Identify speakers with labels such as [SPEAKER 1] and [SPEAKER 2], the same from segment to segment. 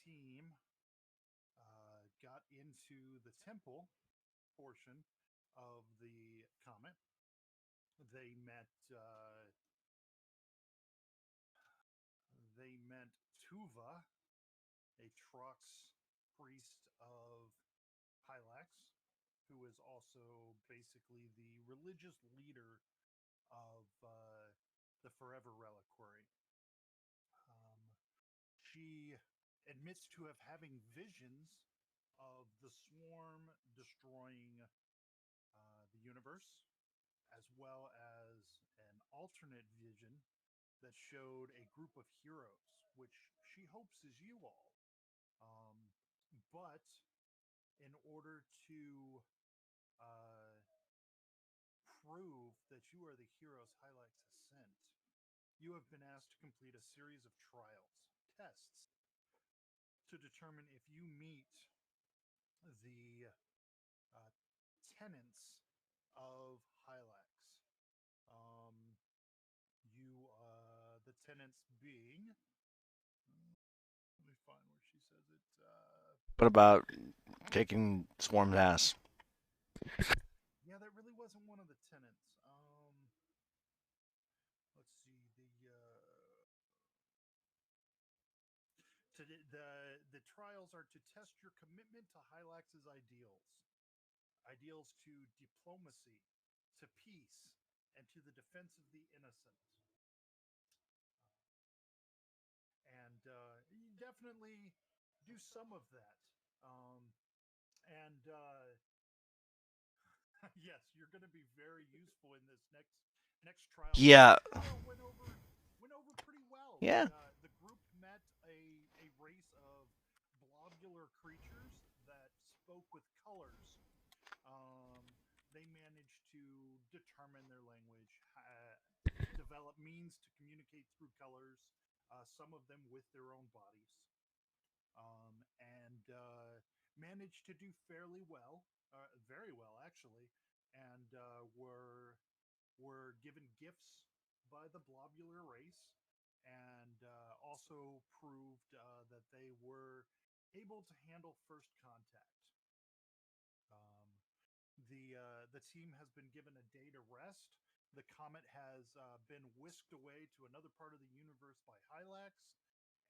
[SPEAKER 1] team got into the temple portion of the comet. They met they met Tuva, a Trox priest of Hylax, who is also basically the religious leader of the Forever Reliquary. Um, she admits to have having visions of the swarm destroying the universe, as well as an alternate vision that showed a group of heroes, which she hopes is you all. Um, but in order to uh, prove that you are the heroes Hylax has sent, you have been asked to complete a series of trials, tests, to determine if you meet the uh, tenets of Hylax. Um, the tenets being, let me find where she says it.
[SPEAKER 2] What about kicking Swarm's ass?
[SPEAKER 1] Yeah, that really wasn't one of the tenets. Let's see. The trials are to test your commitment to Hylax's ideals to diplomacy, to peace, and to the defense of the innocent. And you definitely do some of that. And yes, you're going to be very useful in this next trial. The
[SPEAKER 2] Yeah,
[SPEAKER 1] first trial went over pretty well.
[SPEAKER 2] yeah,
[SPEAKER 1] The group met a race of blobular creatures that spoke with colors. They managed to determine their language, develop means to communicate through colors. Some of them with their own bodies, and managed to do fairly well, very well actually, and were given gifts by the blobular race, and also proved that they were able to handle first contact. Um, the team has been given a day to rest. The comet has been whisked away to another part of the universe by Hylax,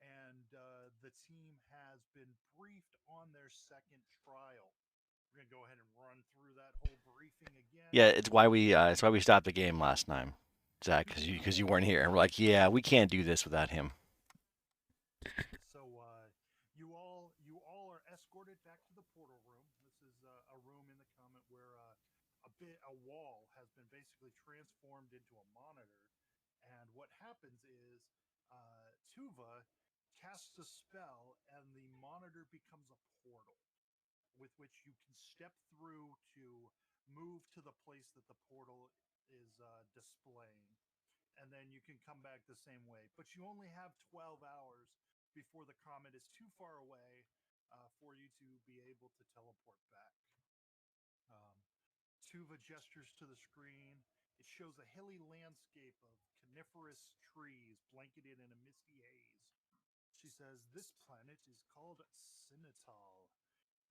[SPEAKER 1] and the team has been briefed on their second trial. We're gonna go ahead and run through that whole briefing
[SPEAKER 2] yeah.
[SPEAKER 1] again.
[SPEAKER 2] It's why we stopped the game last time, Zach, because you weren't here, and we're like, yeah, we can't do this without him.
[SPEAKER 1] So you all are escorted back to the portal room. This is a room in the comet where a wall has been basically transformed into a monitor, and what happens is Tuva casts a spell, and the monitor becomes a portal with which you can step through to move to the place that the portal is displaying, and then you can come back the same way. But you only have 12 hours before the comet is too far away for you to be able to teleport back. Um, Tuva gestures to the screen. It shows a hilly landscape of coniferous trees blanketed in a misty haze. She says, "This planet is called Sinital.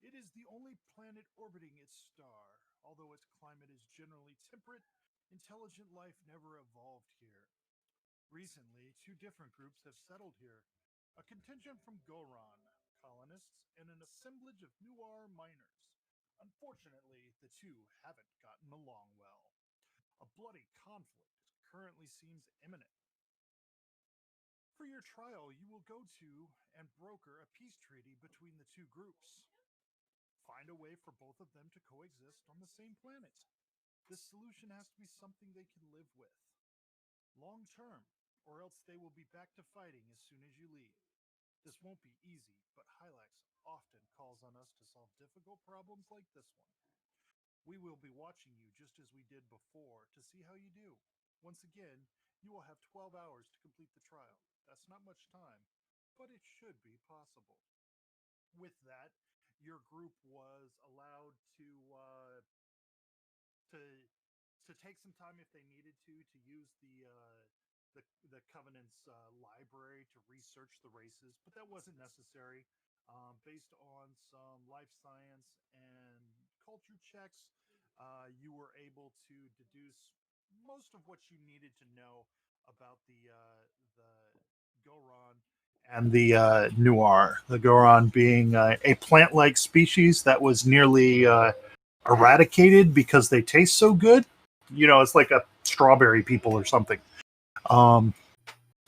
[SPEAKER 1] It is the only planet orbiting its star. Although its climate is generally temperate, intelligent life never evolved here. Recently, two different groups have settled here: a contingent from Goron, colonists, and an assemblage of Nuar miners. Unfortunately, the two haven't gotten along well. A bloody conflict currently seems imminent. For your trial, you will go to and broker a peace treaty between the two groups. Find a way for both of them to coexist on the same planet. This solution has to be something they can live with long term, or else they will be back to fighting as soon as you leave. This won't be easy, but Hylax often calls on us to solve difficult problems like this one. We will be watching you just as we did before to see how you do. Once again, you will have 12 hours to complete the trial. That's not much time, but it should be possible." With that, your group was allowed to take some time if they needed to use the Covenant's library to research the races, but that wasn't necessary. Based on some life science and culture checks, you were able to deduce most of what you needed to know about the Goron and the Noir. The Goron being a plant-like species that was nearly eradicated because they taste so good. You know, it's like a strawberry people or something.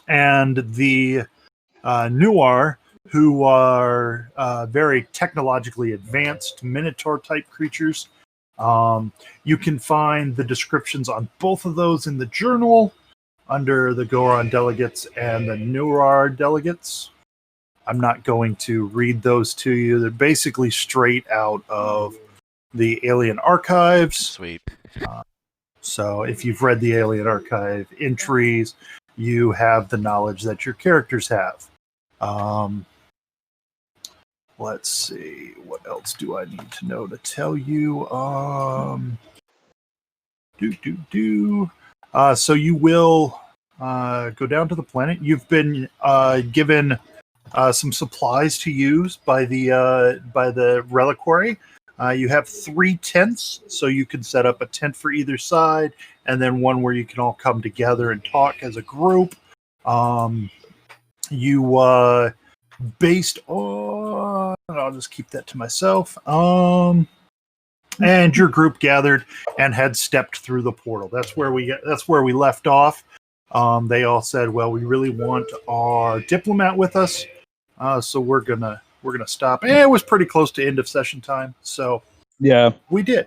[SPEAKER 1] And the Noir, who are very technologically advanced Minotaur type creatures. You can find the descriptions on both of those in the journal under the Goron delegates and the Noir delegates. I'm not going to read those to you. They're basically straight out of the Alien Archives.
[SPEAKER 2] Sweet.
[SPEAKER 1] So if you've read the Alien Archive entries, you have the knowledge that your characters have. Let's see, what else do I need to know to tell you? So you will go down to the planet. You've been given some supplies to use by the reliquary. You have 3 tents, so you can set up a tent for either side, and then one where you can all come together and talk as a group. Based on, I'll just keep that to myself. And your group gathered and had stepped through the portal. That's where we left off. They all said, "Well, we really want our diplomat with us, so we're gonna stop." And it was pretty close to end of session time, so
[SPEAKER 3] yeah,
[SPEAKER 1] we did.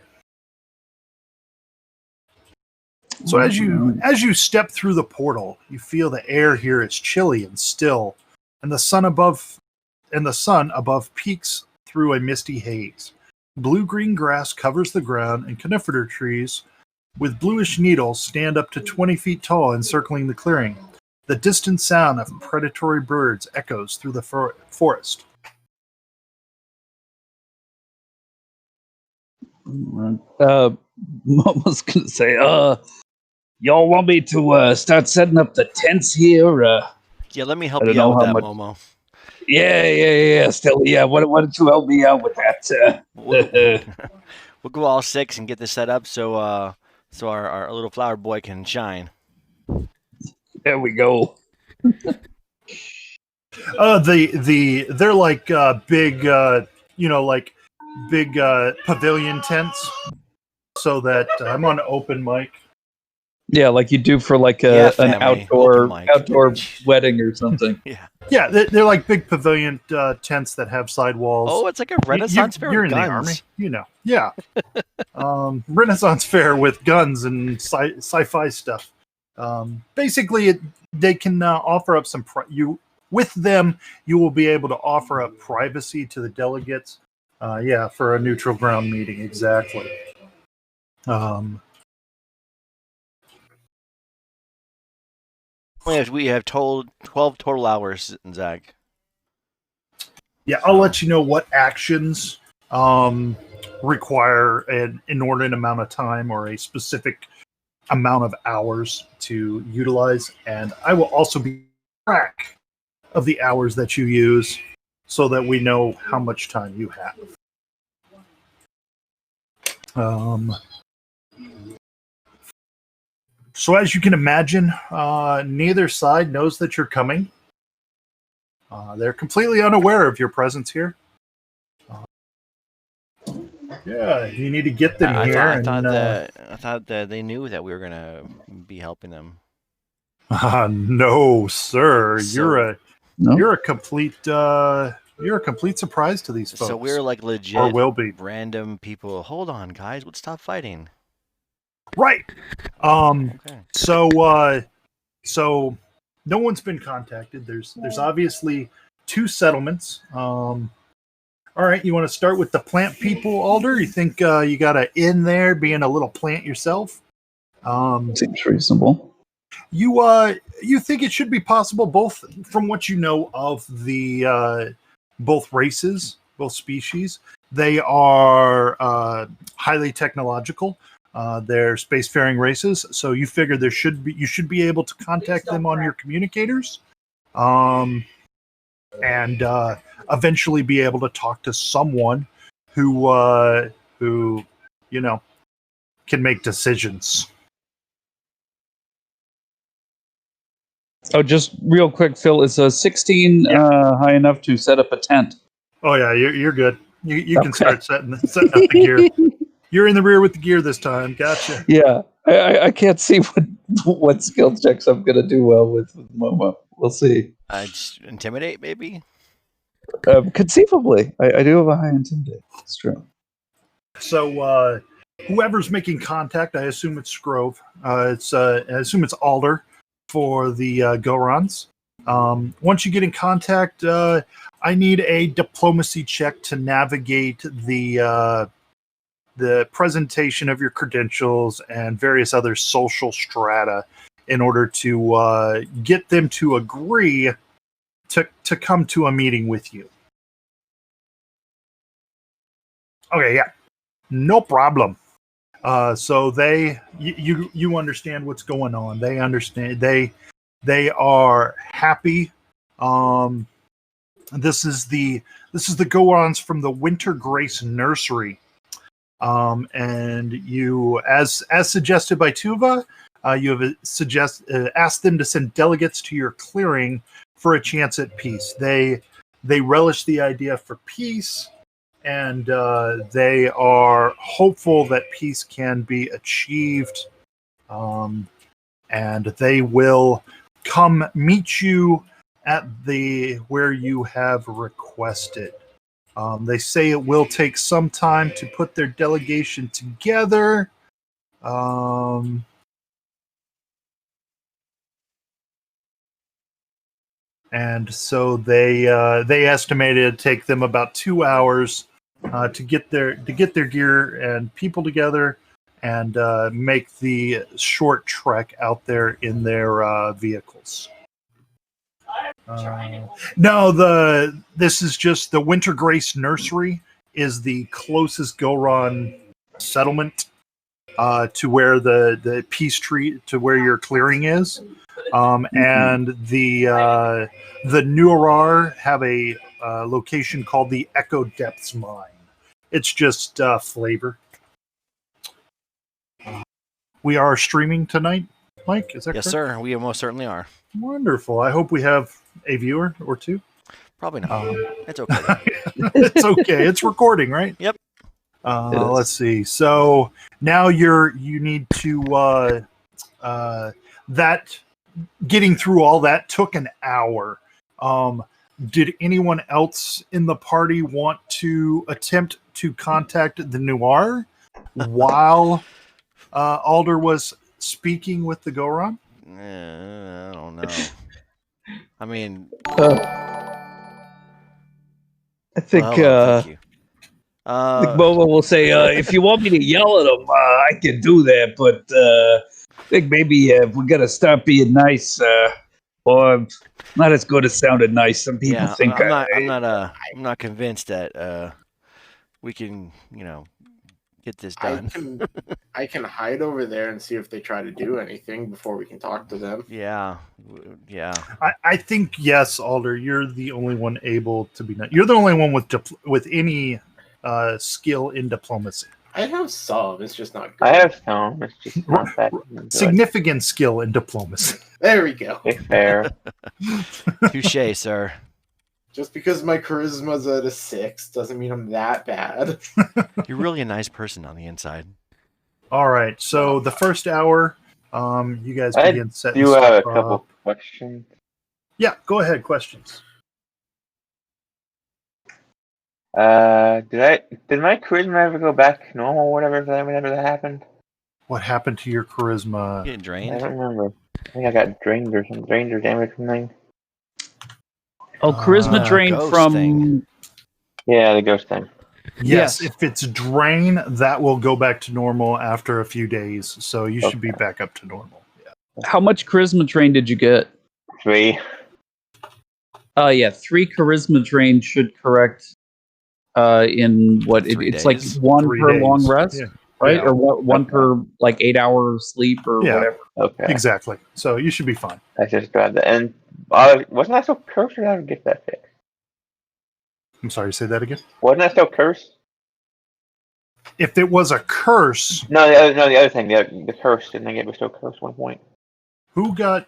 [SPEAKER 1] So as you step through the portal, you feel the air here is chilly and still, and the sun above peeks through a misty haze. Blue-green grass covers the ground, and conifer trees with bluish needles stand up to 20 feet tall, encircling the clearing. The distant sound of predatory birds echoes through the forest.
[SPEAKER 3] I was gonna say, y'all want me to start setting up the tents here?
[SPEAKER 2] Yeah, let me help
[SPEAKER 3] I don't
[SPEAKER 2] you out
[SPEAKER 3] know
[SPEAKER 2] with
[SPEAKER 3] how
[SPEAKER 2] that,
[SPEAKER 3] much-
[SPEAKER 2] Momo.
[SPEAKER 3] Yeah. Still, yeah. Why don't you help me out with that?
[SPEAKER 2] We'll go all 6 and get this set up so our little flower boy can shine.
[SPEAKER 3] There we go.
[SPEAKER 1] They're like big, like big pavilion tents. So that I'm on open mic.
[SPEAKER 3] Yeah, like you do for like
[SPEAKER 2] Yeah,
[SPEAKER 3] an
[SPEAKER 2] family.
[SPEAKER 3] outdoor
[SPEAKER 2] Open mic.
[SPEAKER 3] wedding or something.
[SPEAKER 1] Yeah, they're like big pavilion tents that have sidewalls.
[SPEAKER 2] Oh, it's like a Renaissance fair
[SPEAKER 1] You're
[SPEAKER 2] with
[SPEAKER 1] in
[SPEAKER 2] guns.
[SPEAKER 1] the army, you know. Yeah. Renaissance fair with guns and sci-fi stuff. Basically, they can offer up some with them. You will be able to offer up privacy to the delegates. For a neutral ground meeting, exactly.
[SPEAKER 2] We have 12 total hours, Zach.
[SPEAKER 1] Yeah, I'll let you know what actions require an inordinate amount of time or a specific amount of hours to utilize, and I will also be track of the hours that you use so that we know how much time you have. So as you can imagine, neither side knows that you're coming. They're completely unaware of your presence here. You need to get them here.
[SPEAKER 2] I thought that they knew that we were gonna be helping them.
[SPEAKER 1] No, sir.
[SPEAKER 2] So-
[SPEAKER 1] You're a complete surprise to these folks.
[SPEAKER 2] So we're like legit
[SPEAKER 1] or will be.
[SPEAKER 2] random people. Hold on, guys. Let's stop fighting.
[SPEAKER 1] Right.
[SPEAKER 2] Okay.
[SPEAKER 1] So no one's been contacted. There's obviously 2 settlements. All right, you want to start with the plant people, Alder? You think you got an in there being a little plant yourself?
[SPEAKER 3] Seems reasonable.
[SPEAKER 1] You think it should be possible, both from what you know of the both races, both species. They are highly technological. They're spacefaring races, so you figure you should be able to contact them on your communicators. and eventually be able to talk to someone who can make decisions.
[SPEAKER 3] Oh, just real quick, Phil. Is a 16 high enough to set up a tent?
[SPEAKER 1] Oh yeah, you're good. You can
[SPEAKER 3] Okay.
[SPEAKER 1] start setting up the gear. You're in the rear with the gear this time. Gotcha.
[SPEAKER 3] Yeah, I can't see what skill checks I'm gonna do well with Momo. We'll see.
[SPEAKER 2] Just intimidate, maybe.
[SPEAKER 3] Conceivably, I do have a high intimidate. It's true.
[SPEAKER 1] So whoever's making contact, I assume it's Scrove. I assume it's Alder for the Gorons. Once you get in contact, I need a diplomacy check to navigate the presentation of your credentials and various other social strata in order to get them to agree to come to a meeting with you. Okay, yeah, no problem. So you understand what's going on. They understand. They are happy. This is the Gorons from the Winter Grace Nursery. And you, as suggested by Tuva, you have asked them to send delegates to your clearing for a chance at peace. They relish the idea for peace, and they are hopeful that peace can be achieved. And they will come meet you at where you have requested. They say it will take some time to put their delegation together. And so they estimated it'd take them about 2 hours to get their gear and people together and make the short trek out there in their vehicles. No, this is just the Winter Grace Nursery is the closest Goron settlement to where the peace tree, to where your clearing is. And the Nuarar have a location called the Echo Depths Mine. It's just flavor. We are streaming tonight, Mike, is that
[SPEAKER 2] Yes,
[SPEAKER 1] correct?
[SPEAKER 2] sir. We most certainly are.
[SPEAKER 1] Wonderful. I hope we have a viewer or two.
[SPEAKER 2] Probably not. It's okay.
[SPEAKER 1] It's okay. It's recording, right?
[SPEAKER 2] Yep.
[SPEAKER 1] Let's see. So now you need to that getting through all that took an hour. Did anyone else in the party want to attempt to contact the Noir while Alder was speaking with the Goron?
[SPEAKER 2] I don't know. I mean,
[SPEAKER 3] I think
[SPEAKER 2] thank you.
[SPEAKER 3] I think Momo will say, if you want me to yell at him, I can do that, but I think maybe we got to start being nice, or not as good as sounding nice. Some people think
[SPEAKER 2] I'm not convinced that we can, get this done.
[SPEAKER 4] I can hide over there and see if they try to do anything before we can talk to them.
[SPEAKER 2] Yeah.
[SPEAKER 1] I think yes, Alder. You're the only one able to be. You're the only one with any skill in diplomacy.
[SPEAKER 4] I have some. It's just not good.
[SPEAKER 5] I have some. It's just not that good.
[SPEAKER 1] Significant skill in diplomacy.
[SPEAKER 4] There we go.
[SPEAKER 5] Okay, fair.
[SPEAKER 2] Touche, sir.
[SPEAKER 4] Just because my charisma's at a 6 doesn't mean I'm that bad.
[SPEAKER 2] You're really a nice person on the inside.
[SPEAKER 1] All right. So the first hour, you guys begin setting.
[SPEAKER 5] You
[SPEAKER 1] stuff
[SPEAKER 5] have a
[SPEAKER 1] up.
[SPEAKER 5] couple questions.
[SPEAKER 1] Yeah, go ahead. Questions.
[SPEAKER 5] Did my charisma ever go back normal? Whatever that happened.
[SPEAKER 1] What happened to your charisma?
[SPEAKER 2] Getting
[SPEAKER 5] I
[SPEAKER 2] drained.
[SPEAKER 5] don't remember. I think I got drained or damaged or something.
[SPEAKER 3] Oh, charisma drained
[SPEAKER 2] ghost
[SPEAKER 3] from.
[SPEAKER 2] thing.
[SPEAKER 5] Yeah, the ghost thing.
[SPEAKER 1] Yes,
[SPEAKER 3] Yes.
[SPEAKER 1] if it's drain, that will go back to normal after a few days. So you should be back up to normal. Yeah.
[SPEAKER 3] How much charisma drain did you get?
[SPEAKER 5] 3.
[SPEAKER 3] Yeah, 3 charisma drain should correct. In what
[SPEAKER 2] 3
[SPEAKER 3] it's like
[SPEAKER 2] days.
[SPEAKER 3] 1
[SPEAKER 1] 3
[SPEAKER 3] per
[SPEAKER 1] days.
[SPEAKER 3] long rest,
[SPEAKER 1] Yeah.
[SPEAKER 3] right?
[SPEAKER 1] Yeah.
[SPEAKER 3] Or one per like 8-hour sleep or
[SPEAKER 1] Yeah.
[SPEAKER 3] whatever.
[SPEAKER 5] Okay.
[SPEAKER 1] Exactly. So you should be fine.
[SPEAKER 5] I just grabbed that. And wasn't I so close to that to get that fixed?
[SPEAKER 1] I'm sorry, say that again.
[SPEAKER 5] Wasn't that still cursed?
[SPEAKER 1] If it was a curse,
[SPEAKER 5] No, the other thing, the curse. Didn't I get bestowed curse at one point?
[SPEAKER 1] who got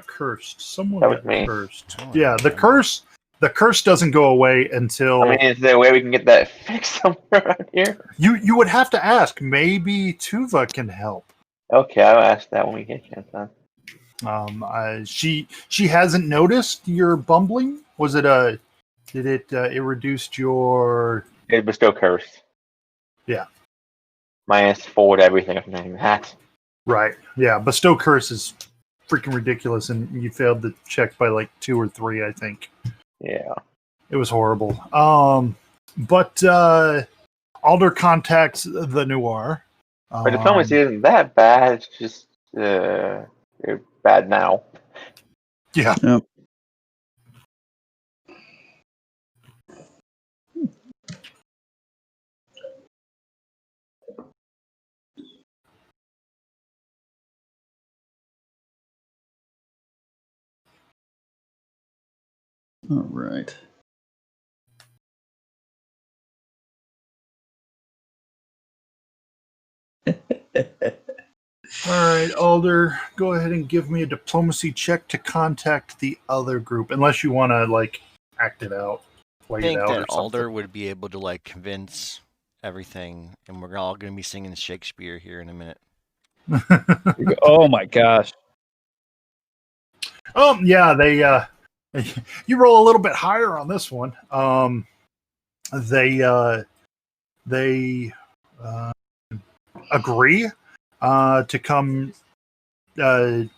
[SPEAKER 1] cursed? Someone
[SPEAKER 5] That was
[SPEAKER 1] got
[SPEAKER 5] me.
[SPEAKER 1] cursed.
[SPEAKER 2] Oh,
[SPEAKER 1] Yeah, the curse. The curse doesn't go away until
[SPEAKER 5] I mean, is there a way we can get that fixed somewhere around here?
[SPEAKER 1] you would have to ask. Maybe Tuva can help.
[SPEAKER 5] Okay, I'll ask that when we get a chance then.
[SPEAKER 1] She hasn't noticed your bumbling. Was it did it reduced your?
[SPEAKER 5] It bestow curse.
[SPEAKER 1] Yeah.
[SPEAKER 5] -4 to everything or something like that.
[SPEAKER 1] Right. Yeah. Bestow curse is freaking ridiculous, and you failed the check by like 2 or 3, I think.
[SPEAKER 5] Yeah.
[SPEAKER 1] It was horrible. But Alder contacts the Noir.
[SPEAKER 5] But diplomacy isn't that bad. It's just they're bad now.
[SPEAKER 1] Yeah.
[SPEAKER 3] Yep. All right.
[SPEAKER 1] All right, Alder, go ahead and give me a diplomacy check to contact the other group, unless you want to like act it out,
[SPEAKER 2] I
[SPEAKER 1] play it
[SPEAKER 2] think
[SPEAKER 1] out,
[SPEAKER 2] that
[SPEAKER 1] or
[SPEAKER 2] Alder
[SPEAKER 1] something.
[SPEAKER 2] would be able to like convince everything, and we're all going to be singing Shakespeare here in a minute.
[SPEAKER 3] Oh my gosh.
[SPEAKER 1] Yeah, they you roll a little bit higher on this one. They agree to come to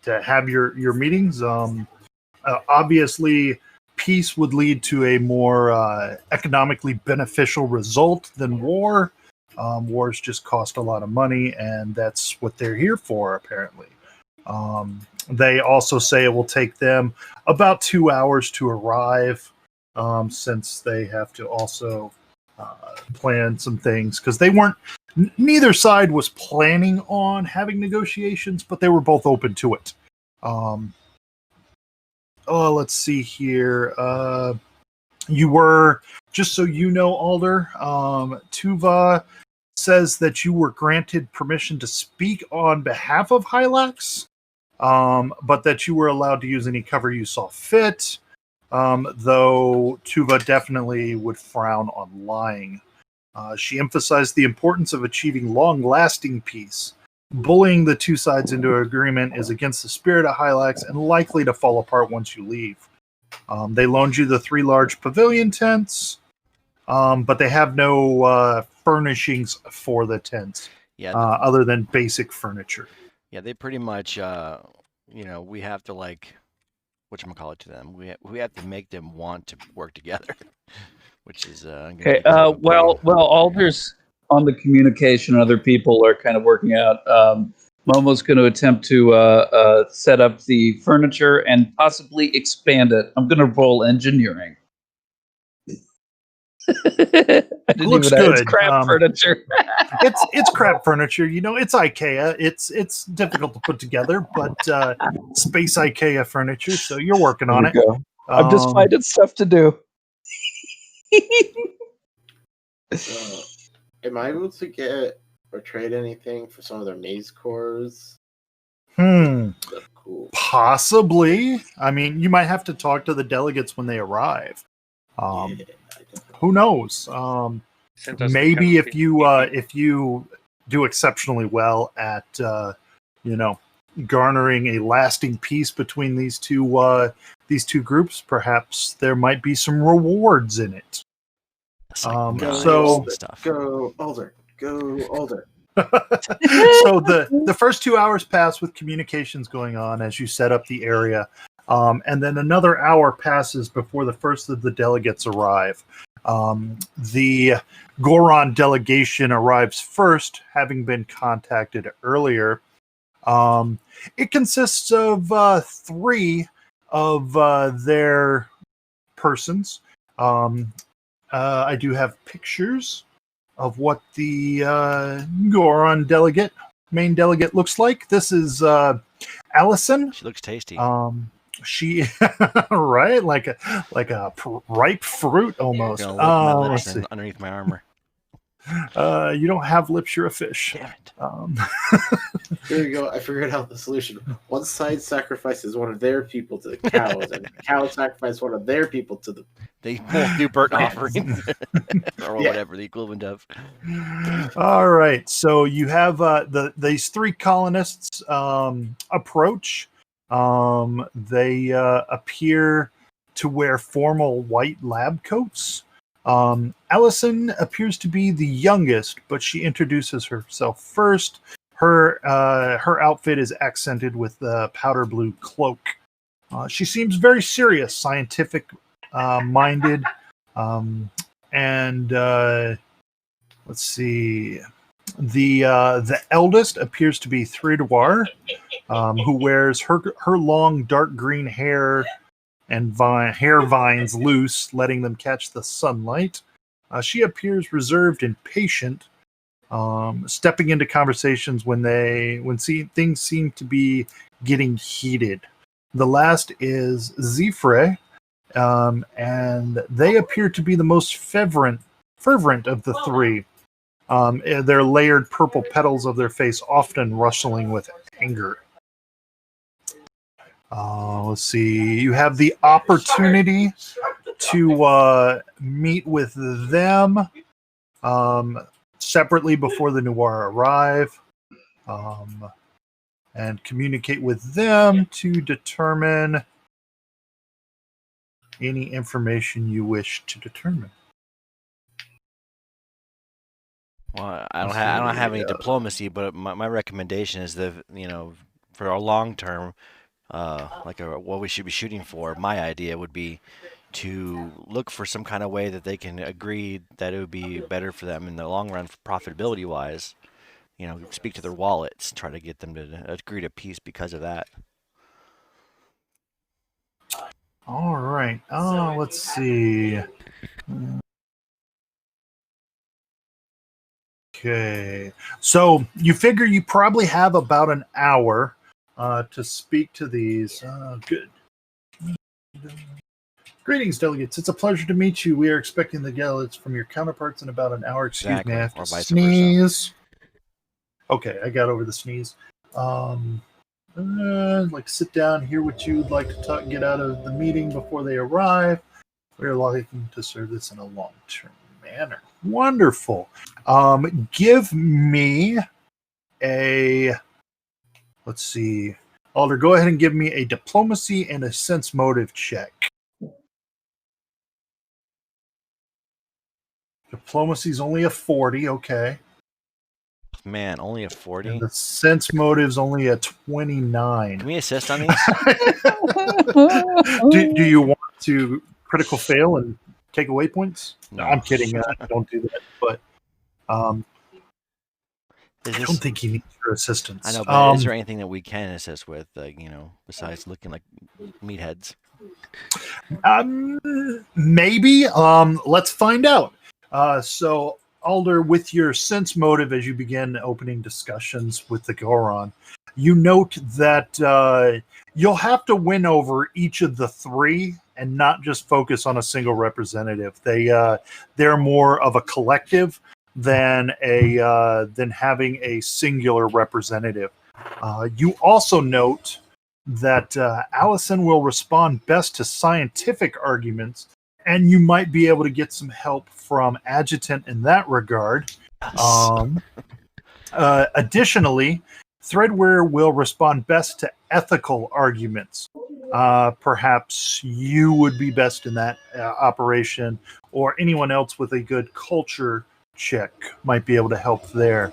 [SPEAKER 1] have your meetings. Obviously, peace would lead to a more economically beneficial result than war. Wars just cost a lot of money, and that's what they're here for, apparently. They also say it will take them about 2 hours to arrive, since they have to also plan some things, because they weren't. Neither side was planning on having negotiations, but they were both open to it. Let's see here. You were, just so you know, Alder, Tuva says that you were granted permission to speak on behalf of Hylax, but that you were allowed to use any cover you saw fit, though Tuva definitely would frown on lying. She emphasized the importance of achieving long-lasting peace. Bullying the two sides into agreement is against the spirit of Hylax and likely to fall apart once you leave. They loaned you the 3 large pavilion tents, but they have no furnishings for the tents, other than basic furniture.
[SPEAKER 2] Yeah, they pretty much, we have to like, whatchamacallit to them. We have to make them want to work together, which is
[SPEAKER 3] Okay. Well, Alder's on the communication. Other people are kind of working out. Momo's going to attempt to set up the furniture and possibly expand it. I'm going to roll engineering. I didn't
[SPEAKER 1] Looks
[SPEAKER 3] even know it's
[SPEAKER 1] good.
[SPEAKER 3] crap furniture.
[SPEAKER 1] It's crap furniture. It's IKEA. It's difficult to put together, but space IKEA furniture. So you're working on it.
[SPEAKER 3] Go. I'm just finding stuff to do.
[SPEAKER 4] Am I able to get or trade anything for some of their maze cores?
[SPEAKER 1] Cool. Possibly. I mean, you might have to talk to the delegates when they arrive. Who knows? Maybe if you do exceptionally well at garnering a lasting peace between these two groups, perhaps there might be some rewards in it.
[SPEAKER 4] Go Alder.
[SPEAKER 1] So the first 2 hours pass with communications going on as you set up the area, and then another hour passes before the first of the delegates arrive. The Goron delegation arrives first, having been contacted earlier. It consists of 3 of their persons. I do have pictures of what the Goron main delegate looks like. This is Allison.
[SPEAKER 2] She looks tasty.
[SPEAKER 1] She right like a ripe fruit almost.
[SPEAKER 2] Gonna lick my lips
[SPEAKER 1] Let's see.
[SPEAKER 2] underneath my armor.
[SPEAKER 1] You don't have lips. You're a fish.
[SPEAKER 2] Damn it.
[SPEAKER 4] Here we go. I figured out the solution. One side sacrifices one of their people to the cows, and the cow sacrifices one of their people to the.
[SPEAKER 2] They both do burnt
[SPEAKER 4] Yes.
[SPEAKER 2] offerings, or
[SPEAKER 4] Yeah.
[SPEAKER 2] whatever the equivalent of.
[SPEAKER 1] All right. So you have these three colonists approach. They appear to wear formal white lab coats. Allison appears to be the youngest, but she introduces herself first. Her outfit is accented with the powder blue cloak. She seems very serious, scientific minded, and let's see. The eldest appears to be Thridwar, who wears her long dark green hair and hair vines loose, letting them catch the sunlight. She appears reserved and patient, stepping into conversations when things seem to be getting heated. The last is Zifre, and they appear to be the most fervent of the three. Their layered purple petals of their face often rustling with anger. Let's see. You have the opportunity to meet with them separately before the Noir arrive, and communicate with them to determine any information you wish to determine.
[SPEAKER 2] Well, I don't have any diplomacy, but my recommendation is that, for a long term, what we should be shooting for. My idea would be to look for some kind of way that they can agree that it would be better for them in the long run, profitability wise. Speak to their wallets, try to get them to agree to peace because of that.
[SPEAKER 1] All right. Let's see. Okay. So you figure you probably have about an hour to speak to these. Good. Greetings, delegates. It's a pleasure to meet you. We are expecting the delegates from your counterparts in about an hour. Excuse me, I have to sneeze. Okay, I got over the sneeze. Like sit down, hear what you'd like to talk, get out of the meeting before they arrive. We are looking to serve this in a long-term manner. Wonderful. Give me a. Let's see. Alder, go ahead and give me a diplomacy and a sense motive check. Diplomacy's only a 40, okay.
[SPEAKER 2] Man, only a 40?
[SPEAKER 1] And the sense motive's only a 29.
[SPEAKER 2] Can we assist on these?
[SPEAKER 1] do you want to critical fail and take away points? No, I'm kidding. Don't do that. But I don't think he needs your assistance.
[SPEAKER 2] I know, but is there anything that we can assist with, besides looking like meatheads?
[SPEAKER 1] Maybe. Let's find out. So, Alder, with your sense motive as you begin opening discussions with the Goron, you note that you'll have to win over each of the three and not just focus on a single representative. They're more of a collective than having a singular representative. You also note that Allison will respond best to scientific arguments, and you might be able to get some help from Adjutant in that regard. Additionally, Threadwear will respond best to ethical arguments. Perhaps you would be best in that operation, or anyone else with a good culture check might be able to help there.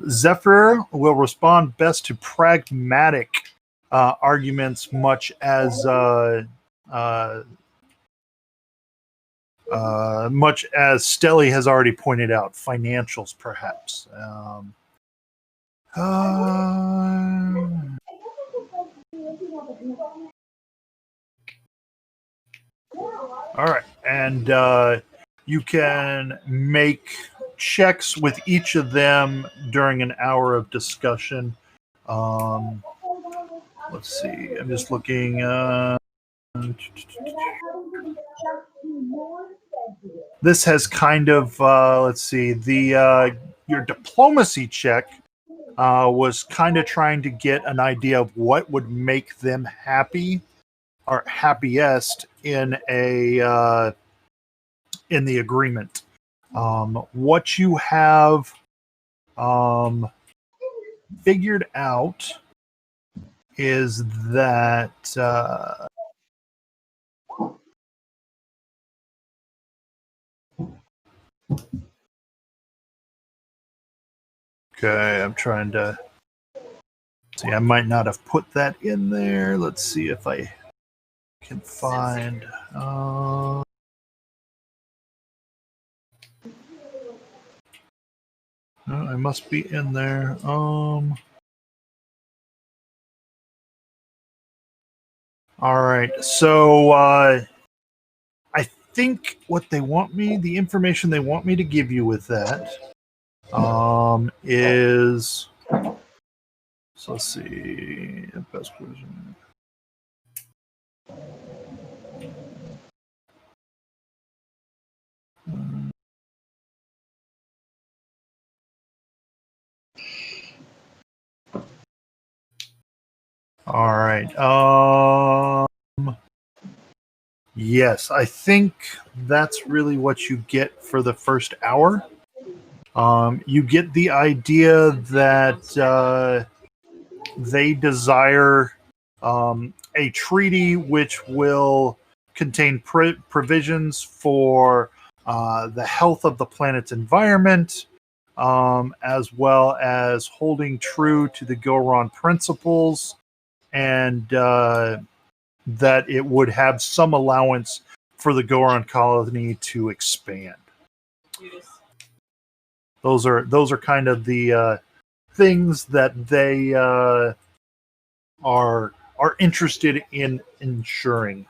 [SPEAKER 1] Zephyr will respond best to pragmatic arguments, much as Stelly has already pointed out, financials perhaps. All right, and you can make checks with each of them during an hour of discussion. let's see. I'm just looking. This has kind of let's see. Your diplomacy check was kind of trying to get an idea of what would make them happy or happiest in the agreement. What you have figured out is that okay, I'm trying to see. I might not have put that in there. Let's see if I can find. No, I must be in there. All right. So I think what they want me, the information they want me to give you with that, is. So let's see. Best version. All right. Yes, I think that's really what you get for the first hour. You get the idea that they desire a treaty which will contain provisions for the health of the planet's environment, as well as holding true to the Goron principles, and that it would have some allowance for the Goron colony to expand. Those are kind of the things that they are interested in ensuring.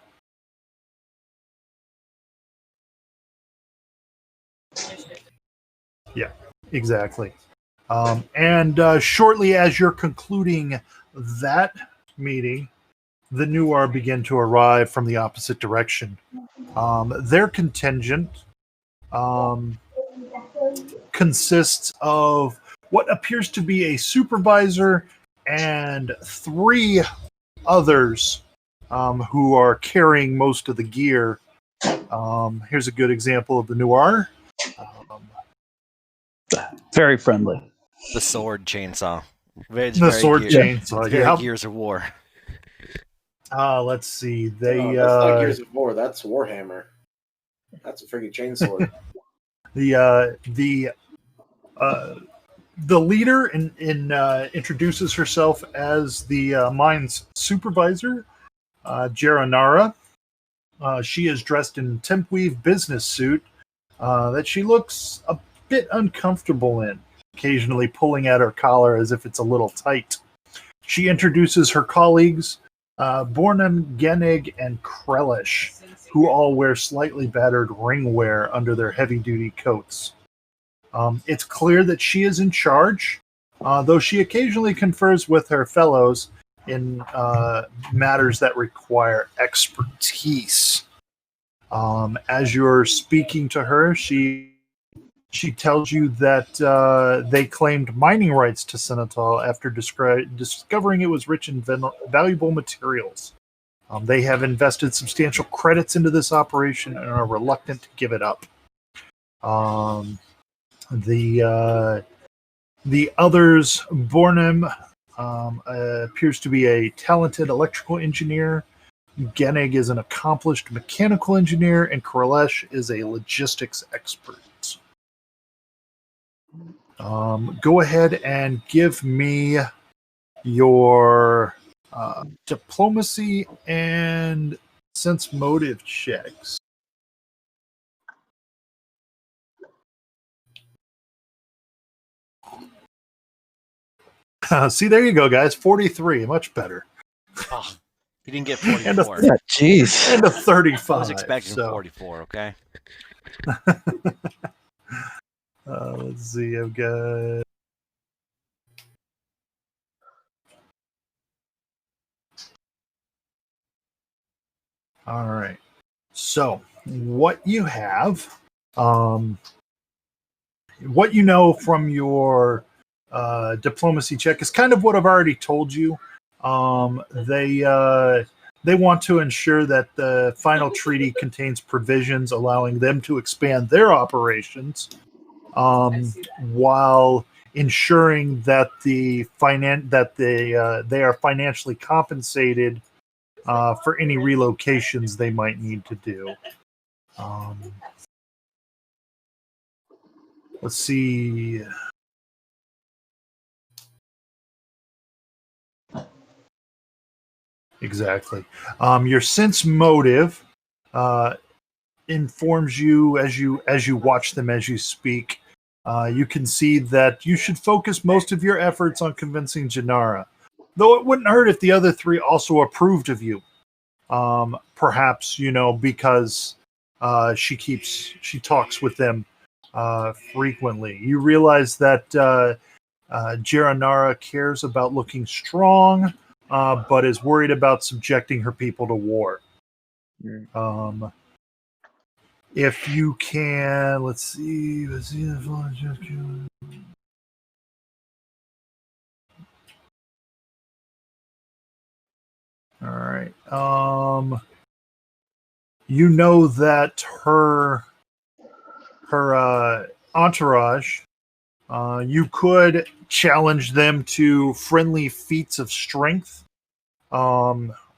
[SPEAKER 1] Yeah, exactly. And shortly as you're concluding that meeting, the Nuar begin to arrive from the opposite direction. Their contingent consists of what appears to be a supervisor and 3 others who are carrying most of the gear. Here's a good example of the Nuar.
[SPEAKER 3] Very friendly.
[SPEAKER 2] The sword chainsaw. Very
[SPEAKER 1] Chainsaw.
[SPEAKER 2] Very
[SPEAKER 1] Yeah.
[SPEAKER 2] Gears of War.
[SPEAKER 1] Let's see. They
[SPEAKER 4] No, that's not Gears of War. That's Warhammer. That's a freaking chainsword.
[SPEAKER 1] The leader introduces herself as the mine's supervisor, Jaranara. She is dressed in Tempweave business suit that she looks a bit uncomfortable in, occasionally pulling at her collar as if it's a little tight. She introduces her colleagues, Bornam, Genig, and Krelish, who all wear slightly battered ringwear under their heavy-duty coats. It's clear that she is in charge, though she occasionally confers with her fellows in matters that require expertise. As you're speaking to her, she tells you that they claimed mining rights to Senetal after discovering it was rich in valuable materials. They have invested substantial credits into this operation and are reluctant to give it up. The others, Bornham appears to be a talented electrical engineer. Genig is an accomplished mechanical engineer, and Korlesh is a logistics expert. Go ahead and give me your diplomacy and sense motive checks. See, there you go, guys. 43, much better.
[SPEAKER 2] Oh, you didn't get 44.
[SPEAKER 3] Jeez.
[SPEAKER 1] And a 35.
[SPEAKER 2] I was expecting 44, okay?
[SPEAKER 1] Let's see, I've got... All right. So what you have, what you know from your diplomacy check is kind of what I've already told you. They want to ensure that the final treaty contains provisions allowing them to expand their operations, while ensuring that they are financially compensated for any relocations they might need to do. Let's see. Exactly. Your sense motive informs you as you watch them as you speak. You can see that you should focus most of your efforts on convincing Janara, though it wouldn't hurt if the other three also approved of you. Perhaps because she talks with them frequently. You realize that Jiranara cares about looking strong, but is worried about subjecting her people to war. If you can, let's see. All right. You know that her entourage. You could challenge them to friendly feats of strength,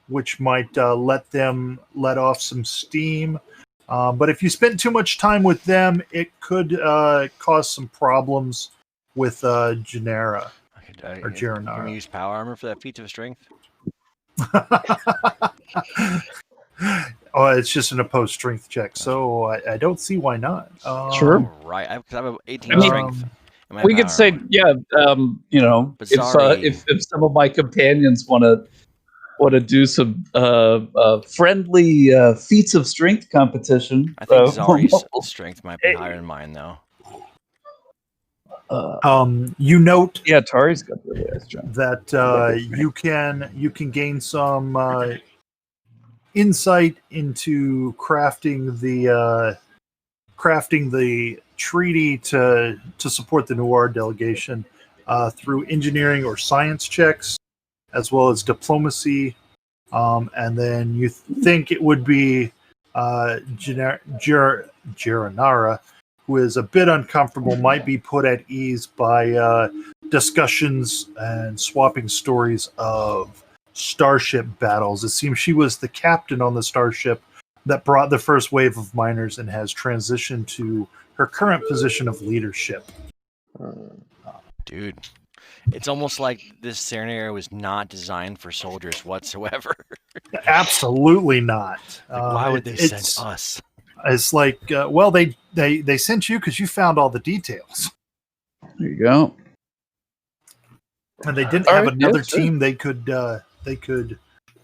[SPEAKER 1] which might let them let off some steam. But if you spend too much time with them, it could cause some problems with Janara or Jiranara.
[SPEAKER 2] Can we use power armor for that feat of strength?
[SPEAKER 1] Oh, it's just an opposed strength check, so I don't see why not.
[SPEAKER 3] Sure.
[SPEAKER 2] Right. I have 18
[SPEAKER 3] I mean,
[SPEAKER 2] strength. in my
[SPEAKER 3] We
[SPEAKER 2] power
[SPEAKER 3] could say,
[SPEAKER 2] armor.
[SPEAKER 3] yeah.
[SPEAKER 2] But
[SPEAKER 3] If
[SPEAKER 2] sorry.
[SPEAKER 3] if some of my companions want to do some friendly feats of strength competition,
[SPEAKER 2] I think Zari's strength might be higher than mine, though.
[SPEAKER 1] You note
[SPEAKER 3] Yeah, Tari's got really high strength.
[SPEAKER 1] that you can gain some insight into crafting the treaty to support the Noir delegation through engineering or science checks, as well as diplomacy. And then you think it would be Jiranara, who is a bit uncomfortable, might be put at ease by discussions and swapping stories of starship battles. It seems she was the captain on the starship that brought the first wave of miners and has transitioned to her current position of leadership.
[SPEAKER 2] Dude, it's almost like this scenario was not designed for soldiers whatsoever.
[SPEAKER 1] Absolutely not.
[SPEAKER 2] Why would they send us?
[SPEAKER 1] It's like, well, they sent you because you found all the details.
[SPEAKER 3] There you go.
[SPEAKER 1] And they didn't have another team they could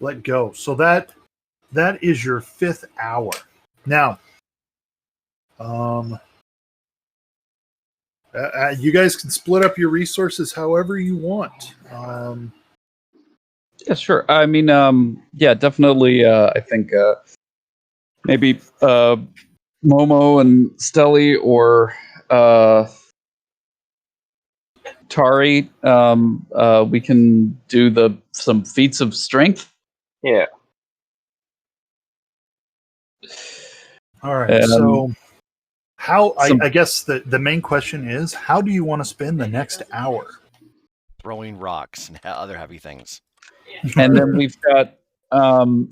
[SPEAKER 1] let go. So that is your 5th hour. Now, you guys can split up your resources however you want.
[SPEAKER 3] Yeah, sure. I mean, yeah, definitely. I think maybe Momo and Stelly or Tari. We can do some feats of strength.
[SPEAKER 5] Yeah.
[SPEAKER 1] All right. So, I guess the main question is, how do you want to spend the next hour?
[SPEAKER 2] Throwing rocks and other heavy things.
[SPEAKER 3] And then we've got.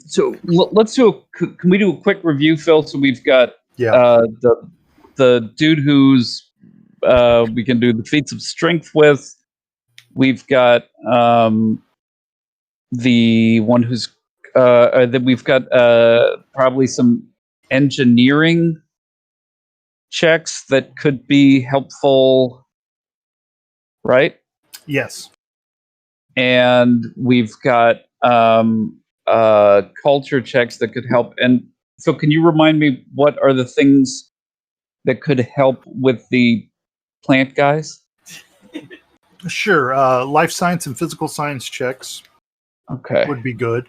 [SPEAKER 3] So let's do. Can we do a quick review, Phil? So we've got the dude who's we can do the feats of strength with. We've got the one who's then we've got probably some engineering checks that could be helpful, right?
[SPEAKER 1] Yes.
[SPEAKER 3] And we've got culture checks that could help. And so, can you remind me what are the things that could help with the plant guys?
[SPEAKER 1] Sure. Life science and physical science checks
[SPEAKER 3] Okay.
[SPEAKER 1] would be good.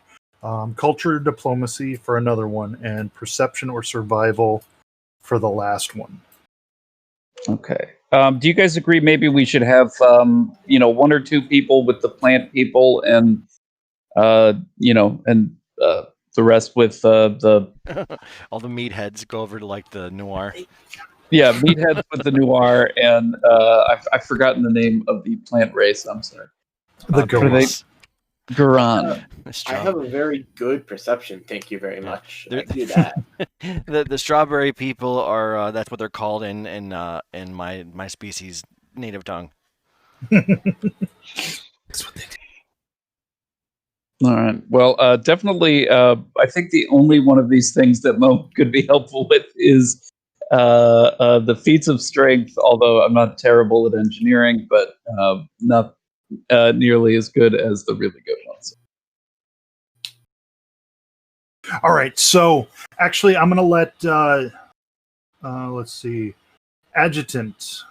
[SPEAKER 1] culture diplomacy for another one, and perception or survival for the last one.
[SPEAKER 3] Okay. Do you guys agree maybe we should have, one or two people with the plant people and, the rest with the
[SPEAKER 2] All the meatheads go over to like the noir.
[SPEAKER 3] meatheads with the noir, and I've forgotten the name of the plant race. I'm sorry.
[SPEAKER 1] The
[SPEAKER 2] Goris.
[SPEAKER 3] Guran.
[SPEAKER 4] I have a very good perception. Thank you very much.
[SPEAKER 2] They're-
[SPEAKER 4] I can do that.
[SPEAKER 2] The strawberry people are that's what they're called in my species native tongue.
[SPEAKER 1] That's what they do.
[SPEAKER 3] All right. Well, definitely. I think the only one of these things that Mo could be helpful with is the feats of strength. Although I'm not terrible at engineering, but not nearly as good as the really good ones.
[SPEAKER 1] All right, so actually, I'm going to let, let's see, Adjutant.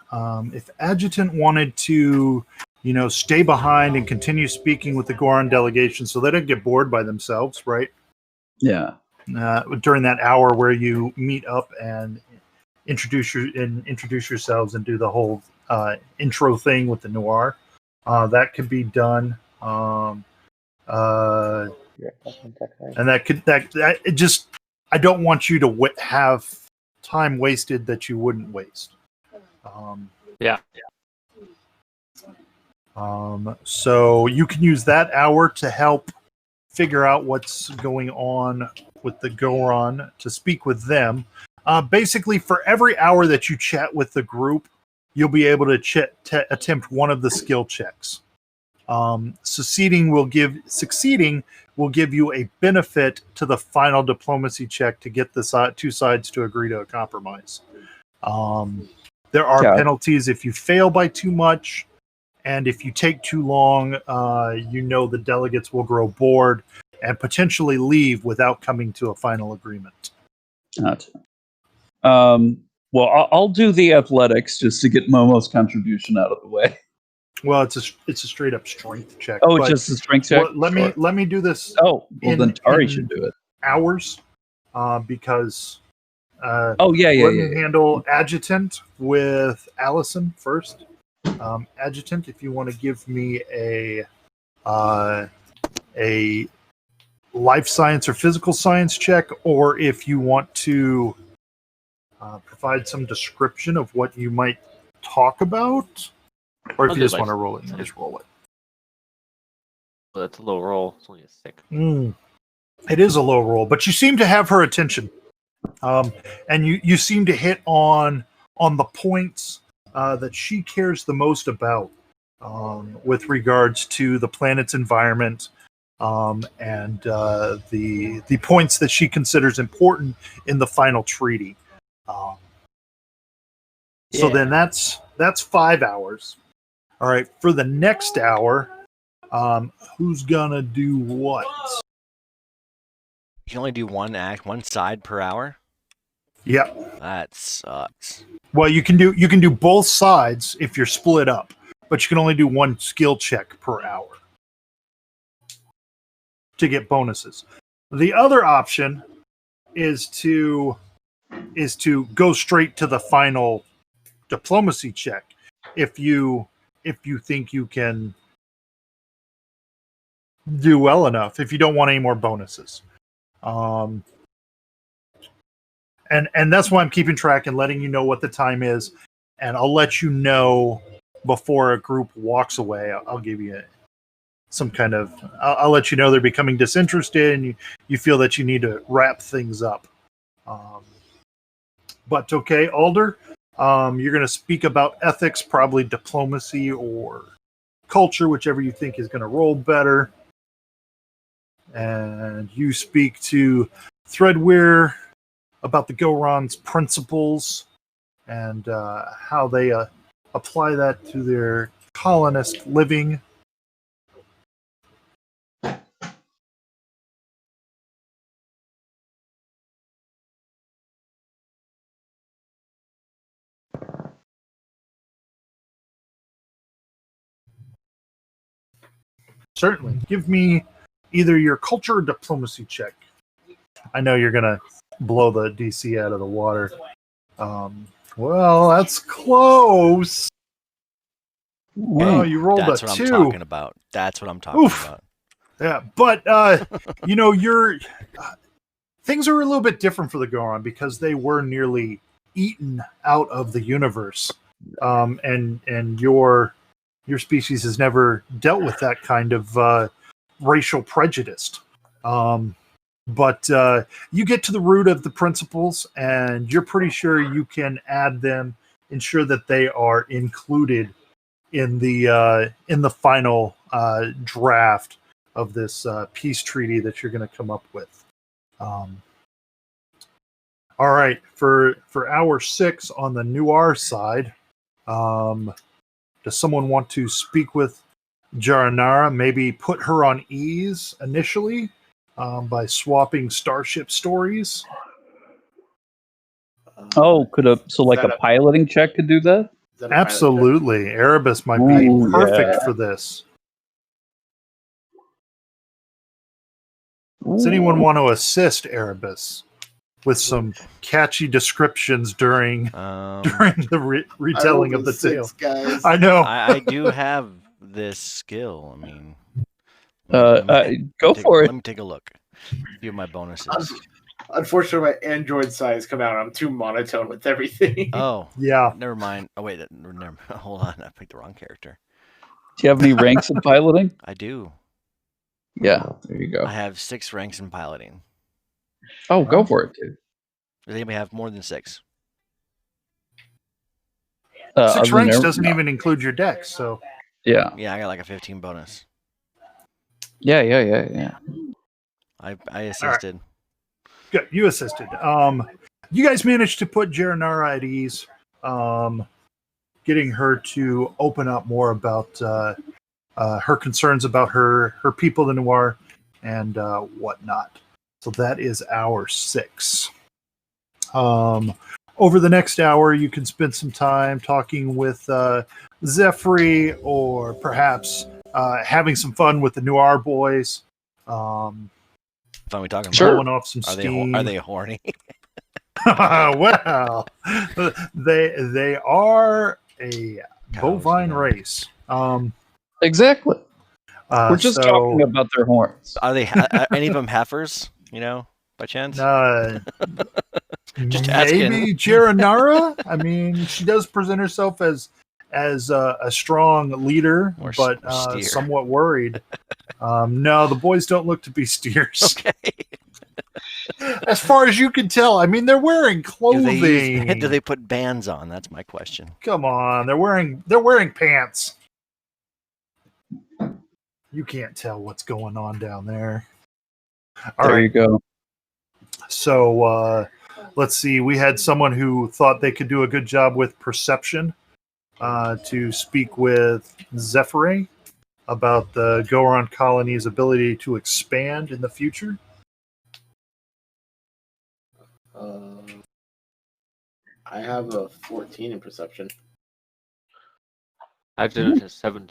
[SPEAKER 1] If Adjutant wanted to, stay behind and continue speaking with the Goron delegation so they don't get bored by themselves, right?
[SPEAKER 3] Yeah.
[SPEAKER 1] During that hour where you meet up and introduce yourselves and do the whole intro thing with the noir, that could be done. And that it just, I don't want you to have time wasted that you wouldn't waste. So you can use that hour to help figure out what's going on with the Goron, to speak with them. Basically, for every hour that you chat with the group, you'll be able to attempt one of the skill checks. Succeeding will give you a benefit to the final diplomacy check to get the two sides to agree to a compromise. There are penalties if you fail by too much, and if you take too long, the delegates will grow bored and potentially leave without coming to a final agreement.
[SPEAKER 3] Gotcha. Well, I'll do the athletics just to get Momo's contribution out of the way.
[SPEAKER 1] Well, it's a straight up strength check.
[SPEAKER 3] Oh, it's just a strength check.
[SPEAKER 1] Let me do this.
[SPEAKER 3] Oh, well, then Tari should do it.
[SPEAKER 1] Hours, because.
[SPEAKER 3] Let
[SPEAKER 1] me handle Adjutant with Allison first. Adjutant, if you want to give me a life science or physical science check, or if you want to provide some description of what you might talk about, or if you just want to roll it, you just roll it.
[SPEAKER 6] Well, that's a low roll. It's only a 6.
[SPEAKER 1] It is a low roll, but you seem to have her attention, and you seem to hit on the points that she cares the most about with regards to the planet's environment, and the points that she considers important in the final treaty. So then that's 5 hours. All right, for the next hour, who's gonna do what?
[SPEAKER 2] You can only do one side per hour.
[SPEAKER 1] Yeah.
[SPEAKER 2] That sucks.
[SPEAKER 1] Well, you can do both sides if you're split up, but you can only do one skill check per hour to get bonuses. The other option is to go straight to the final diplomacy check if you think you can do well enough, if you don't want any more bonuses. And that's why I'm keeping track and letting you know what the time is, and I'll let you know before a group walks away. I'll give you some kind of, I'll let you know they're becoming disinterested and you feel that you need to wrap things up. But okay, Alder, you're going to speak about ethics, probably diplomacy or culture, whichever you think is going to roll better. And you speak to Threadwear about the Goron's principles and how they apply that to their colonist living. Certainly. Give me either your culture or diplomacy check. I know you're gonna blow the DC out of the water. Well, that's close. Oh, you rolled
[SPEAKER 2] That's
[SPEAKER 1] a
[SPEAKER 2] what
[SPEAKER 1] 2.
[SPEAKER 2] I'm talking about. That's what I'm talking about.
[SPEAKER 1] Yeah, but you're things are a little bit different for the Goron because they were nearly eaten out of the universe, and your species has never dealt with that kind of racial prejudice. But you get to the root of the principles, and you're pretty sure you can add them, ensure that they are included in the final draft of this peace treaty that you're going to come up with. All right, for hour 6 on the Noir side, does someone want to speak with Jaranara? Maybe put her on ease initially by swapping starship stories.
[SPEAKER 3] Could a piloting check could do that?
[SPEAKER 1] Absolutely, Erebus might be perfect for this. Does anyone want to assist Erebus with some catchy descriptions during the retelling of the tale?
[SPEAKER 4] Guys.
[SPEAKER 1] I know.
[SPEAKER 2] I do have this skill. I mean,
[SPEAKER 3] go for it.
[SPEAKER 2] Let me take a look. A few of my bonuses.
[SPEAKER 4] Unfortunately, my Android size come out. I'm too monotone with everything.
[SPEAKER 2] Oh,
[SPEAKER 1] yeah.
[SPEAKER 2] Never mind. Oh wait, never. Hold on, I picked the wrong character.
[SPEAKER 3] Do you have any ranks in piloting?
[SPEAKER 2] I do.
[SPEAKER 3] Yeah, there you go.
[SPEAKER 2] I have 6 ranks in piloting.
[SPEAKER 3] Oh, go for it, dude.
[SPEAKER 2] Does anybody have more than 6?
[SPEAKER 1] 6 ranks doesn't even include your dex, so
[SPEAKER 3] yeah,
[SPEAKER 2] I got like a 15 bonus.
[SPEAKER 3] Yeah.
[SPEAKER 2] I assisted.
[SPEAKER 1] Good, you assisted. You guys managed to put Jaranara at ease, getting her to open up more about her concerns about her people, the Noir, and whatnot. So that is hour 6. Over the next hour, you can spend some time talking with Zephyr, or perhaps having some fun with the Noir boys.
[SPEAKER 2] Fun we talking
[SPEAKER 3] Sure.
[SPEAKER 1] Blowing off some steam.
[SPEAKER 2] Are they horny?
[SPEAKER 1] Well, they are a bovine race.
[SPEAKER 3] Exactly. We're just talking about their horns.
[SPEAKER 2] Are they any of them heifers? By chance? Just asking.
[SPEAKER 1] Maybe Jaranara. I mean, she does present herself as a strong leader, but somewhat worried. No, the boys don't look to be steers.
[SPEAKER 2] Okay.
[SPEAKER 1] As far as you can tell, I mean, they're wearing clothing.
[SPEAKER 2] Do they put bands on? That's my question.
[SPEAKER 1] Come on, they're wearing pants. You can't tell what's going on down there. All
[SPEAKER 3] there
[SPEAKER 1] right.
[SPEAKER 3] you go.
[SPEAKER 1] So let's see. We had someone who thought they could do a good job with perception to speak with Zephyr about the Goron colony's ability to expand in the future.
[SPEAKER 4] I have a 14 in perception.
[SPEAKER 6] I did it to 7.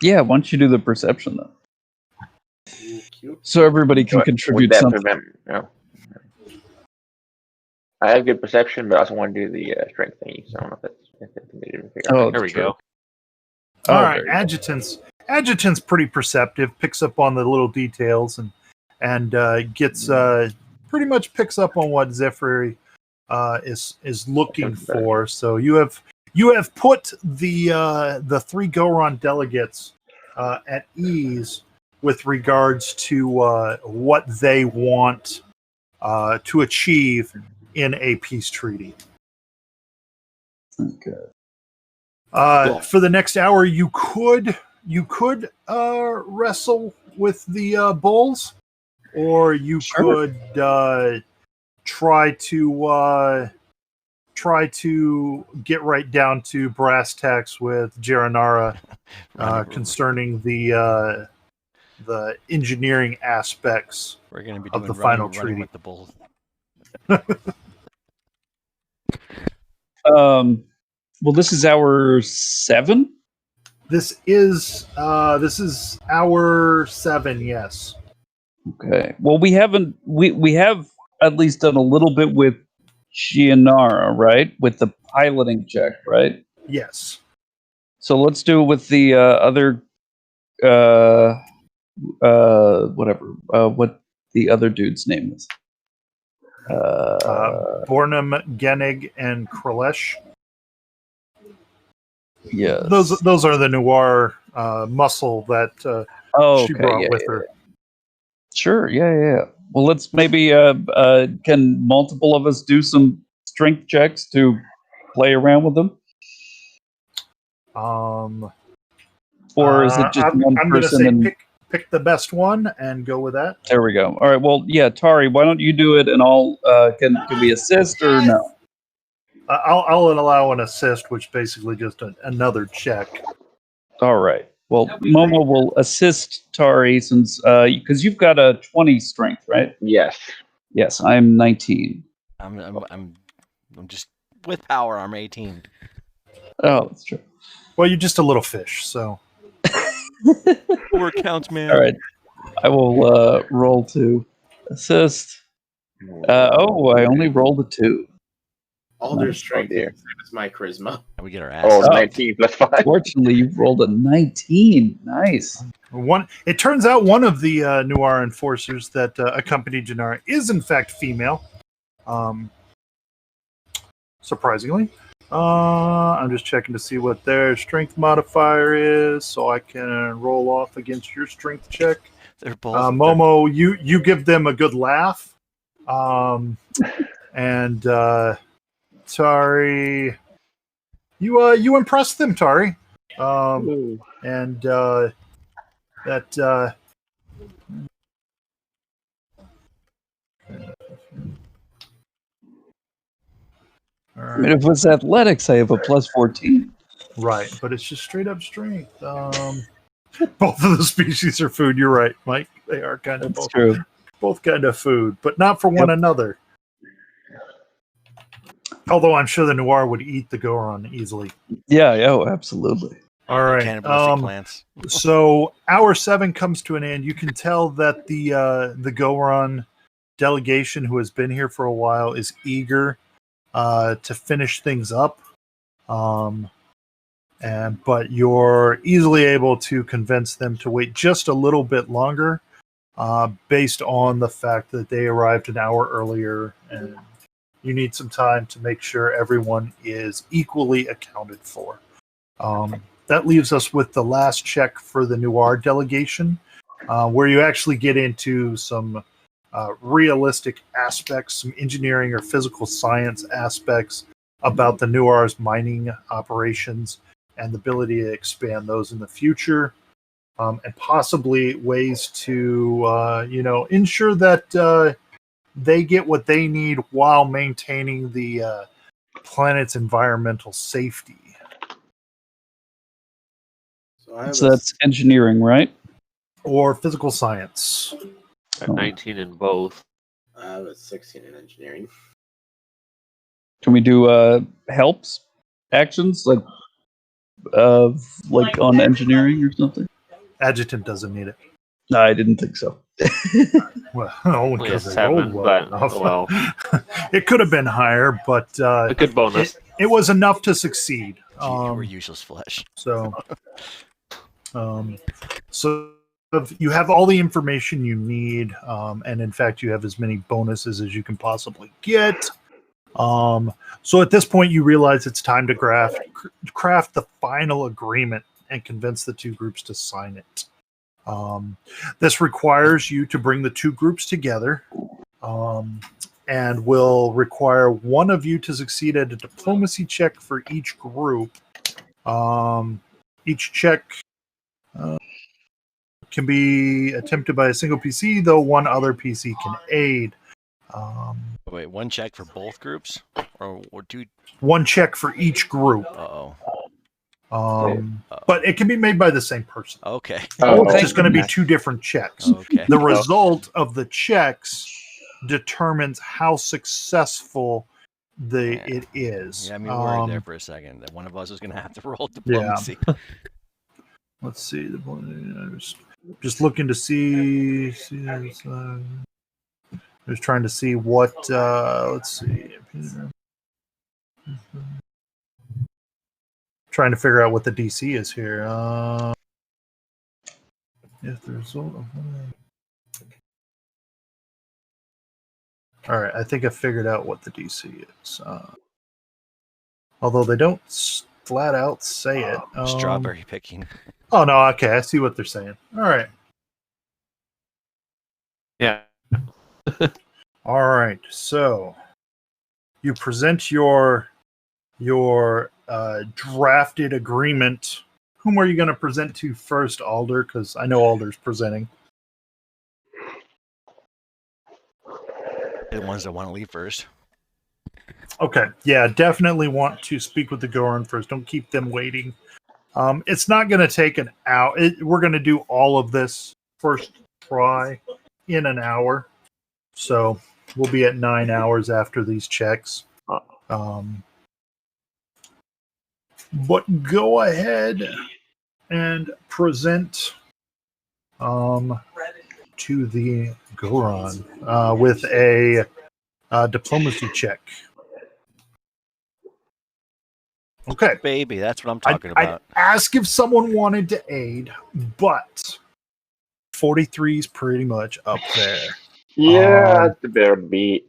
[SPEAKER 3] Yeah, why don't you do the perception then?
[SPEAKER 4] Thank you.
[SPEAKER 3] So everybody can contribute something.
[SPEAKER 5] No. I have good perception, but I also want to do the strength thingy. So I don't know if that's figure out.
[SPEAKER 6] There we go.
[SPEAKER 1] All right, Adjutant's pretty perceptive, picks up on the little details, and gets pretty much picks up on what Zephyr is looking for. So you have put the 3 Goron delegates at ease with regards to what they want to achieve in a peace treaty.
[SPEAKER 3] Okay.
[SPEAKER 1] For the next hour, you could wrestle with the bulls, or you could try to get right down to brass tacks with Jaranara concerning the engineering aspects.
[SPEAKER 2] We're going to be
[SPEAKER 1] of
[SPEAKER 2] doing
[SPEAKER 1] the final
[SPEAKER 2] running
[SPEAKER 1] treaty
[SPEAKER 2] with the bulls.
[SPEAKER 3] Well, this is hour 7.
[SPEAKER 1] This is hour 7. Yes.
[SPEAKER 3] Okay. Well, we haven't. We have at least done a little bit with Gianara, right? With the piloting check, right?
[SPEAKER 1] Yes.
[SPEAKER 3] So let's do it with the other. Whatever. What the other dude's name is?
[SPEAKER 1] Bornum, Genig, and Kralesh.
[SPEAKER 3] Yes.
[SPEAKER 1] Those are the Noir muscle that she brought with her.
[SPEAKER 3] Sure. Yeah. Well, let's maybe. Can multiple of us do some strength checks to play around with them? Or is it just one
[SPEAKER 1] I'm
[SPEAKER 3] person?
[SPEAKER 1] Gonna say pick the best one and go with that.
[SPEAKER 3] There we go. All right. Well, yeah, Tari, why don't you do it, and I'll can we assist or no?
[SPEAKER 1] I'll allow an assist, which basically just another check.
[SPEAKER 3] All right. Well, Momo will assist Tari since because you've got a 20 strength, right?
[SPEAKER 5] Yes.
[SPEAKER 3] Yes, I'm 19.
[SPEAKER 2] I'm just with power. I'm 18.
[SPEAKER 3] Oh, that's true.
[SPEAKER 1] Well, you're just a little fish, so.
[SPEAKER 2] Four counts, man.
[SPEAKER 3] All right. I will roll to assist. I only rolled a 2.
[SPEAKER 4] All their
[SPEAKER 3] Nice.
[SPEAKER 4] strength
[SPEAKER 5] Oh, dear.
[SPEAKER 4] is the same as my charisma.
[SPEAKER 2] We get our
[SPEAKER 5] Oh,
[SPEAKER 2] ass.
[SPEAKER 5] 19 plus 5.
[SPEAKER 3] Fortunately, you rolled a 19. Nice.
[SPEAKER 1] It turns out one of the Noir enforcers that accompanied Janara is in fact female. Surprisingly. I'm just checking to see what their strength modifier is, so I can roll off against your strength check.
[SPEAKER 2] They're both.
[SPEAKER 1] Momo, you give them a good laugh, and Tari, you impress them, Tari, and that.
[SPEAKER 3] I mean, if it was athletics, I have a plus 14.
[SPEAKER 1] Right, but it's just straight up strength. Both of the species are food. You're right, Mike. They are kind of both kind of food, but not for one another. Although I'm sure the Noir would eat the Goron easily.
[SPEAKER 3] Yeah, absolutely.
[SPEAKER 1] All right.
[SPEAKER 2] Cannibalistic plants.
[SPEAKER 1] So hour 7 comes to an end. You can tell that the Goron delegation, who has been here for a while, is eager to finish things up. But you're easily able to convince them to wait just a little bit longer, based on the fact that they arrived an hour earlier, and you need some time to make sure everyone is equally accounted for. That leaves us with the last check for the Noir delegation, where you actually get into some realistic aspects, some engineering or physical science aspects about the Noir's mining operations and the ability to expand those in the future, and possibly ways to ensure that they get what they need while maintaining the planet's environmental safety.
[SPEAKER 3] So that's engineering, right?
[SPEAKER 1] Or physical science.
[SPEAKER 6] 19 in both.
[SPEAKER 4] I was 16 in engineering.
[SPEAKER 3] Can we do helps actions like on engineering or something?
[SPEAKER 1] Adjutant doesn't need it.
[SPEAKER 3] No, I didn't think so.
[SPEAKER 1] Well,
[SPEAKER 6] Only a
[SPEAKER 1] because they
[SPEAKER 6] 7,
[SPEAKER 1] rolled well
[SPEAKER 6] but
[SPEAKER 1] enough.
[SPEAKER 6] well,
[SPEAKER 1] It could have been higher, but
[SPEAKER 6] a good bonus.
[SPEAKER 1] it was enough to succeed.
[SPEAKER 2] We're useless flesh.
[SPEAKER 1] So you have all the information you need, and in fact, you have as many bonuses as you can possibly get. So at this point, you realize it's time to craft the final agreement and convince the two groups to sign it. This requires you to bring the two groups together, and will require one of you to succeed at a diplomacy check for each group. Each check can be attempted by a single PC, though one other PC can aid.
[SPEAKER 2] Wait, one check for both groups, or two?
[SPEAKER 1] One check for each group. But it can be made by the same person.
[SPEAKER 2] Okay.
[SPEAKER 1] It's just going to be two different checks.
[SPEAKER 2] Okay.
[SPEAKER 1] The result of the checks determines how successful it is.
[SPEAKER 2] Yeah, I mean, worried there for a second that one of us is going to have to roll diplomacy.
[SPEAKER 1] Let's see. Just looking to see. Just trying to see what. Let's see. Trying to figure out what the DC is here. If the result of. All right, I think I figured out what the DC is. Although they don't flat out say it.
[SPEAKER 2] Strawberry picking.
[SPEAKER 1] Oh no, okay, I see what they're saying. All right.
[SPEAKER 6] Yeah.
[SPEAKER 1] All right. So you present your drafted agreement. Whom are you going to present to first, Alder? Because I know Alder's presenting.
[SPEAKER 2] The ones that want to leave first.
[SPEAKER 1] Okay. Yeah, definitely want to speak with the Goron first. Don't keep them waiting. It's not going to take an hour. We're going to do all of this first try in an hour. So we'll be at 9 hours after these checks. But go ahead and present to the Goron with a diplomacy check. Okay.
[SPEAKER 2] Baby, that's what I'm talking
[SPEAKER 1] I'd
[SPEAKER 2] about.
[SPEAKER 1] ask if someone wanted to aid, but 43 is pretty much up there.
[SPEAKER 5] Yeah, that's the bear beat.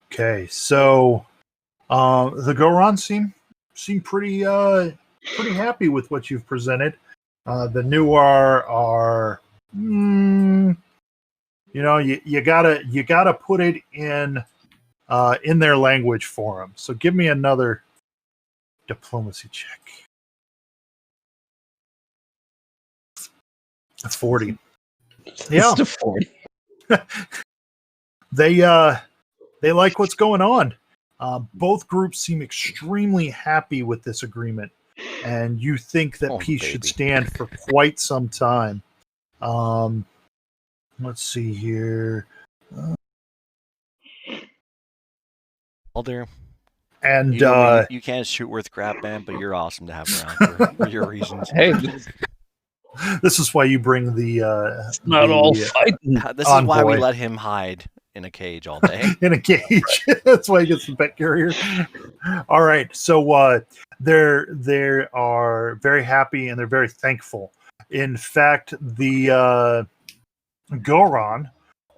[SPEAKER 1] Okay, so the Goron seem pretty happy with what you've presented. The Nuar are, you gotta put it in their language for them. So give me another diplomacy check. That's 40. Yeah,
[SPEAKER 3] It's to 40.
[SPEAKER 1] they like what's going on. Both groups seem extremely happy with this agreement, and you think that peace should stand for quite some time. Let's see here.
[SPEAKER 2] Alder.
[SPEAKER 1] And
[SPEAKER 2] you can't shoot worth crap, man, but you're awesome to have around for your reasons.
[SPEAKER 3] Hey,
[SPEAKER 1] this is why you bring the.
[SPEAKER 3] it's not all fighting.
[SPEAKER 2] This is why we let him hide in a cage all day.
[SPEAKER 1] In a cage. That's why he gets the pet carrier. All right. So they are very happy and they're very thankful. In fact, the Goron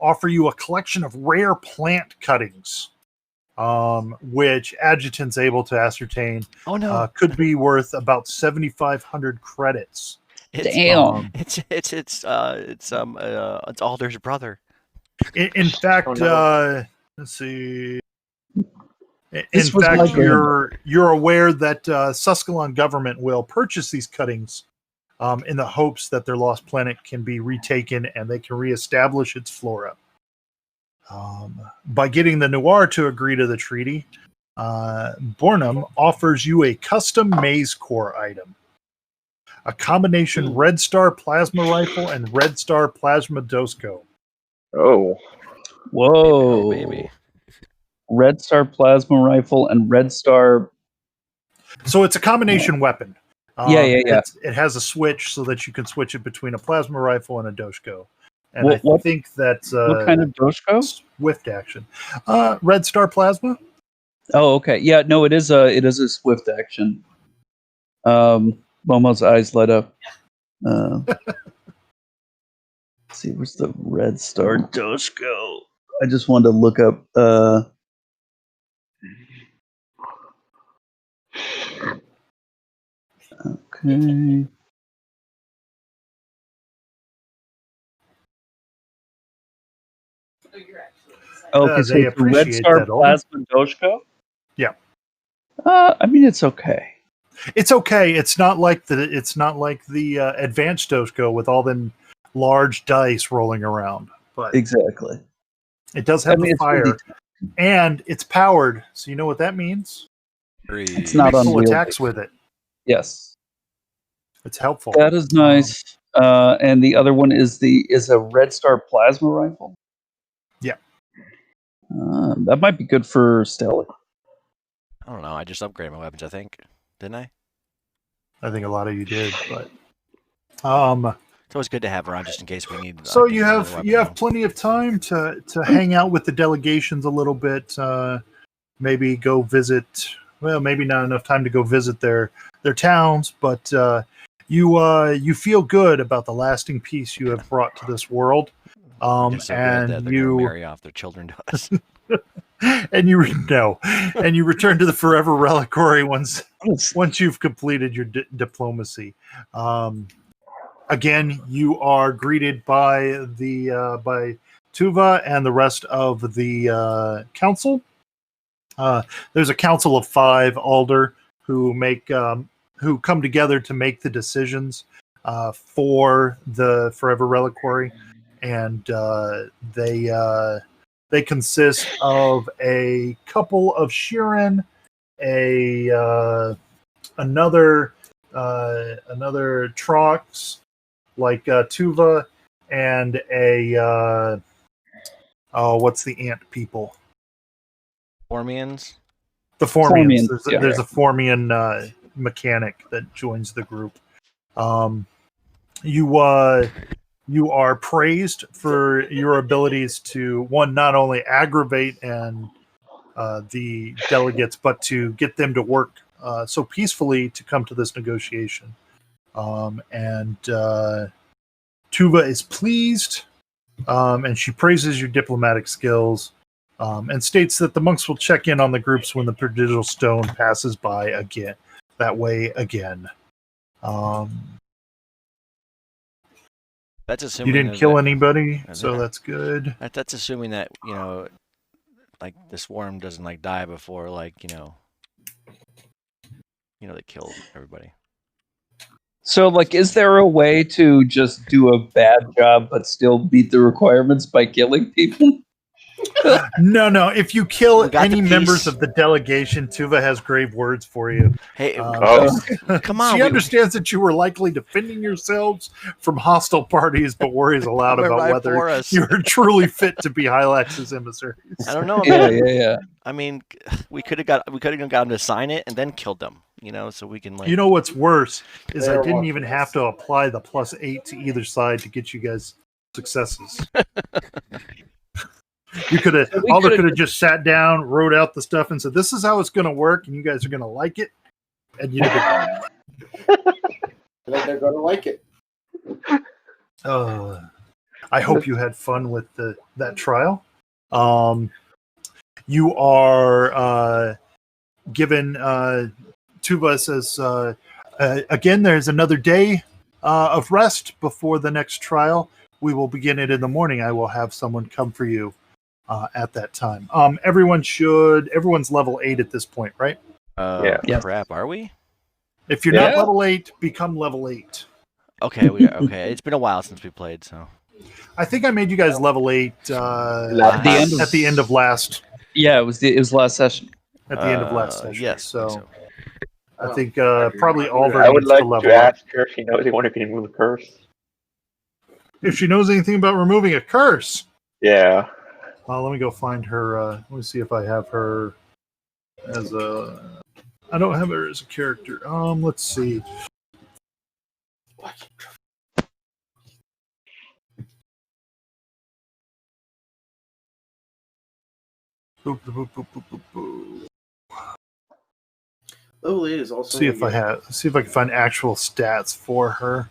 [SPEAKER 1] offer you a collection of rare plant cuttings, which Adjutant's able to ascertain could be worth about 7,500 credits.
[SPEAKER 3] Damn.
[SPEAKER 2] It's Alder's brother.
[SPEAKER 1] In fact, let's see. In
[SPEAKER 3] This was
[SPEAKER 1] fact,
[SPEAKER 3] like
[SPEAKER 1] you're aware that Suskalon government will purchase these cuttings in the hopes that their lost planet can be retaken and they can reestablish its flora. By getting the Noir to agree to the treaty, Bornum offers you a custom maze core item. A combination Red Star plasma rifle and Red Star plasma dosco.
[SPEAKER 5] Oh.
[SPEAKER 3] Whoa.
[SPEAKER 2] Oh, baby.
[SPEAKER 3] Red Star plasma rifle and Red Star.
[SPEAKER 1] So it's a combination weapon.
[SPEAKER 3] Yeah.
[SPEAKER 1] It has a switch so that you can switch it between a plasma rifle and a dosco. And I think that's
[SPEAKER 3] what kind of dosco?
[SPEAKER 1] Swift action. Red Star plasma.
[SPEAKER 3] Oh, okay. Yeah, no, it is a swift action. Momo's eyes light up. Let's see, where's the Red Star dosco? I just wanted to look up. Okay. Okay, so it's the Red Star plasma dosco.
[SPEAKER 1] Yeah.
[SPEAKER 3] I mean, it's okay.
[SPEAKER 1] It's okay. It's not like the advanced dosco with all them large dice rolling around. But
[SPEAKER 3] exactly,
[SPEAKER 1] it does have the fire, and it's powered. So you know what that means.
[SPEAKER 3] It's not unwieldy.
[SPEAKER 1] Attacks with it.
[SPEAKER 3] Yes,
[SPEAKER 1] it's helpful.
[SPEAKER 3] That is nice. And the other one is a Red Star plasma rifle.
[SPEAKER 1] Yeah,
[SPEAKER 3] that might be good for stealth.
[SPEAKER 2] I don't know. I just upgraded my weapons, I think. Didn't I?
[SPEAKER 1] I think a lot of you did, but
[SPEAKER 2] It's always good to have around just in case we need.
[SPEAKER 1] so
[SPEAKER 2] like,
[SPEAKER 1] you
[SPEAKER 2] another
[SPEAKER 1] have
[SPEAKER 2] weapon.
[SPEAKER 1] plenty of time to hang out with the delegations a little bit. Maybe go visit. Well, maybe not enough time to go visit their towns, but you feel good about the lasting peace you have brought to this world.
[SPEAKER 2] They're so good that
[SPEAKER 1] And
[SPEAKER 2] they're going to marry off their children to us.
[SPEAKER 1] and you return to the Forever Reliquary once you've completed your diplomacy. Again, you are greeted by by Tuva and the rest of the council. There's a council of 5 Alder who who come together to make the decisions for the Forever Reliquary, and they consist of a couple of Shirin, another Trox like Tuva, and what's the ant people?
[SPEAKER 2] Formians?
[SPEAKER 1] The Formians.
[SPEAKER 3] Formians,
[SPEAKER 1] There's a Formian mechanic that joins the group. You are praised for your abilities to, one, not only aggravate and the delegates, but to get them to work so peacefully to come to this negotiation. And Tuva is pleased, and she praises your diplomatic skills, and states that the monks will check in on the groups when the prodigal stone passes by again. That way again.
[SPEAKER 2] That's assuming
[SPEAKER 1] you didn't kill anybody, so that's good.
[SPEAKER 2] That's assuming that, like the swarm doesn't like die before they kill everybody.
[SPEAKER 3] So, like, is there a way to just do a bad job but still meet the requirements by killing people?
[SPEAKER 1] No. If you kill
[SPEAKER 2] We got
[SPEAKER 1] any
[SPEAKER 2] the piece.
[SPEAKER 1] members of the delegation, Tuva has grave words for you.
[SPEAKER 2] Hey,
[SPEAKER 1] come on. She understands that you were likely defending yourselves from hostile parties, but worries aloud about
[SPEAKER 2] right
[SPEAKER 1] whether
[SPEAKER 2] for us.
[SPEAKER 1] you are truly fit to be Hylax's emissaries.
[SPEAKER 2] I don't know, man.
[SPEAKER 3] Yeah.
[SPEAKER 2] I mean, we could have got them to sign it and then killed them, so we can
[SPEAKER 1] You know what's worse is
[SPEAKER 4] They're
[SPEAKER 1] I didn't
[SPEAKER 4] watching
[SPEAKER 1] even
[SPEAKER 4] us.
[SPEAKER 1] have to apply the +8 to either side to get you guys successes. You could have, Alder could have just sat down, wrote out the stuff, and said, "This is how it's going to work, and you guys are going to like it." And you'd have
[SPEAKER 4] I think they're going to like it.
[SPEAKER 1] been, I hope you had fun with that trial. You are given. Tuva says, "Again, there's another day of rest before the next trial. We will begin it in the morning. I will have someone come for you." At that time, everyone's level 8 at this point, right?
[SPEAKER 5] Yeah.
[SPEAKER 2] Crap, are we?
[SPEAKER 1] If you're not level 8, become level 8.
[SPEAKER 2] Okay, okay. It's been a while since we played, so
[SPEAKER 1] I think I made you guys level 8
[SPEAKER 3] At
[SPEAKER 1] the end of last.
[SPEAKER 3] Yeah, it was last session.
[SPEAKER 1] At the end of last session.
[SPEAKER 2] Yes.
[SPEAKER 1] So I think probably Alder
[SPEAKER 5] I would
[SPEAKER 1] needs
[SPEAKER 5] like
[SPEAKER 1] to level
[SPEAKER 5] to
[SPEAKER 1] up.
[SPEAKER 5] ask her if she knows anyone who can remove a curse.
[SPEAKER 1] If she knows anything about removing a curse.
[SPEAKER 5] Yeah.
[SPEAKER 1] Let me go find her. Let me see if I have her as a. I don't have her as a character. Let's see. Boop, boop, boop, boop, boop, boop.
[SPEAKER 4] Level 8 is also.
[SPEAKER 1] See if I can find actual stats for her.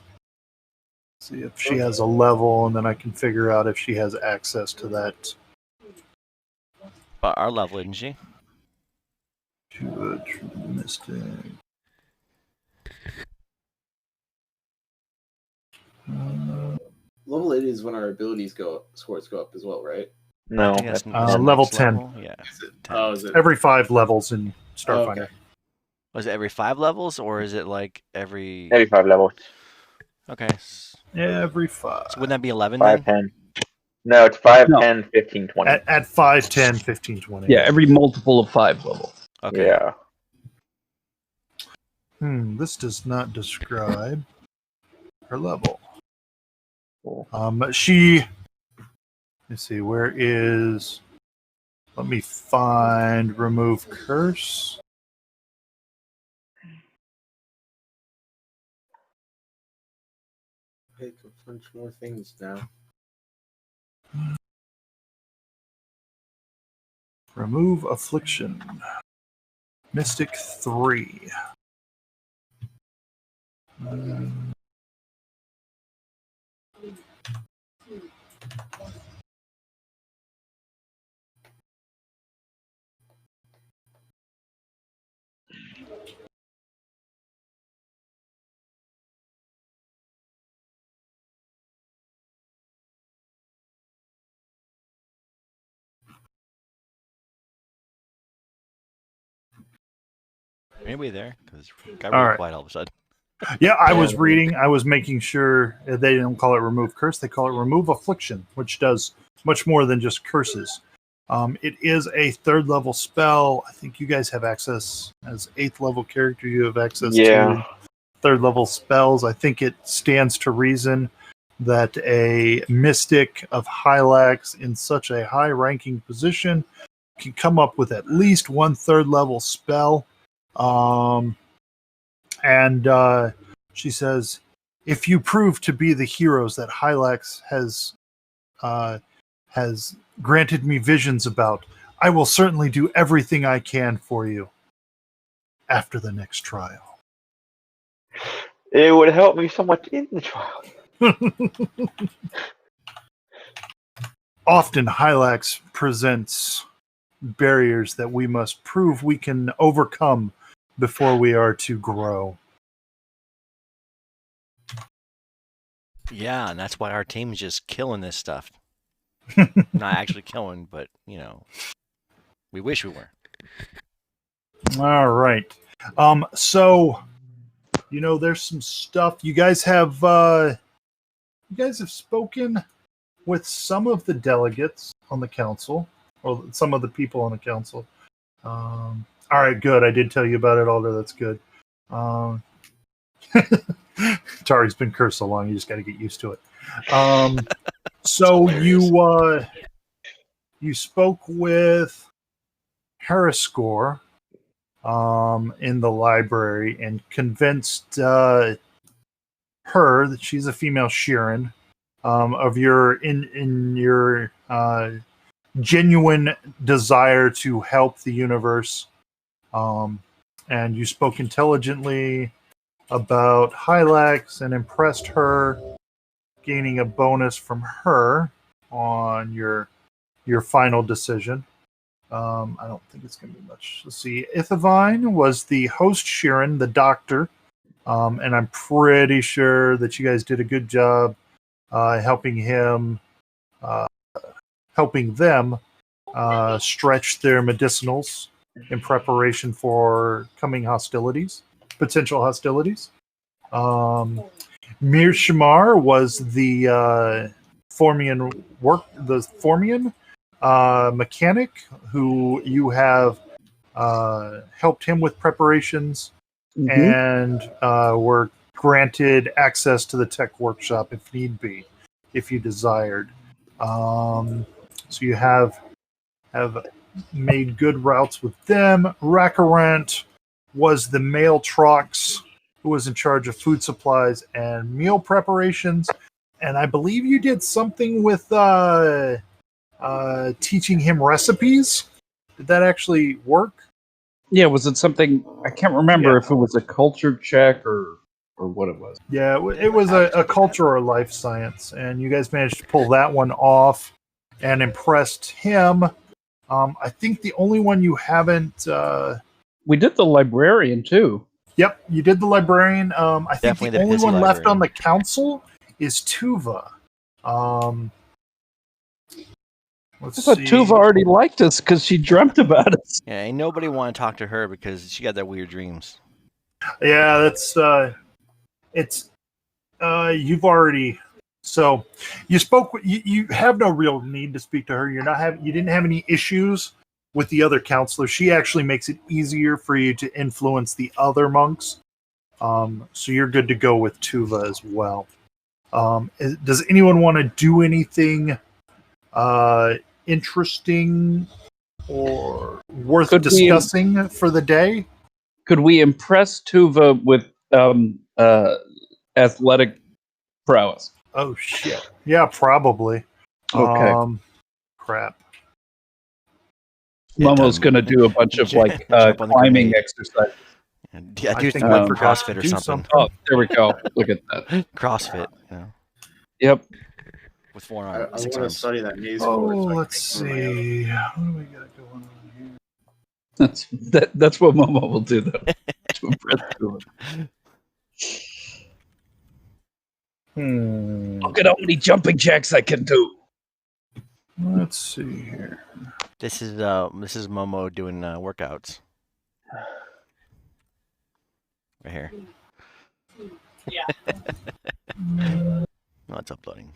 [SPEAKER 1] See if she has a level, and then I can figure out if she has access to that.
[SPEAKER 2] But our level, isn't she?
[SPEAKER 1] To a mystic.
[SPEAKER 4] Level 8 is when our abilities scores go up as well, right?
[SPEAKER 5] No.
[SPEAKER 2] I think that's
[SPEAKER 1] level
[SPEAKER 2] next
[SPEAKER 1] 10.
[SPEAKER 2] level. Yeah.
[SPEAKER 4] Is it?
[SPEAKER 2] 10.
[SPEAKER 4] Oh, is it?
[SPEAKER 1] Every 5 levels in Starfinder.
[SPEAKER 4] Okay.
[SPEAKER 2] Was it every 5 levels, or is it like every?
[SPEAKER 5] Every 5 levels.
[SPEAKER 2] Okay.
[SPEAKER 1] Every 5.
[SPEAKER 2] So wouldn't that be 11
[SPEAKER 5] 5,
[SPEAKER 2] then?
[SPEAKER 5] 10. No, it's 5,
[SPEAKER 3] No.
[SPEAKER 5] 10, 15, 20.
[SPEAKER 1] At 5, 10, 15, 20.
[SPEAKER 3] Yeah, every multiple of 5 level.
[SPEAKER 2] Okay.
[SPEAKER 5] Yeah.
[SPEAKER 1] This does not describe her level.
[SPEAKER 5] Cool.
[SPEAKER 1] Let's see, where is... Let me find remove curse.
[SPEAKER 4] pick a bunch more things now.
[SPEAKER 1] Remove affliction. Mystic 3.
[SPEAKER 2] Anybody there? Because it got
[SPEAKER 1] All
[SPEAKER 2] really
[SPEAKER 1] right.
[SPEAKER 2] quiet all of a sudden.
[SPEAKER 1] Yeah, I was reading. I was making sure they don't call it remove curse. They call it remove affliction, which does much more than just curses. It is a 3rd level spell. I think you guys have access as 8th level character. You have access to 3rd level spells. I think it stands to reason that a mystic of Hylax in such a high ranking position can come up with at least 1 3rd level spell. And she says, if you prove to be the heroes that Hylax has granted me visions about, I will certainly do everything I can for you after the next trial.
[SPEAKER 5] It would help me so much in the trial.
[SPEAKER 1] Often Hylax presents barriers that we must prove we can overcome before we are to grow.
[SPEAKER 2] Yeah, and that's why our team's just killing this stuff. Not actually killing, but, we wish we were.
[SPEAKER 1] All right. So, there's some stuff. You guys have spoken with some of the delegates on the council, or some of the people on the council. All right, good. I did tell you about it, Alder. That's good. Tari's been cursed so long, you just got to get used to it. So you spoke with Harriscore in the library and convinced her that she's a female Sheeran of your genuine desire to help the universe, and you spoke intelligently about Hylax and impressed her, gaining a bonus from her on your final decision. I don't think it's going to be much. Let's see. Ithavine was the host, Sheeran, the doctor, and I'm pretty sure that you guys did a good job helping them stretch their medicinals in preparation for coming potential hostilities. Mir Shamar was the Formian mechanic who you have helped him with preparations and were granted access to the tech workshop if need be, if you desired. So you have made good routes with them. Rakarant was the male Trox who was in charge of food supplies and meal preparations. And I believe you did something with teaching him recipes. Did that actually work?
[SPEAKER 3] Yeah, was it something? I can't remember if it was a culture check or what it was.
[SPEAKER 1] Yeah, it was a culture or life science, and you guys managed to pull that one off and impressed him. I think the only one you haven't...
[SPEAKER 3] we did the librarian, too.
[SPEAKER 1] Yep, you did the librarian. I think
[SPEAKER 2] Definitely
[SPEAKER 1] the only
[SPEAKER 2] pissy
[SPEAKER 1] one left
[SPEAKER 2] librarian.
[SPEAKER 1] on the council is Tuva. Let's
[SPEAKER 3] I thought
[SPEAKER 1] see.
[SPEAKER 3] Tuva already liked us because she dreamt about us.
[SPEAKER 2] Yeah, ain't nobody want to talk to her because she got that weird dreams.
[SPEAKER 1] Yeah, that's you've already. So you spoke. You have no real need to speak to her. You didn't have any issues with the other counselor. She actually makes it easier for you to influence the other monks. So you're good to go with Tuva as well. Does anyone want to do anything interesting or worth discussing for the day?
[SPEAKER 3] Could we impress Tuva with athletic prowess?
[SPEAKER 1] Oh shit. Yeah, probably.
[SPEAKER 3] Okay.
[SPEAKER 1] Crap.
[SPEAKER 3] Momo's going to do a bunch of like
[SPEAKER 2] Jump on the
[SPEAKER 3] climbing
[SPEAKER 2] grenade.
[SPEAKER 3] exercises.
[SPEAKER 2] Yeah,
[SPEAKER 1] I
[SPEAKER 2] do
[SPEAKER 1] think
[SPEAKER 2] some
[SPEAKER 1] I
[SPEAKER 2] like
[SPEAKER 1] forgot
[SPEAKER 2] CrossFit
[SPEAKER 1] to
[SPEAKER 2] or
[SPEAKER 1] do
[SPEAKER 2] something.
[SPEAKER 1] something.
[SPEAKER 3] Oh, there we go. Look at that.
[SPEAKER 2] CrossFit, you know,
[SPEAKER 3] Yep.
[SPEAKER 2] with 4
[SPEAKER 4] I
[SPEAKER 2] arms, 6
[SPEAKER 4] want to
[SPEAKER 2] arms.
[SPEAKER 4] study that maze
[SPEAKER 1] Oh,
[SPEAKER 4] forward. So
[SPEAKER 1] let's see. What do we got going on here?
[SPEAKER 3] That's what Momo will do though. To impress everyone. Look at how many jumping jacks I can do.
[SPEAKER 1] Let's see here.
[SPEAKER 2] This is Momo doing workouts. Right here.
[SPEAKER 7] Yeah.
[SPEAKER 2] Oh, it's uploading.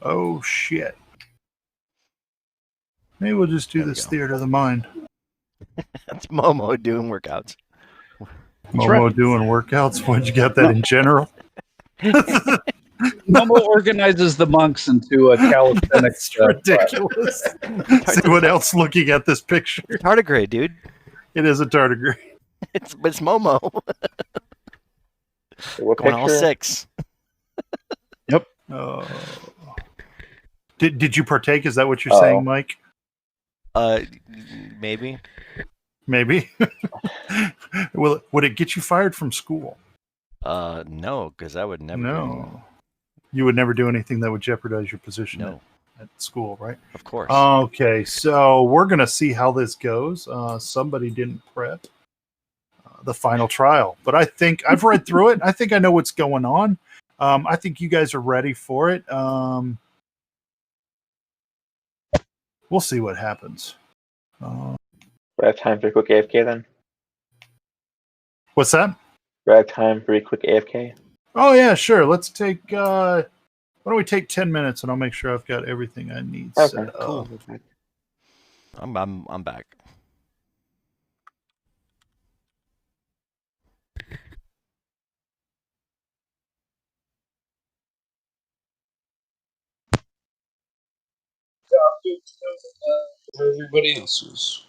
[SPEAKER 1] Oh shit. Maybe we'll just do
[SPEAKER 2] There we
[SPEAKER 1] this
[SPEAKER 2] go.
[SPEAKER 1] theater of the mind.
[SPEAKER 2] That's Momo doing workouts.
[SPEAKER 1] Momo doing workouts. Why'd you get that in general?
[SPEAKER 3] Momo organizes the monks into a calisthenics.
[SPEAKER 1] That's ridiculous. See what else looking at this picture?
[SPEAKER 2] Tardigrade, dude.
[SPEAKER 1] It is a tardigrade.
[SPEAKER 2] It's Momo.
[SPEAKER 5] What
[SPEAKER 2] Going all
[SPEAKER 5] picture?
[SPEAKER 2] 6.
[SPEAKER 1] Oh. Did you partake? Is that what you're
[SPEAKER 5] Uh-oh.
[SPEAKER 1] saying, Mike?
[SPEAKER 2] Maybe.
[SPEAKER 1] Maybe. Would it get you fired from school?
[SPEAKER 2] No, because I would never. Do
[SPEAKER 1] No. You would never do anything that would jeopardize your position
[SPEAKER 2] no,
[SPEAKER 1] at school, right?
[SPEAKER 2] of course.
[SPEAKER 1] Okay, so we're going to see how this goes. Somebody didn't prep the final trial, but I think I've read through it. I think I know what's going on. I think you guys are ready for it. We'll see what happens.
[SPEAKER 5] We have time for a quick AFK then.
[SPEAKER 1] What's that?
[SPEAKER 5] We have time for a quick AFK.
[SPEAKER 1] Oh, yeah, sure. Let's take, why don't we take 10 minutes and I'll make sure I've got everything I need
[SPEAKER 5] Okay,
[SPEAKER 1] set up.
[SPEAKER 2] cool. I'm back.
[SPEAKER 3] Everybody else's.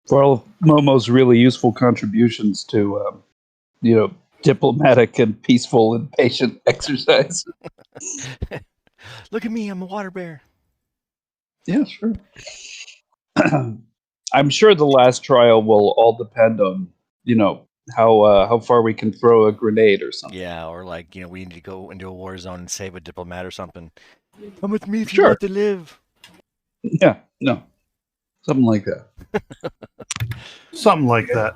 [SPEAKER 3] For all of Momo's really useful contributions to, diplomatic and peaceful and patient exercise.
[SPEAKER 2] Look at me, I'm a water bear.
[SPEAKER 3] Yeah, sure. I'm sure the last trial will all depend on, how far we can throw a grenade or something.
[SPEAKER 2] Yeah, or like, we need to go into a war zone and save a diplomat or something. Come with me if you
[SPEAKER 3] Sure.
[SPEAKER 2] want to live.
[SPEAKER 3] Yeah, no. Something like that.
[SPEAKER 1] Something like that.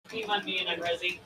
[SPEAKER 7] Team on me and I'm Resi.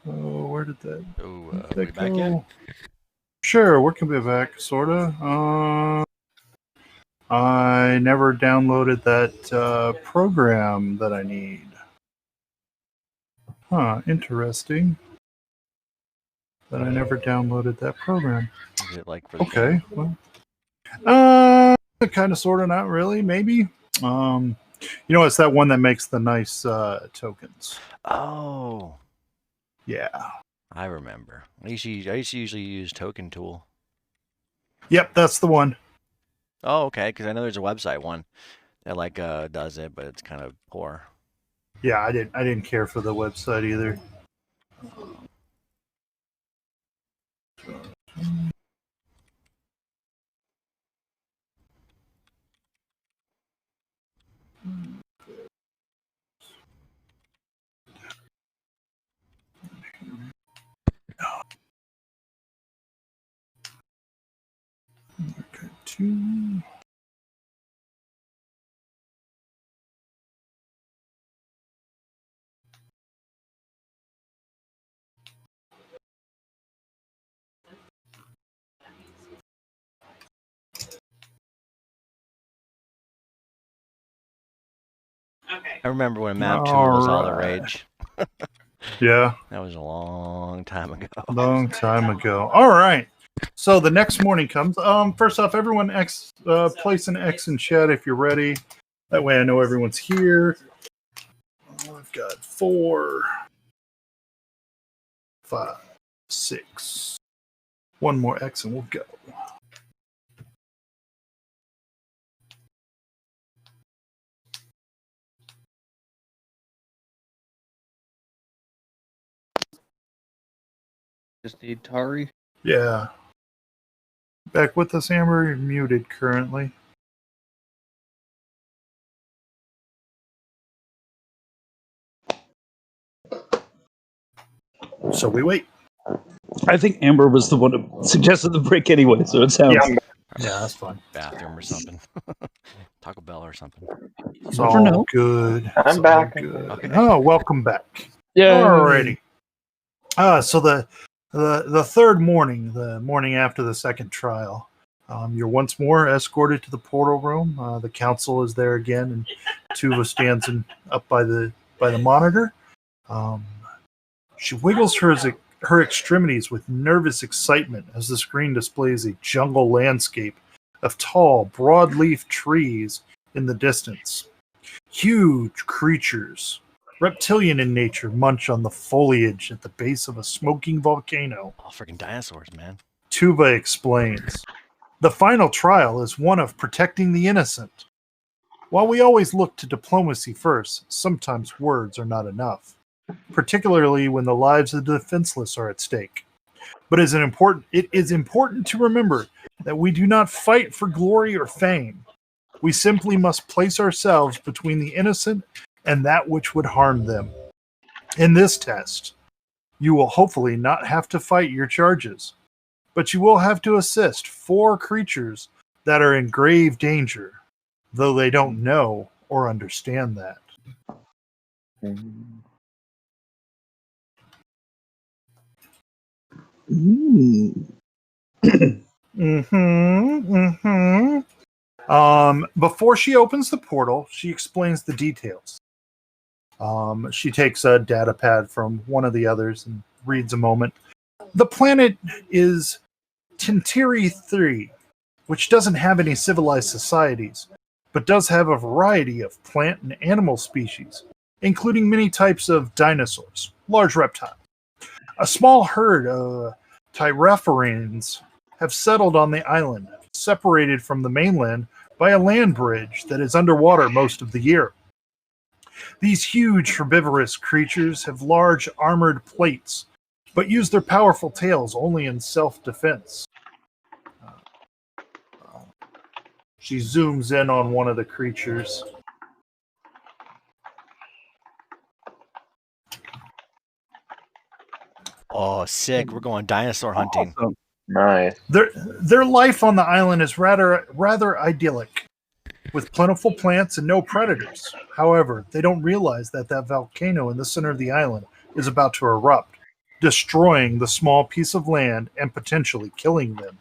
[SPEAKER 1] Oh, where did that?
[SPEAKER 2] Oh,
[SPEAKER 1] Did
[SPEAKER 2] are
[SPEAKER 1] that
[SPEAKER 2] we back
[SPEAKER 1] go?
[SPEAKER 2] yet?
[SPEAKER 1] Sure, we can be back, sorta. I never downloaded that program that I need. Huh, interesting. That I never downloaded that program.
[SPEAKER 2] Is it like for the
[SPEAKER 1] Okay,
[SPEAKER 2] game?
[SPEAKER 1] well, kind of, sort of, not really, maybe. It's that one that makes the nice tokens.
[SPEAKER 2] Oh,
[SPEAKER 1] Yeah.
[SPEAKER 2] I remember. I used to usually use Token Tool.
[SPEAKER 1] Yep, that's the one.
[SPEAKER 2] Oh, okay, because I know there's a website one that does it, but it's kind of poor.
[SPEAKER 1] Yeah, I didn't care for the website either. 2.
[SPEAKER 7] Okay.
[SPEAKER 2] I remember when Map 2 was all the
[SPEAKER 1] Alright.
[SPEAKER 2] rage.
[SPEAKER 1] Yeah,
[SPEAKER 2] That was a long time ago.
[SPEAKER 1] long time ago. All right. So the next morning comes. First off, everyone place an X in chat if you're ready. That way I know everyone's here. I've got 4, 5, 6. One more X and we'll go.
[SPEAKER 6] Just need Tari.
[SPEAKER 1] Yeah. Back with us, Amber. You're muted currently. So we wait.
[SPEAKER 3] I think Amber was the one who suggested the break anyway, so it sounds.
[SPEAKER 1] Yeah, that's fine.
[SPEAKER 2] Bathroom or something. Taco Bell or something.
[SPEAKER 1] It's
[SPEAKER 3] Never
[SPEAKER 1] all
[SPEAKER 3] know.
[SPEAKER 1] good.
[SPEAKER 5] I'm
[SPEAKER 1] It's all
[SPEAKER 5] back.
[SPEAKER 1] good.
[SPEAKER 2] Okay.
[SPEAKER 1] Oh, welcome back.
[SPEAKER 3] Yeah.
[SPEAKER 1] Alrighty. So the third morning, the morning after the second trial, you're once more escorted to the portal room. The council is there again, and Tuva stands up by the monitor. She wiggles her extremities with nervous excitement as the screen displays a jungle landscape of tall, broadleaf trees in the distance. Huge creatures, reptilian in nature, munch on the foliage at the base of a smoking volcano.
[SPEAKER 2] Oh, freaking dinosaurs, man.
[SPEAKER 1] Tuba explains. The final trial is one of protecting the innocent. While we always look to diplomacy first, sometimes words are not enough, particularly when the lives of the defenseless are at stake. But it is important to remember that we do not fight for glory or fame. We simply must place ourselves between the innocent and that which would harm them. In this test, you will hopefully not have to fight your charges, but you will have to assist 4 creatures that are in grave danger, though they don't know or understand that. Before she opens the portal, she explains the details. She takes a data pad from one of the others and reads a moment. The planet is Tintiri 3, which doesn't have any civilized societies, but does have a variety of plant and animal species, including many types of dinosaurs, large reptiles. A small herd of Tyrephorines have settled on the island, separated from the mainland by a land bridge that is underwater most of the year. These huge herbivorous creatures have large armored plates, but use their powerful tails only in self-defense. She zooms in on one of the creatures.
[SPEAKER 2] Oh, sick. We're going dinosaur hunting.
[SPEAKER 3] Awesome.
[SPEAKER 5] Nice.
[SPEAKER 1] Their life on the island is rather idyllic, with plentiful plants and no predators. However, they don't realize that volcano in the center of the island is about to erupt, destroying the small piece of land and potentially killing them.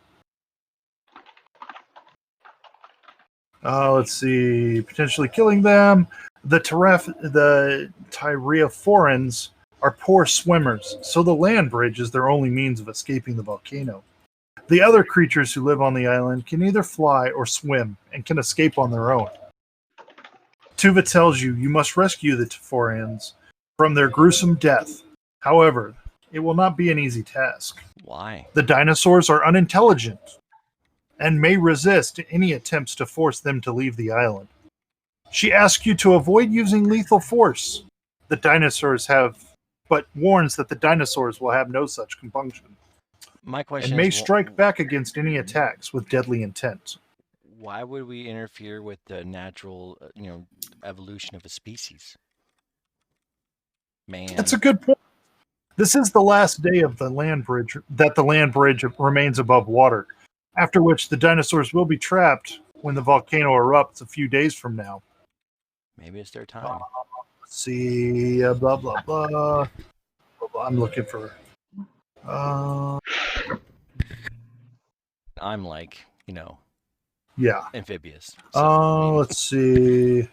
[SPEAKER 1] Let's see, potentially killing them. The Tyreophorans are poor swimmers, so the land bridge is their only means of escaping the volcano. The other creatures who live on the island can either fly or swim and can escape on their own. Tuva tells you must rescue the Typhorians from their gruesome death. However, it will not be an easy task.
[SPEAKER 2] Why?
[SPEAKER 1] The dinosaurs are unintelligent and may resist any attempts to force them to leave the island. She asks you to avoid using lethal force. The dinosaurs but warns that the dinosaurs will have no such compunction
[SPEAKER 2] My question
[SPEAKER 1] and may
[SPEAKER 2] is,
[SPEAKER 1] strike back against any attacks with deadly intent.
[SPEAKER 2] why would we interfere with the natural, evolution of a species? Man.
[SPEAKER 1] That's a good point. This is the last day of the land bridge, that the land bridge remains above water. After which the dinosaurs will be trapped when the volcano erupts a few days from now.
[SPEAKER 2] Maybe it's their time.
[SPEAKER 1] See, blah, blah, blah. Blah, blah. I'm looking for.
[SPEAKER 2] I'm like,
[SPEAKER 1] Yeah.
[SPEAKER 2] amphibious. So, I mean,
[SPEAKER 1] Let's see.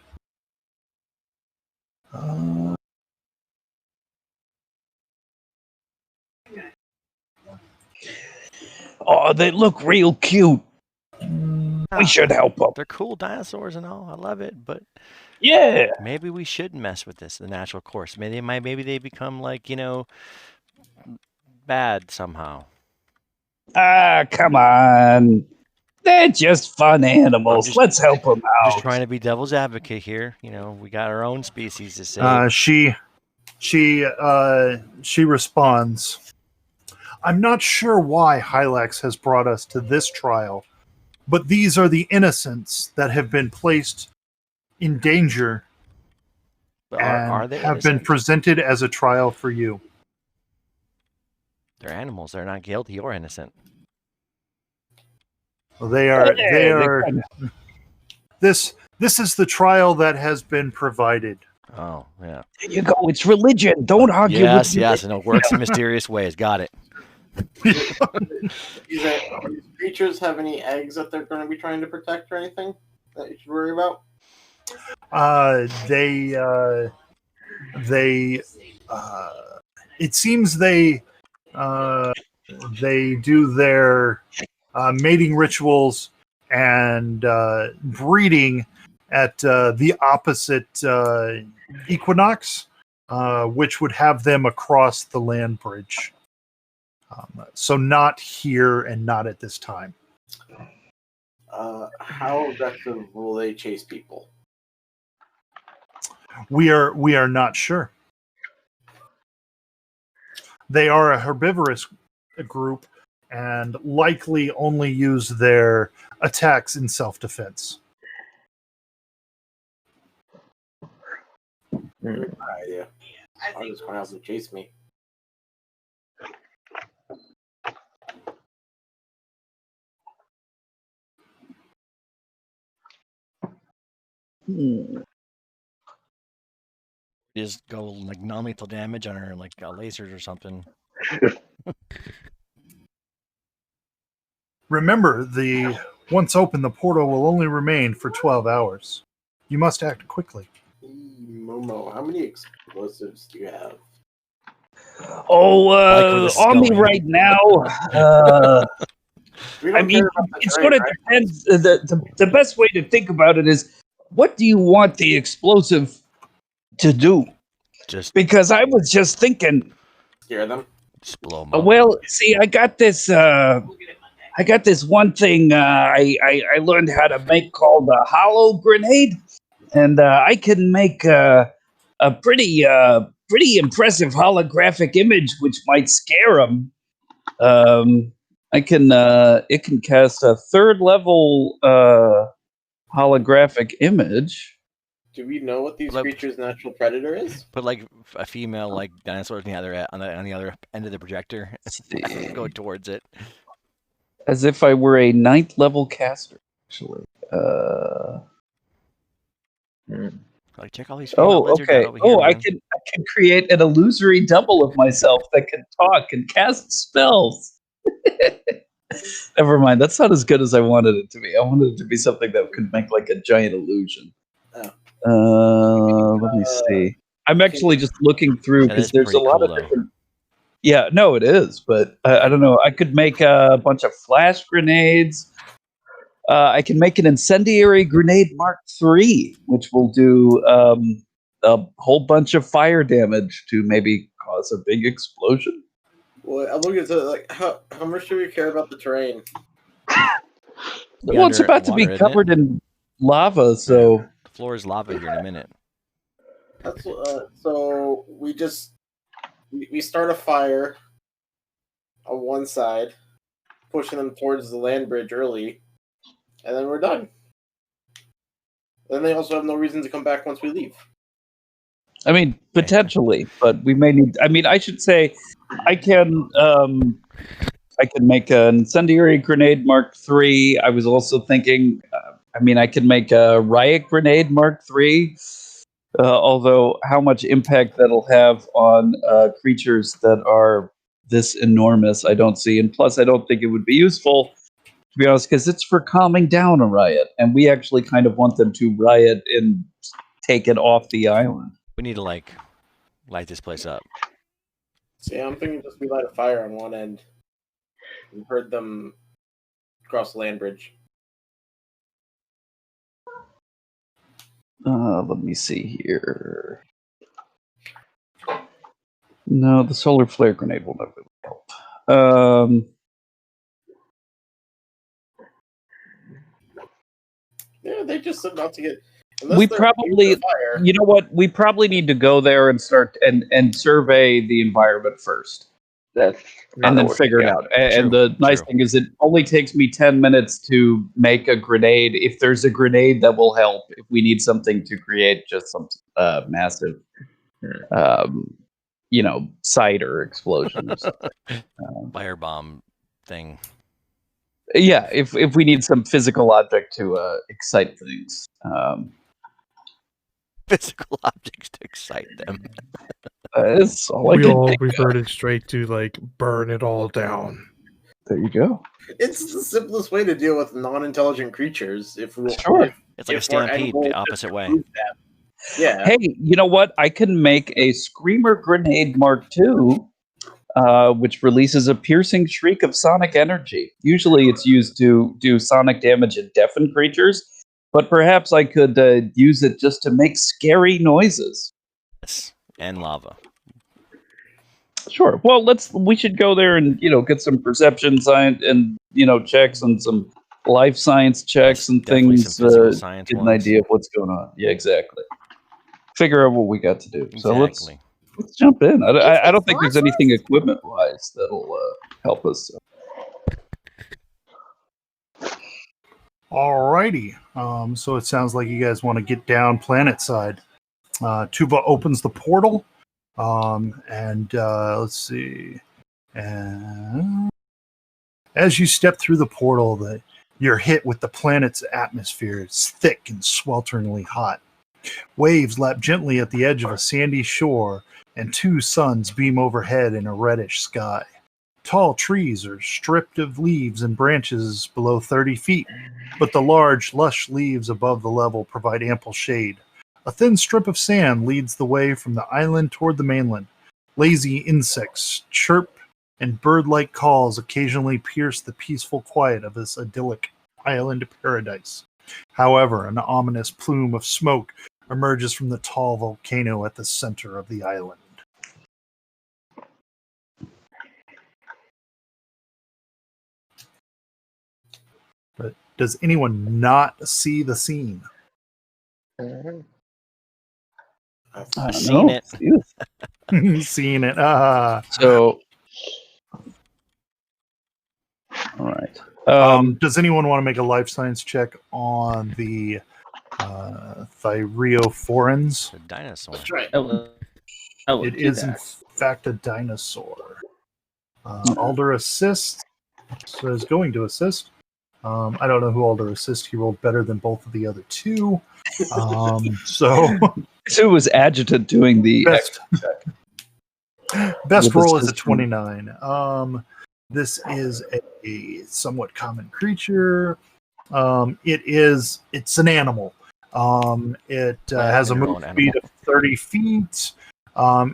[SPEAKER 3] Oh, they look real cute. We should help them.
[SPEAKER 2] they're cool dinosaurs and all. I love it, but
[SPEAKER 3] Yeah.
[SPEAKER 2] maybe we shouldn't mess with this. The natural course. Maybe they become like bad somehow.
[SPEAKER 3] Ah, come on. They're just fun animals. Let's help them out.
[SPEAKER 2] Just trying to be devil's advocate here. We got our own species to save.
[SPEAKER 1] She responds, I'm not sure why Hylax has brought us to this trial, but these are the innocents that have been placed in danger
[SPEAKER 2] But
[SPEAKER 1] and
[SPEAKER 2] are they
[SPEAKER 1] have been
[SPEAKER 2] innocent?
[SPEAKER 1] presented as a trial for you.
[SPEAKER 2] They're animals. They're not guilty or innocent.
[SPEAKER 1] Well, they are. This is the trial that has been provided.
[SPEAKER 2] Oh, yeah.
[SPEAKER 3] There you go. It's religion. Don't argue with me.
[SPEAKER 2] Yes, and it works in mysterious ways. Got it.
[SPEAKER 4] These creatures have any eggs that they're going to be trying to protect or anything that you should worry about?
[SPEAKER 1] It seems they do their mating rituals and breeding at the opposite equinox, which would have them across the land bridge. So not here and not at this time.
[SPEAKER 4] How aggressive will they chase people?
[SPEAKER 1] We are not sure. They are a herbivorous group and likely only use their attacks in self-defense.
[SPEAKER 4] Idea. I'll just come out and chase me.
[SPEAKER 2] Just go like non-lethal damage on her, like lasers or something.
[SPEAKER 1] Remember, once open, the portal will only remain for 12 hours. You must act quickly.
[SPEAKER 4] Momo, how many explosives do you have?
[SPEAKER 3] Oh,
[SPEAKER 2] where this is
[SPEAKER 3] on me
[SPEAKER 2] going.
[SPEAKER 3] right now. I mean, it's going to depend. The best way to think about it is, what do you want the explosive to do? Because I was just thinking,
[SPEAKER 4] Scare them.
[SPEAKER 2] Just blow them up.
[SPEAKER 3] well, see, I got this one thing I learned how to make called a hollow grenade, and I can make a pretty impressive holographic image, which might scare them. It can cast a 3rd level holographic image.
[SPEAKER 4] Do we know what these creatures' natural predator is?
[SPEAKER 2] Put like a female like dinosaur on the other end of the projector. Go towards it.
[SPEAKER 3] As if I were a 9th level caster, actually.
[SPEAKER 2] Like check all these female lizards
[SPEAKER 3] okay.
[SPEAKER 2] out over here,
[SPEAKER 3] I
[SPEAKER 2] man.
[SPEAKER 3] can create an illusory double of myself that can talk and cast spells. Never mind. That's not as good as I wanted it to be. I wanted it to be something that could make like a giant illusion. Let me see. I'm actually just looking through because there's a lot of different. Yeah, no, it is, but I don't know. I could make a bunch of flash grenades. I can make an incendiary grenade Mark III, which will do a whole bunch of fire damage to maybe cause a big explosion.
[SPEAKER 4] Well, I'm looking at how much do we care about the terrain?
[SPEAKER 3] Well, it's about to be covered in lava, so
[SPEAKER 2] the floor is lava here in a minute.
[SPEAKER 4] That's so we start a fire on one side, pushing them towards the land bridge early, and then we're done. Then they also have no reason to come back once we leave.
[SPEAKER 3] I mean, potentially, but we may need. I mean, I should say, I can I could make an incendiary grenade Mark III. I was also thinking, I could make a riot grenade Mark III. Although how much impact that'll have on creatures that are this enormous, I don't see. And plus, I don't think it would be useful, to be honest, because it's for calming down a riot. And we actually kind of want them to riot and take it off the island.
[SPEAKER 2] We need to, like, light this place up.
[SPEAKER 4] See, I'm thinking just we light a fire on one end. We heard them cross the land bridge.
[SPEAKER 3] Let me see here. No, the solar flare grenade will never help.
[SPEAKER 4] Yeah, they just about to get.
[SPEAKER 3] We probably, you know what? We probably need to go there and start and survey the environment first,
[SPEAKER 5] That's
[SPEAKER 3] and then
[SPEAKER 5] what-
[SPEAKER 3] figure it
[SPEAKER 5] yeah.
[SPEAKER 3] out. And the nice thing is, it only takes me 10 minutes to make a grenade. If there's a grenade that will help, if we need something to create just some massive, site or explosion or something.
[SPEAKER 2] Firebomb thing.
[SPEAKER 3] Yeah, if we need some physical object to excite things.
[SPEAKER 2] Physical objects to excite them.
[SPEAKER 3] That's all I
[SPEAKER 8] We
[SPEAKER 3] can
[SPEAKER 8] all
[SPEAKER 3] think of.
[SPEAKER 8] reverted straight to like burn it all down.
[SPEAKER 3] There you go.
[SPEAKER 4] It's the simplest way to deal with non-intelligent creatures. If we,
[SPEAKER 3] Sure.
[SPEAKER 2] It's like a
[SPEAKER 4] if we're
[SPEAKER 2] stampede,
[SPEAKER 4] able
[SPEAKER 2] the
[SPEAKER 4] to
[SPEAKER 2] opposite way.
[SPEAKER 4] prove that. Yeah.
[SPEAKER 3] Hey, you know what? I can make a Screamer Grenade Mark II, which releases a piercing shriek of sonic energy. Usually it's used to do sonic damage and deafen creatures, but perhaps I could use it just to make scary noises.
[SPEAKER 2] Yes, and lava.
[SPEAKER 3] Sure. Well, we should go there and, get some perception science and, checks and some life science checks and
[SPEAKER 2] Definitely
[SPEAKER 3] things.
[SPEAKER 2] some physical science
[SPEAKER 3] Get an
[SPEAKER 2] ones.
[SPEAKER 3] idea of what's going on. Yeah, exactly. Figure out what we got to do. So let's
[SPEAKER 2] Exactly.
[SPEAKER 3] jump in. I don't think there's anything equipment-wise that'll help us.
[SPEAKER 1] Alrighty. So it sounds like you guys want to get down planet side. Tuba opens the portal. And let's see. And as you step through the portal, you're hit with the planet's atmosphere. It's thick and swelteringly hot. Waves lap gently at the edge of a sandy shore, and two suns beam overhead in a reddish sky. Tall trees are stripped of leaves and branches below 30 feet, but the large, lush leaves above the level provide ample shade. A thin strip of sand leads the way from the island toward the mainland. Lazy insects chirp, and bird-like calls occasionally pierce the peaceful quiet of this idyllic island paradise. However, an ominous plume of smoke emerges from the tall volcano at the center of the island. But does anyone not see the scene?
[SPEAKER 2] I've seen it.
[SPEAKER 1] Seen it.
[SPEAKER 3] So, all right.
[SPEAKER 1] Does anyone want to make a life science check on the Thyreophorans?
[SPEAKER 2] A dinosaur.
[SPEAKER 4] That's right.
[SPEAKER 1] It is, in fact, a dinosaur. Alder assists. So is going to assist. I don't know who Alder assists. He rolled better than both of the other two. So
[SPEAKER 3] it was Adjutant doing the
[SPEAKER 1] best roll is a 29. This is a somewhat common creature. It's an animal. It has a move speed of 30 feet.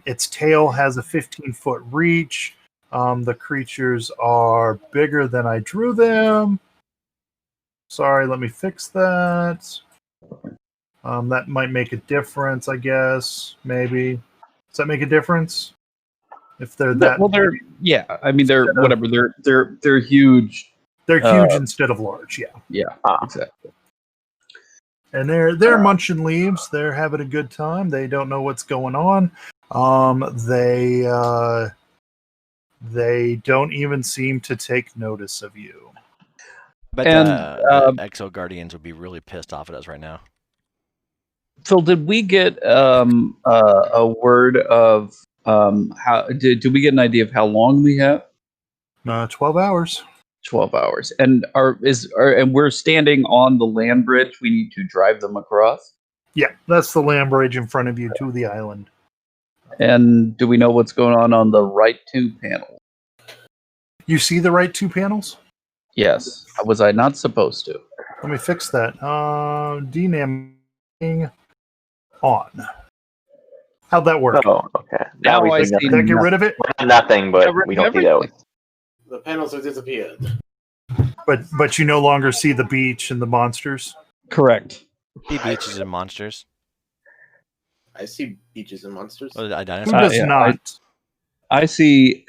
[SPEAKER 1] Its tail has a 15-foot reach. The creatures are bigger than I drew them. Sorry, let me fix that. That might make a difference, I guess. Maybe. Does that make a difference? If they're that,
[SPEAKER 3] well, they're they're whatever. They're huge.
[SPEAKER 1] They're huge instead of large. Yeah.
[SPEAKER 3] Yeah. Exactly.
[SPEAKER 1] And they're munching leaves. They're having a good time. They don't know what's going on. They don't even seem to take notice of you.
[SPEAKER 2] I bet the Exo Guardians would be really pissed off at us right now.
[SPEAKER 3] Phil, did we get a word of how? Did we get an idea of how long we have?
[SPEAKER 1] 12 hours.
[SPEAKER 3] 12 hours. And and we're standing on the land bridge. We need to drive them across.
[SPEAKER 1] Yeah, that's the land bridge in front of you to the island.
[SPEAKER 3] And do we know what's going on the right 2 panel?
[SPEAKER 1] You see the right 2 panels?
[SPEAKER 3] Yes. Was I not supposed to?
[SPEAKER 1] Let me fix that. Denamming on. How'd that work?
[SPEAKER 5] Oh, okay.
[SPEAKER 3] Now
[SPEAKER 5] Now we
[SPEAKER 3] I
[SPEAKER 5] see
[SPEAKER 3] see
[SPEAKER 5] nothing.
[SPEAKER 1] Did that get rid of it?
[SPEAKER 5] Nothing, but
[SPEAKER 3] Got rid
[SPEAKER 5] we
[SPEAKER 3] of
[SPEAKER 5] don't see
[SPEAKER 3] everything.
[SPEAKER 5] those.
[SPEAKER 4] The panels have disappeared.
[SPEAKER 1] But you no longer see the beach and the monsters?
[SPEAKER 3] Correct.
[SPEAKER 2] See beaches and monsters.
[SPEAKER 4] I see beaches and monsters.
[SPEAKER 2] Oh, a
[SPEAKER 1] Who
[SPEAKER 2] dinosaur.
[SPEAKER 1] does
[SPEAKER 3] yeah,
[SPEAKER 1] not?
[SPEAKER 3] I see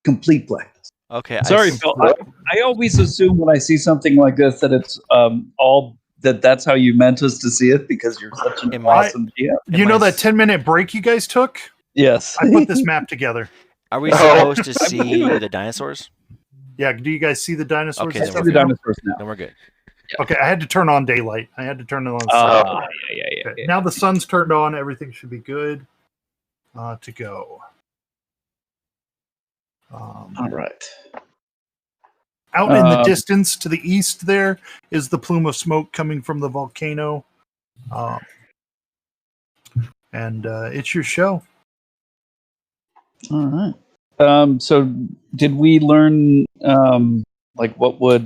[SPEAKER 3] complete blackness.
[SPEAKER 2] Okay.
[SPEAKER 3] Sorry, Phil. I always assume when I see something like this that it's all that's how you meant us to see it because you're such an
[SPEAKER 2] It might-
[SPEAKER 3] awesome GM.
[SPEAKER 1] You know that 10-minute break you guys took?
[SPEAKER 3] Yes.
[SPEAKER 1] I put this map together.
[SPEAKER 2] Are we
[SPEAKER 5] Oh.
[SPEAKER 2] supposed to see the dinosaurs?
[SPEAKER 1] Yeah, do you guys see the dinosaurs?
[SPEAKER 2] Okay,
[SPEAKER 3] I
[SPEAKER 1] and
[SPEAKER 2] then
[SPEAKER 3] see
[SPEAKER 1] stuff
[SPEAKER 3] the
[SPEAKER 1] now?
[SPEAKER 3] dinosaurs now.
[SPEAKER 2] Then we're good.
[SPEAKER 1] Okay, I had to turn on daylight. I had to turn it on.
[SPEAKER 3] Yeah.
[SPEAKER 1] Okay, now the sun's turned on. Everything should be good to go.
[SPEAKER 3] All right.
[SPEAKER 1] Out in the distance to the east, there is the plume of smoke coming from the volcano. And it's your show.
[SPEAKER 3] All right. So did we learn like what would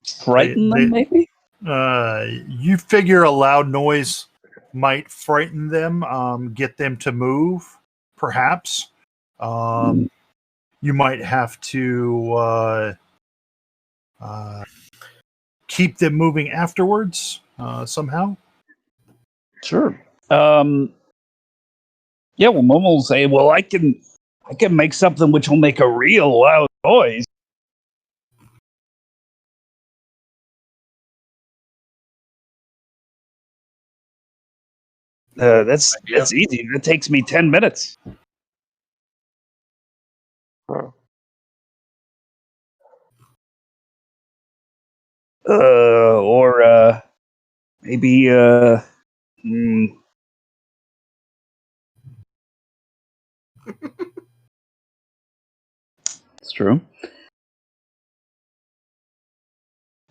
[SPEAKER 3] frighten them maybe?
[SPEAKER 1] You figure a loud noise might frighten them, get them to move, perhaps. You might have to keep them moving afterwards somehow.
[SPEAKER 3] Sure. Yeah, well Momo will say, well I can make something which will make a real loud noise. That's easy. That takes me 10 minutes.
[SPEAKER 5] Huh.
[SPEAKER 3] Or maybe it's true.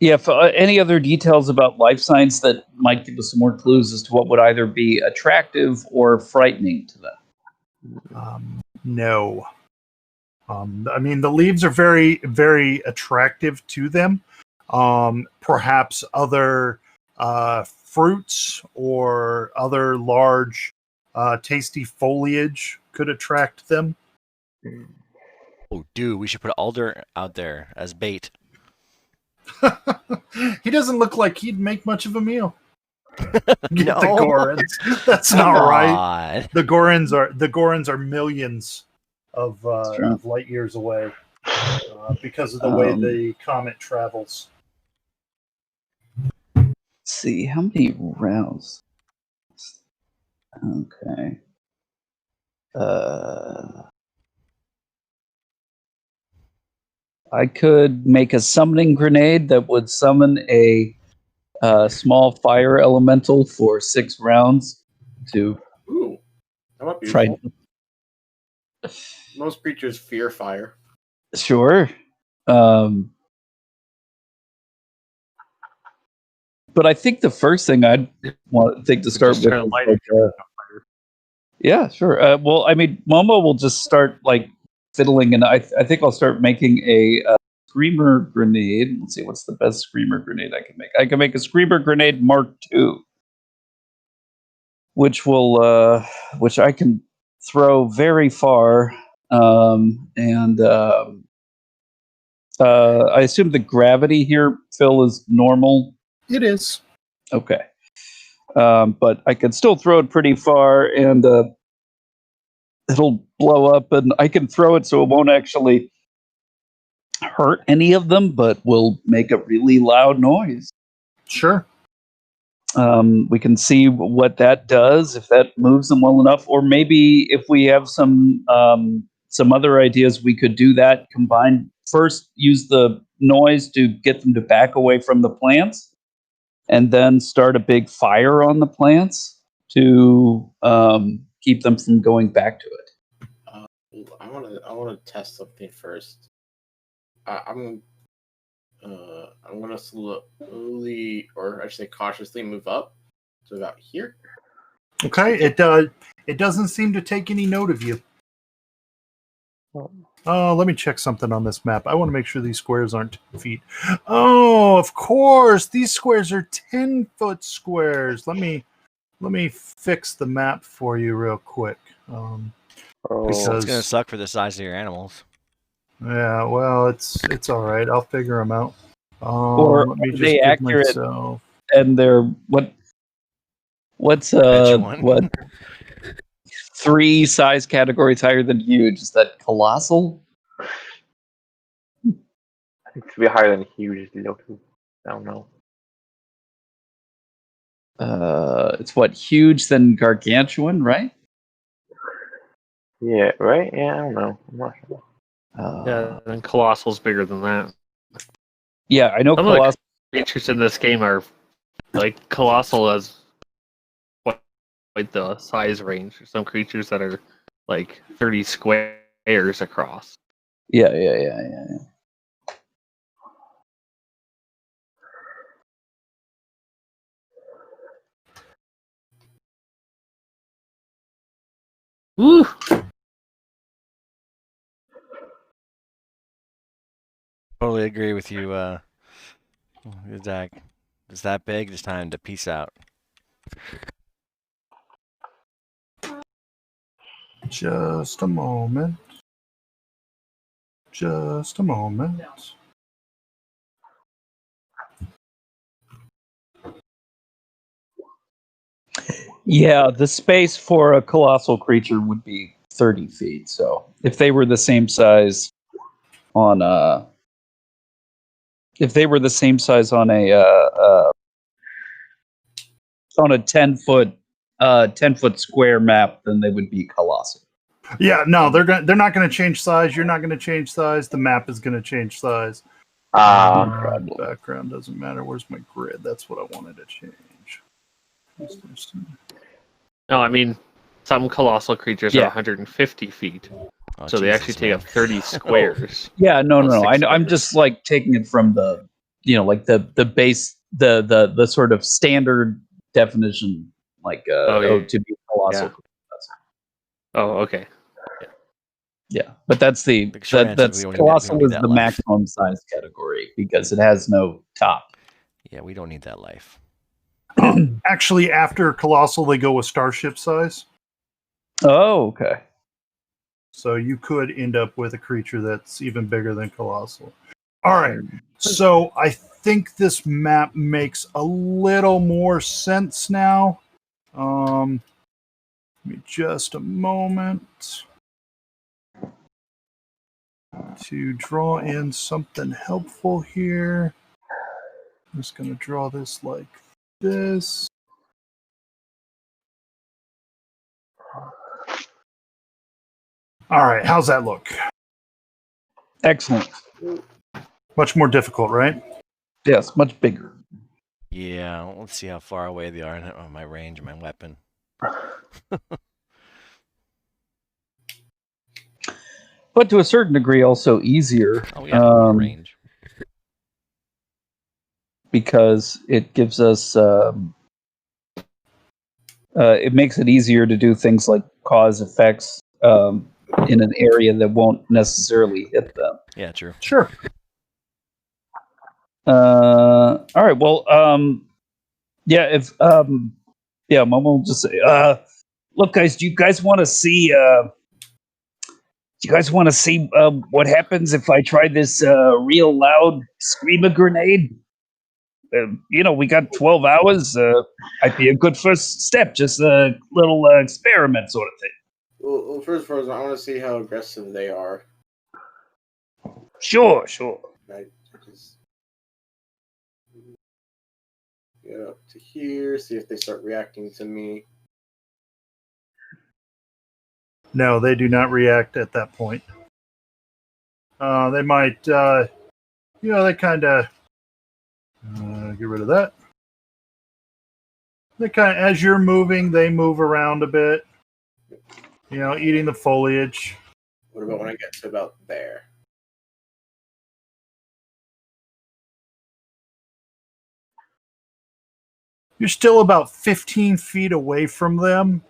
[SPEAKER 3] Yeah, if, any other details about life science that might give us some more clues as to what would either be attractive or frightening to them?
[SPEAKER 1] No. I mean, the leaves are very, very attractive to them. Perhaps other fruits or other large, tasty foliage could attract them.
[SPEAKER 2] Oh, dude, we should put Alder out there as bait.
[SPEAKER 1] He doesn't look like he'd make much of a meal. Get
[SPEAKER 2] No.
[SPEAKER 1] the Gorons. That's not
[SPEAKER 2] Come
[SPEAKER 1] right.
[SPEAKER 2] on.
[SPEAKER 1] The Gorons are millions of
[SPEAKER 3] That's true.
[SPEAKER 1] light years away because of the way the comet travels.
[SPEAKER 3] Let's see, how many rounds? Okay. I could make a summoning grenade that would summon a small fire elemental for 6 rounds to
[SPEAKER 4] Ooh, that might be
[SPEAKER 3] try.
[SPEAKER 4] useful. Most creatures fear fire.
[SPEAKER 3] Sure. But I think the first thing I'd think to start with is like, yeah, sure. Well, I mean, Momo will just start like fiddling, and I think I'll start making a screamer grenade. Let's see, what's the best screamer grenade I can make? I can make a screamer grenade Mark II, which I can throw very far, and I assume the gravity here, Phil, is normal.
[SPEAKER 1] It is.
[SPEAKER 3] Okay. But I can still throw it pretty far, and it'll blow up, and I can throw it so it won't actually hurt any of them, but will make a really loud noise.
[SPEAKER 1] Sure.
[SPEAKER 3] We can see what that does, if that moves them well enough, or maybe if we have some other ideas, we could do that combined. First, use the noise to get them to back away from the plants, and then start a big fire on the plants to keep them from going back to it.
[SPEAKER 4] I wanna test something first. I'm gonna slowly, or I should say cautiously, move up to about here.
[SPEAKER 1] Okay, it doesn't seem to take any note of you. Let me check something on this map. I want to make sure these squares aren't 10 feet. Oh, of course, these squares are 10-foot squares. Let me fix the map for you real quick.
[SPEAKER 2] It's
[SPEAKER 4] Oh,
[SPEAKER 2] gonna suck for the size of your animals.
[SPEAKER 1] Yeah, well, it's all right. I'll figure them out.
[SPEAKER 3] Or
[SPEAKER 1] Let me
[SPEAKER 3] are
[SPEAKER 1] just
[SPEAKER 3] they
[SPEAKER 1] give
[SPEAKER 3] accurate?
[SPEAKER 1] myself.
[SPEAKER 3] And they're what's
[SPEAKER 2] Which one?
[SPEAKER 3] what 3 size categories higher than huge? Is that colossal?
[SPEAKER 5] I think it should be higher than huge. I don't know.
[SPEAKER 3] It's what, huge then gargantuan, right?
[SPEAKER 5] Yeah, right? Yeah, I don't know. I'm not sure.
[SPEAKER 6] Yeah, and Colossal's bigger than that.
[SPEAKER 3] Yeah, I know
[SPEAKER 6] Some of the
[SPEAKER 3] colossal.
[SPEAKER 6] creatures in this game are like Colossal as quite the size range. There's some creatures that are like 30 squares across.
[SPEAKER 3] Yeah.
[SPEAKER 6] Woo!
[SPEAKER 2] Totally agree with you, Zach. It's that big. It's time to peace out.
[SPEAKER 1] Just a moment. Just a moment.
[SPEAKER 3] Yeah, the space for a colossal creature would be 30 feet. So if they were the same size on a, on a 10-foot square map, then they would be colossal.
[SPEAKER 1] Yeah, no, they're not going to change size. You're not going to change size. The map is going to change size. Background doesn't matter. Where's my grid? That's what I wanted to change.
[SPEAKER 6] No, I mean, some colossal creatures are
[SPEAKER 3] Yeah.
[SPEAKER 6] 150 feet.
[SPEAKER 2] Oh,
[SPEAKER 6] So they
[SPEAKER 2] Jesus,
[SPEAKER 6] actually take
[SPEAKER 2] man.
[SPEAKER 6] up 30 squares.
[SPEAKER 3] Yeah, no.
[SPEAKER 6] Plus 6
[SPEAKER 3] I'm
[SPEAKER 6] squares.
[SPEAKER 3] just like taking it from the, like the base, the sort of standard definition, like to be colossal.
[SPEAKER 6] Yeah. Oh, okay.
[SPEAKER 3] Yeah, but that's
[SPEAKER 2] The short answer is we don't
[SPEAKER 3] colossal
[SPEAKER 2] need
[SPEAKER 3] is
[SPEAKER 2] that
[SPEAKER 3] the
[SPEAKER 2] life.
[SPEAKER 3] maximum size category because it has no top.
[SPEAKER 2] Yeah, we don't need that life.
[SPEAKER 1] Actually, after Colossal, they go with Starship size.
[SPEAKER 3] Oh, okay.
[SPEAKER 1] So you could end up with a creature that's even bigger than Colossal. All right. So I think this map makes a little more sense now. Give me just a moment to draw in something helpful here. I'm just going to draw this like this. All right. How's that look?
[SPEAKER 3] Excellent.
[SPEAKER 1] Much more difficult, right?
[SPEAKER 3] Yes, much bigger.
[SPEAKER 2] Yeah, let's see how far away they are on my range of my weapon.
[SPEAKER 3] But to a certain degree, also easier.
[SPEAKER 2] Oh, yeah, range.
[SPEAKER 3] Because it gives us, it makes it easier to do things like cause effects in an area that won't necessarily hit them.
[SPEAKER 2] Yeah, true.
[SPEAKER 1] Sure.
[SPEAKER 3] All right. Well, yeah. If yeah, Momo will just say, look, guys, do you guys want to see? Do you guys want to see what happens if I try this real loud screamer grenade? We got 12 hours. Might be a good first step. Just a little experiment sort of thing.
[SPEAKER 4] Well, first, I want to see how aggressive they are.
[SPEAKER 3] Sure.
[SPEAKER 4] I just get up to here, see if they start reacting to me.
[SPEAKER 1] No, they do not react at that point. They might, they kind of get rid of that. They kind of, as you're moving, they move around a bit. Eating the foliage.
[SPEAKER 4] What about when I get to about there?
[SPEAKER 1] You're still about 15 feet away from them.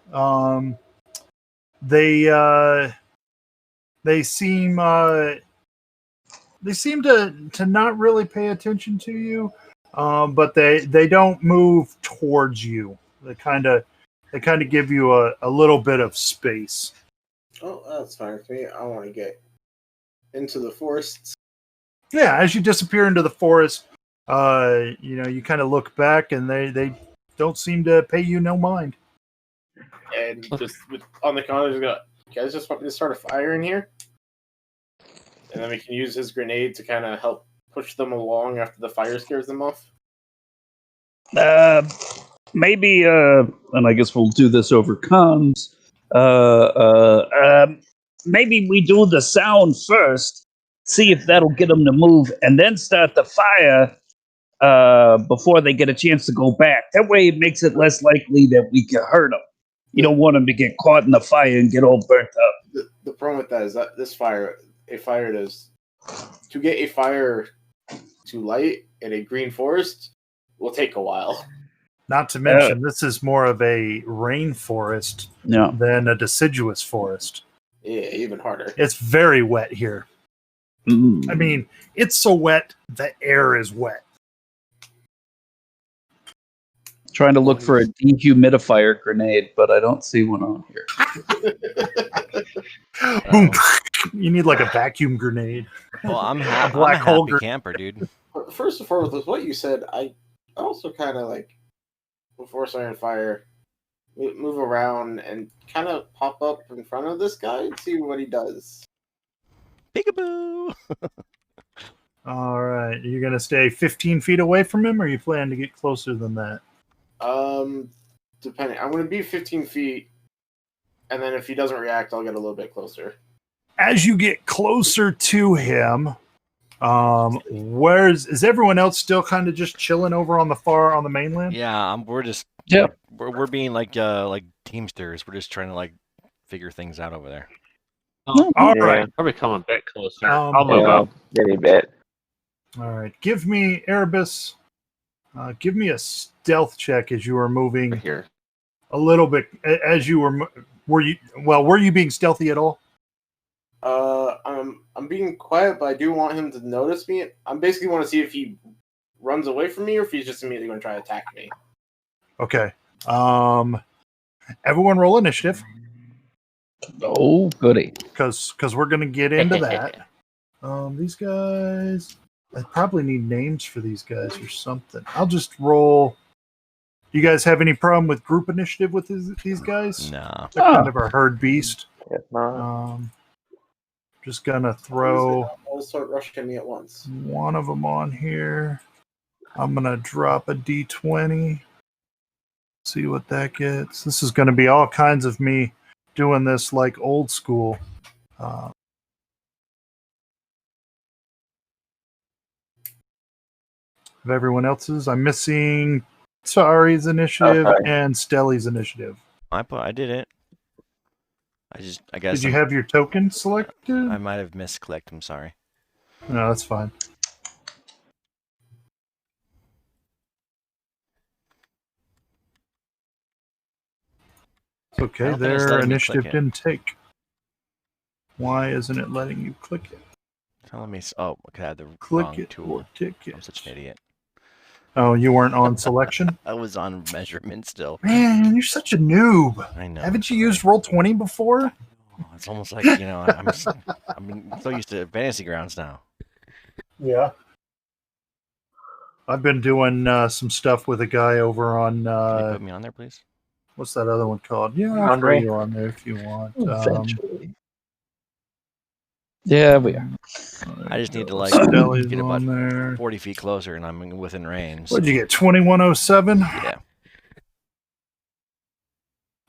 [SPEAKER 1] They seem to not really pay attention to you, but they don't move towards you. They kind of give you a little bit of space.
[SPEAKER 4] Oh, that's fine with me. I want to get into the forests.
[SPEAKER 1] Yeah, as you disappear into the forest, you kind of look back, and they don't seem to pay you no mind.
[SPEAKER 4] And just on the counter, just go, you guys just want me to start a fire in here? And then we can use his grenade to kind of help push them along after the fire scares them off.
[SPEAKER 3] Maybe, and I guess we'll do this over comms. Maybe we do the sound first, see if that'll get them to move, and then start the fire before they get a chance to go back. That way, it makes it less likely that we can hurt them. You don't want them to get caught in the fire and get all burnt up.
[SPEAKER 4] The problem with that is that this fire, to get a fire to light in a green forest will take a while.
[SPEAKER 1] Not to mention, this is more of a rainforest than a deciduous forest.
[SPEAKER 4] Yeah, even harder.
[SPEAKER 1] It's very wet here.
[SPEAKER 3] Mm.
[SPEAKER 1] I mean, it's so wet, the air is wet.
[SPEAKER 3] Trying to look for a dehumidifier grenade, but I don't see one on here.
[SPEAKER 1] Boom! You need like a vacuum grenade.
[SPEAKER 2] Well, I'm a
[SPEAKER 1] black hole
[SPEAKER 2] happy camper, dude.
[SPEAKER 4] First and foremost, with what you said, I also kind of like, before starting fire, move around and kind of pop up in front of this guy and see what he does.
[SPEAKER 2] Peekaboo!
[SPEAKER 1] All right. Are you going to stay 15 feet away from him, or are you planning to get closer than that?
[SPEAKER 4] Depending. I'm going to be 15 feet, and then if he doesn't react, I'll get a little bit closer.
[SPEAKER 1] As you get closer to him, is everyone else still kind of just chilling over on the mainland?
[SPEAKER 2] Yeah, we're just we're being like teamsters. We're just trying to like figure things out over there.
[SPEAKER 1] All right.
[SPEAKER 6] Probably come a bit closer.
[SPEAKER 1] I'll
[SPEAKER 6] move up.
[SPEAKER 5] Maybe a bit.
[SPEAKER 1] All right. Give me, Erebus, give me a stealth check as you are moving
[SPEAKER 6] Here.
[SPEAKER 1] a little bit. As you were you being stealthy at all?
[SPEAKER 4] I'm being quiet, but I do want him to notice me. I basically want to see if he runs away from me or if he's just immediately going to try to attack me.
[SPEAKER 1] Okay. Everyone roll initiative.
[SPEAKER 3] Oh, goody.
[SPEAKER 1] Because we're going to get into that. These guys, I probably need names for these guys or something. I'll just roll. You guys have any problem with group initiative with these guys?
[SPEAKER 2] No.
[SPEAKER 1] They're kind of a herd beast.
[SPEAKER 5] If not.
[SPEAKER 1] Just gonna throw
[SPEAKER 4] All start rushing me at once.
[SPEAKER 1] one of them on here. I'm gonna drop a d20. See what that gets. This is gonna be all kinds of me doing this like old school. Of everyone else's, I'm missing Tari's initiative and Stelly's initiative.
[SPEAKER 2] I did it. I guess.
[SPEAKER 1] Did you have your token selected?
[SPEAKER 2] I might have misclicked. I'm sorry.
[SPEAKER 1] No, that's fine. It's okay.
[SPEAKER 2] I don't think it's
[SPEAKER 1] Their
[SPEAKER 2] letting me
[SPEAKER 1] initiative
[SPEAKER 2] click it.
[SPEAKER 1] didn't take. Why isn't it letting you click it?
[SPEAKER 2] Tell me. Oh, I had the
[SPEAKER 1] Click
[SPEAKER 2] wrong
[SPEAKER 1] it
[SPEAKER 2] tool.
[SPEAKER 1] or tick it.
[SPEAKER 2] I'm such an idiot.
[SPEAKER 1] Oh, you weren't on selection?
[SPEAKER 2] I was on measurement still.
[SPEAKER 1] Man, you're such a noob.
[SPEAKER 2] I know.
[SPEAKER 1] Haven't you used Roll20 before?
[SPEAKER 2] Oh, it's almost like I'm so used to fantasy grounds now.
[SPEAKER 1] Yeah. I've been doing some stuff with a guy over on
[SPEAKER 2] Can you put me on there, please?
[SPEAKER 1] what's that other one called? Yeah, I'll throw you on there if you want.
[SPEAKER 3] Eventually. Yeah, we are.
[SPEAKER 2] I just need to like
[SPEAKER 1] Stelly's
[SPEAKER 2] get
[SPEAKER 1] on
[SPEAKER 2] about
[SPEAKER 1] there.
[SPEAKER 2] 40 feet closer, and I'm within range.
[SPEAKER 1] What'd you get? 2107?
[SPEAKER 2] Yeah.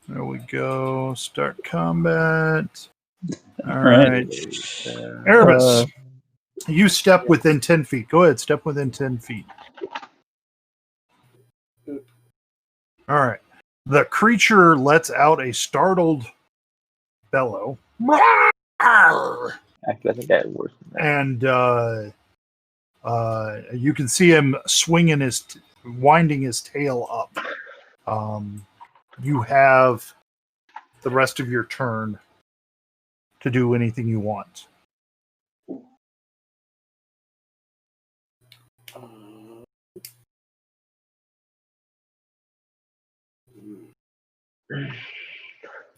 [SPEAKER 1] There we go. Start combat. All
[SPEAKER 3] Right.
[SPEAKER 1] right. Erebus, you step within 10 feet. Go ahead, step within 10 feet. All right. The creature lets out a startled bellow Arr!
[SPEAKER 5] Actually, I think that worse than that.
[SPEAKER 1] And you can see him swinging winding his tail up. You have the rest of your turn to do anything you want.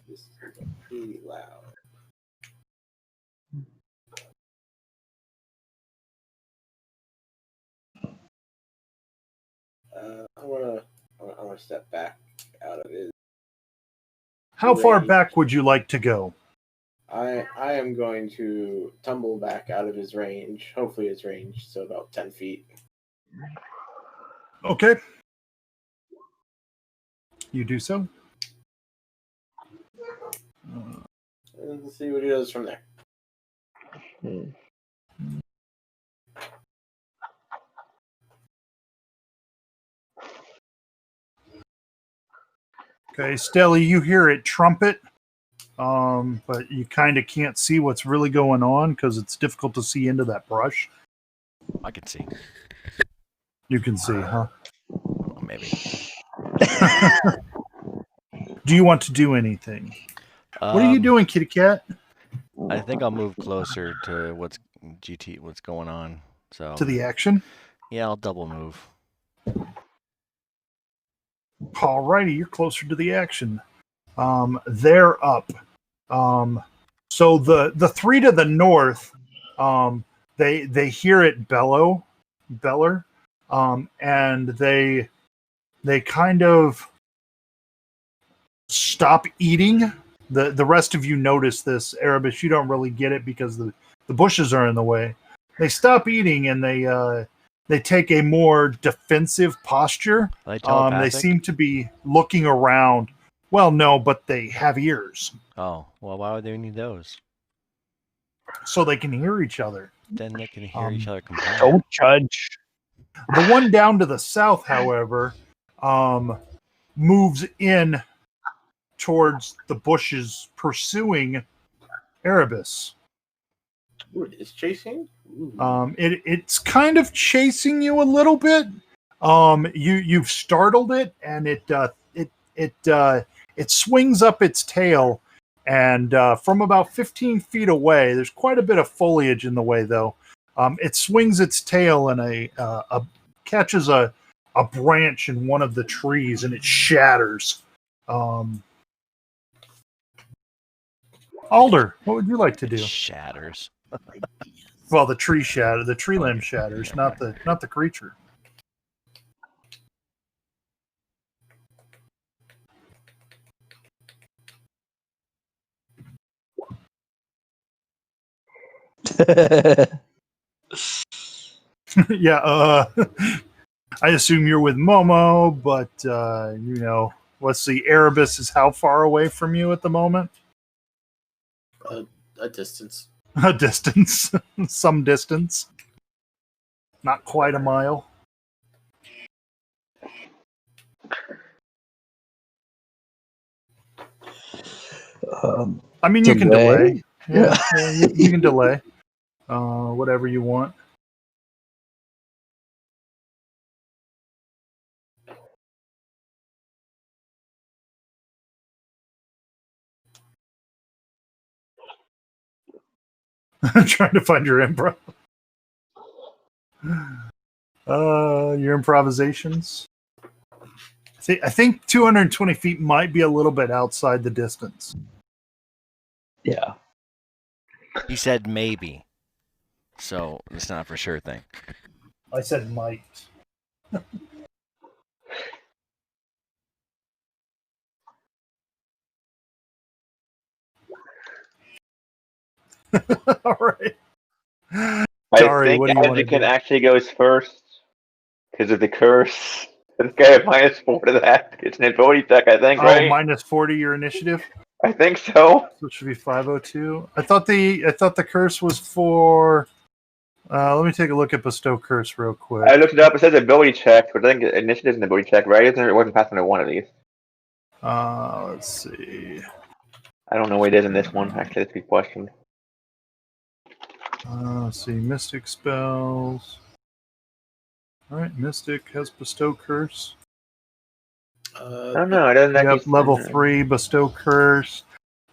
[SPEAKER 4] This is really loud. I wanna step back out of it.
[SPEAKER 1] How far
[SPEAKER 4] Range.
[SPEAKER 1] back would you like to go?
[SPEAKER 4] I am going to tumble back out of his range. Hopefully his range, so about 10 feet.
[SPEAKER 1] Okay. You do so.
[SPEAKER 4] And let's see what he does from there.
[SPEAKER 1] Okay, Stelly, you hear it trumpet, but you kind of can't see what's really going on because it's difficult to see into that brush.
[SPEAKER 2] I can see.
[SPEAKER 1] You can see, huh?
[SPEAKER 2] Well, maybe.
[SPEAKER 1] Do you want to do anything? What are you
[SPEAKER 2] Um,
[SPEAKER 1] doing, kitty cat?
[SPEAKER 2] I think I'll move closer to what's going on. So
[SPEAKER 1] To the action?
[SPEAKER 2] yeah, I'll double move.
[SPEAKER 1] Alrighty, you're closer to the action. They're up. So the three to the north, they hear it beller, and they kind of stop eating. The rest of you notice this. Erebus, you don't really get it because the bushes are in the way. They stop eating and they take a more defensive posture.
[SPEAKER 2] Are they
[SPEAKER 1] They
[SPEAKER 2] telepathic?
[SPEAKER 1] seem to be looking around. Well, no, but they have ears,
[SPEAKER 2] Oh, well, why would they need those?
[SPEAKER 1] so they can hear each other.
[SPEAKER 2] Then they can hear each other complain.
[SPEAKER 3] Don't judge.
[SPEAKER 1] The one down to the south, however, moves in towards the bushes, pursuing Erebus.
[SPEAKER 4] Ooh, it's chasing? Ooh.
[SPEAKER 1] It's kind of chasing you a little bit. You've startled it, and it swings up its tail, and from about 15 feet away, there's quite a bit of foliage in the way, though. It swings its tail and catches a branch in one of the trees, and it shatters. Alder, what would you like to do?
[SPEAKER 2] Shatters.
[SPEAKER 1] Well, the tree limb shatters, not the creature. Yeah, I assume you're with Momo, but let's see, Erebus is how far away from you at the moment?
[SPEAKER 4] A distance.
[SPEAKER 1] A distance. Some distance. Not quite a mile. I mean, you can delay. Yeah, you can delay. Whatever you want. I'm trying to find your improv. Your improvisations. I think 220 feet might be a little bit outside the distance.
[SPEAKER 3] Yeah.
[SPEAKER 2] He said maybe. So it's not for sure thing.
[SPEAKER 1] I said might. All right. Sorry,
[SPEAKER 5] I
[SPEAKER 1] what
[SPEAKER 5] think
[SPEAKER 1] do you want to
[SPEAKER 5] Adjutant
[SPEAKER 1] do?
[SPEAKER 5] actually goes first because of the curse. This guy at -4 to that. It's an ability check, I think, right?
[SPEAKER 1] Minus 40 your initiative.
[SPEAKER 5] I think so.
[SPEAKER 1] So it should be 502. I thought the curse was for. Let me take a look at bestow curse real quick.
[SPEAKER 5] I looked it up. It says ability check, but I think initiative is an ability check, right? It wasn't passed under one of these.
[SPEAKER 1] Let's see.
[SPEAKER 5] I don't know what it is in this one. Actually, that's a good question.
[SPEAKER 1] Let's see, Mystic spells. All right, Mystic has Bestow Curse.
[SPEAKER 5] Oh no, it doesn't actually.
[SPEAKER 1] Yep, level 3, Bestow Curse.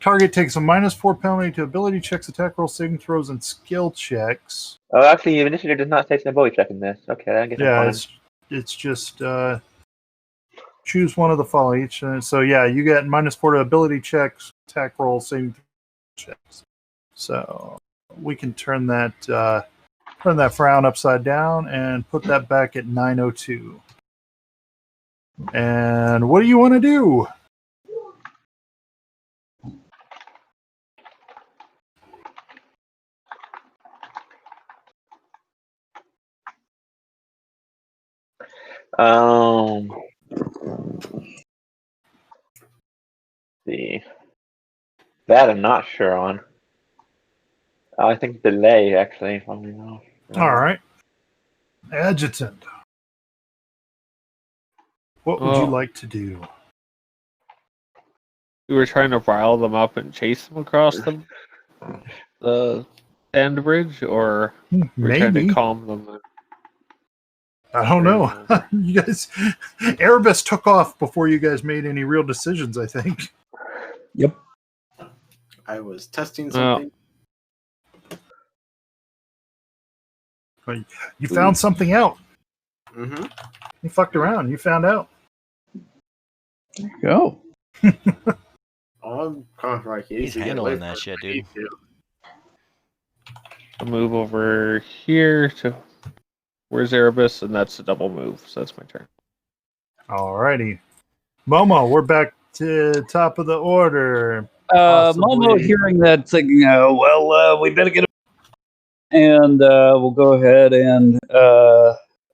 [SPEAKER 1] Target takes a -4 penalty to ability checks, attack rolls, saving throws, and skill checks.
[SPEAKER 5] Oh, actually, initiative does not take an ability check in this. Okay, I guess I'm
[SPEAKER 1] Yeah,
[SPEAKER 5] fine.
[SPEAKER 1] it's just choose one of the following each. So yeah, you get -4 to ability checks, attack rolls, saving checks. So we can turn that frown upside down and put that back at 902. And what do you want to do?
[SPEAKER 5] See. That I'm not sure on. I think delay, actually. All
[SPEAKER 1] All right. Adjutant. What would you like to do?
[SPEAKER 6] We were trying to rile them up and chase them across the end bridge, or we're trying to
[SPEAKER 1] Maybe.
[SPEAKER 6] calm them.
[SPEAKER 1] I don't know. You guys, Erebus took off before you guys made any real decisions, I think.
[SPEAKER 3] Yep.
[SPEAKER 4] I was testing something.
[SPEAKER 1] You found something out.
[SPEAKER 4] Mm-hmm.
[SPEAKER 1] You fucked around. You found out.
[SPEAKER 3] There you go.
[SPEAKER 4] I'm kind of like
[SPEAKER 2] He's handling that shit, dude.
[SPEAKER 6] I'll move over here to where's Erebus, and that's a double move, so that's my turn.
[SPEAKER 1] Alrighty. Momo, we're back to top of the order.
[SPEAKER 3] Momo hearing that thinking, we better get and we'll go ahead and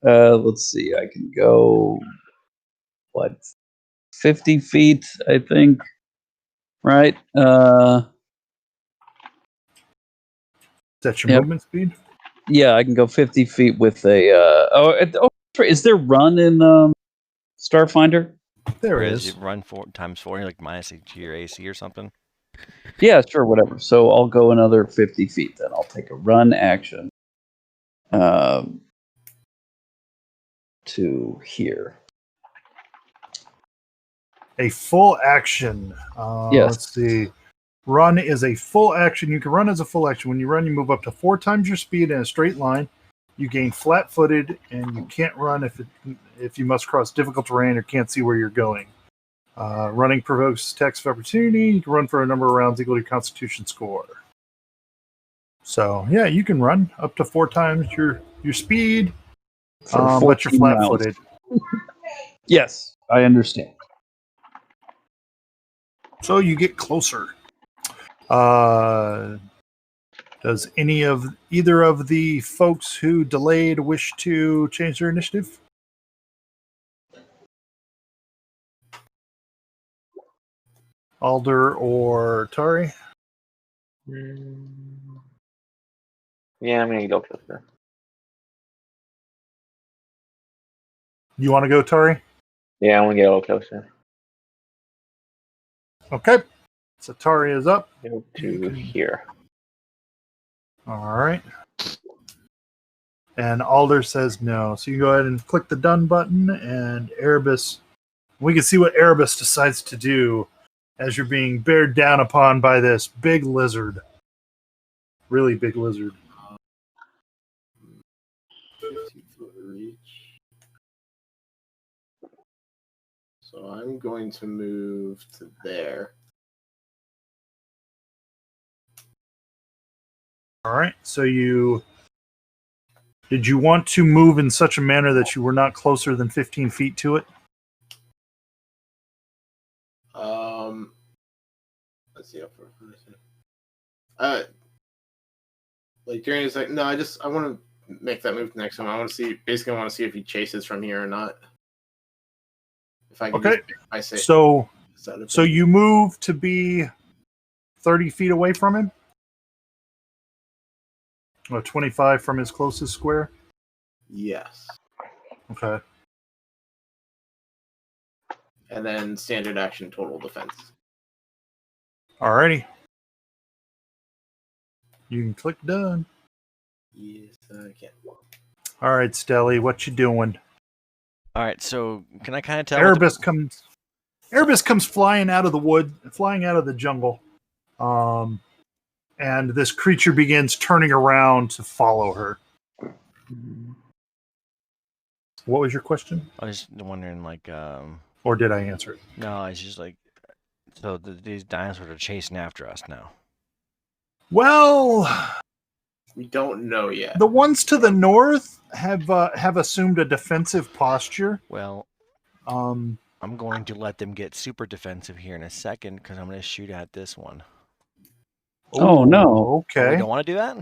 [SPEAKER 3] let's see, I can go 50 feet, I think, right?
[SPEAKER 1] That's your movement speed?
[SPEAKER 3] Yeah, I can go 50 feet with a is there run in Starfinder?
[SPEAKER 1] There
[SPEAKER 2] is.
[SPEAKER 1] is.
[SPEAKER 2] You run times 4, like minus to your AC or something.
[SPEAKER 3] Yeah, sure, whatever. So I'll go another 50 feet. Then I'll take a run action to here.
[SPEAKER 1] A full action.
[SPEAKER 3] Yes.
[SPEAKER 1] Let's see. Run is a full action. You can run as a full action. When you run, you move up to 4 times your speed in a straight line. You gain flat-footed, and you can't run if you must cross difficult terrain or can't see where you're going. Running provokes attacks of opportunity. You can run for a number of rounds equal to your Constitution score. So yeah, you can run up to 4 times your speed, but you're flat-footed.
[SPEAKER 3] Yes, I understand.
[SPEAKER 1] So you get closer. Does either of the folks who delayed wish to change their initiative? Alder or Tari?
[SPEAKER 5] Yeah, I'm gonna go closer.
[SPEAKER 1] You want to go, Tari?
[SPEAKER 5] Yeah, I want to get a little closer.
[SPEAKER 1] Okay. So Tari is up.
[SPEAKER 5] Go to here.
[SPEAKER 1] All right. And Alder says no. So you go ahead and click the done button, and Erebus. We can see what Erebus decides to do as you're being bared down upon by this big lizard. Really big lizard.
[SPEAKER 4] 50-foot reach. So I'm going to move to there.
[SPEAKER 1] All right. So did you want to move in such a manner that you were not closer than 15 feet to it?
[SPEAKER 4] Let's see how far. Like during his no, I want to make that move next time. I want to see if he chases from here or not. If I can
[SPEAKER 1] Okay.
[SPEAKER 4] I say
[SPEAKER 1] So you move to be 30 feet away from him? Or 25 from his closest square?
[SPEAKER 4] Yes.
[SPEAKER 1] Okay.
[SPEAKER 4] And then standard action, total defense.
[SPEAKER 1] Alrighty. You can click done.
[SPEAKER 4] I can't.
[SPEAKER 1] All right, Stelly, what you doing?
[SPEAKER 2] All right, so can I kind of tell? what the-
[SPEAKER 1] Erebus comes flying out of the wood, flying out of the jungle. And this creature begins turning around to follow her. What was your question?
[SPEAKER 2] I was just wondering,
[SPEAKER 1] Or did I answer it?
[SPEAKER 2] no, it's just like, so these dinosaurs are chasing after us now.
[SPEAKER 1] Well,
[SPEAKER 4] We don't know yet.
[SPEAKER 1] the ones to the north have assumed a defensive posture.
[SPEAKER 2] Well,
[SPEAKER 1] Um,
[SPEAKER 2] I'm going to let them get super defensive here in a second because I'm going to shoot at this one.
[SPEAKER 3] Oh, no.
[SPEAKER 2] Oh,
[SPEAKER 1] Okay.
[SPEAKER 2] we don't want to do that?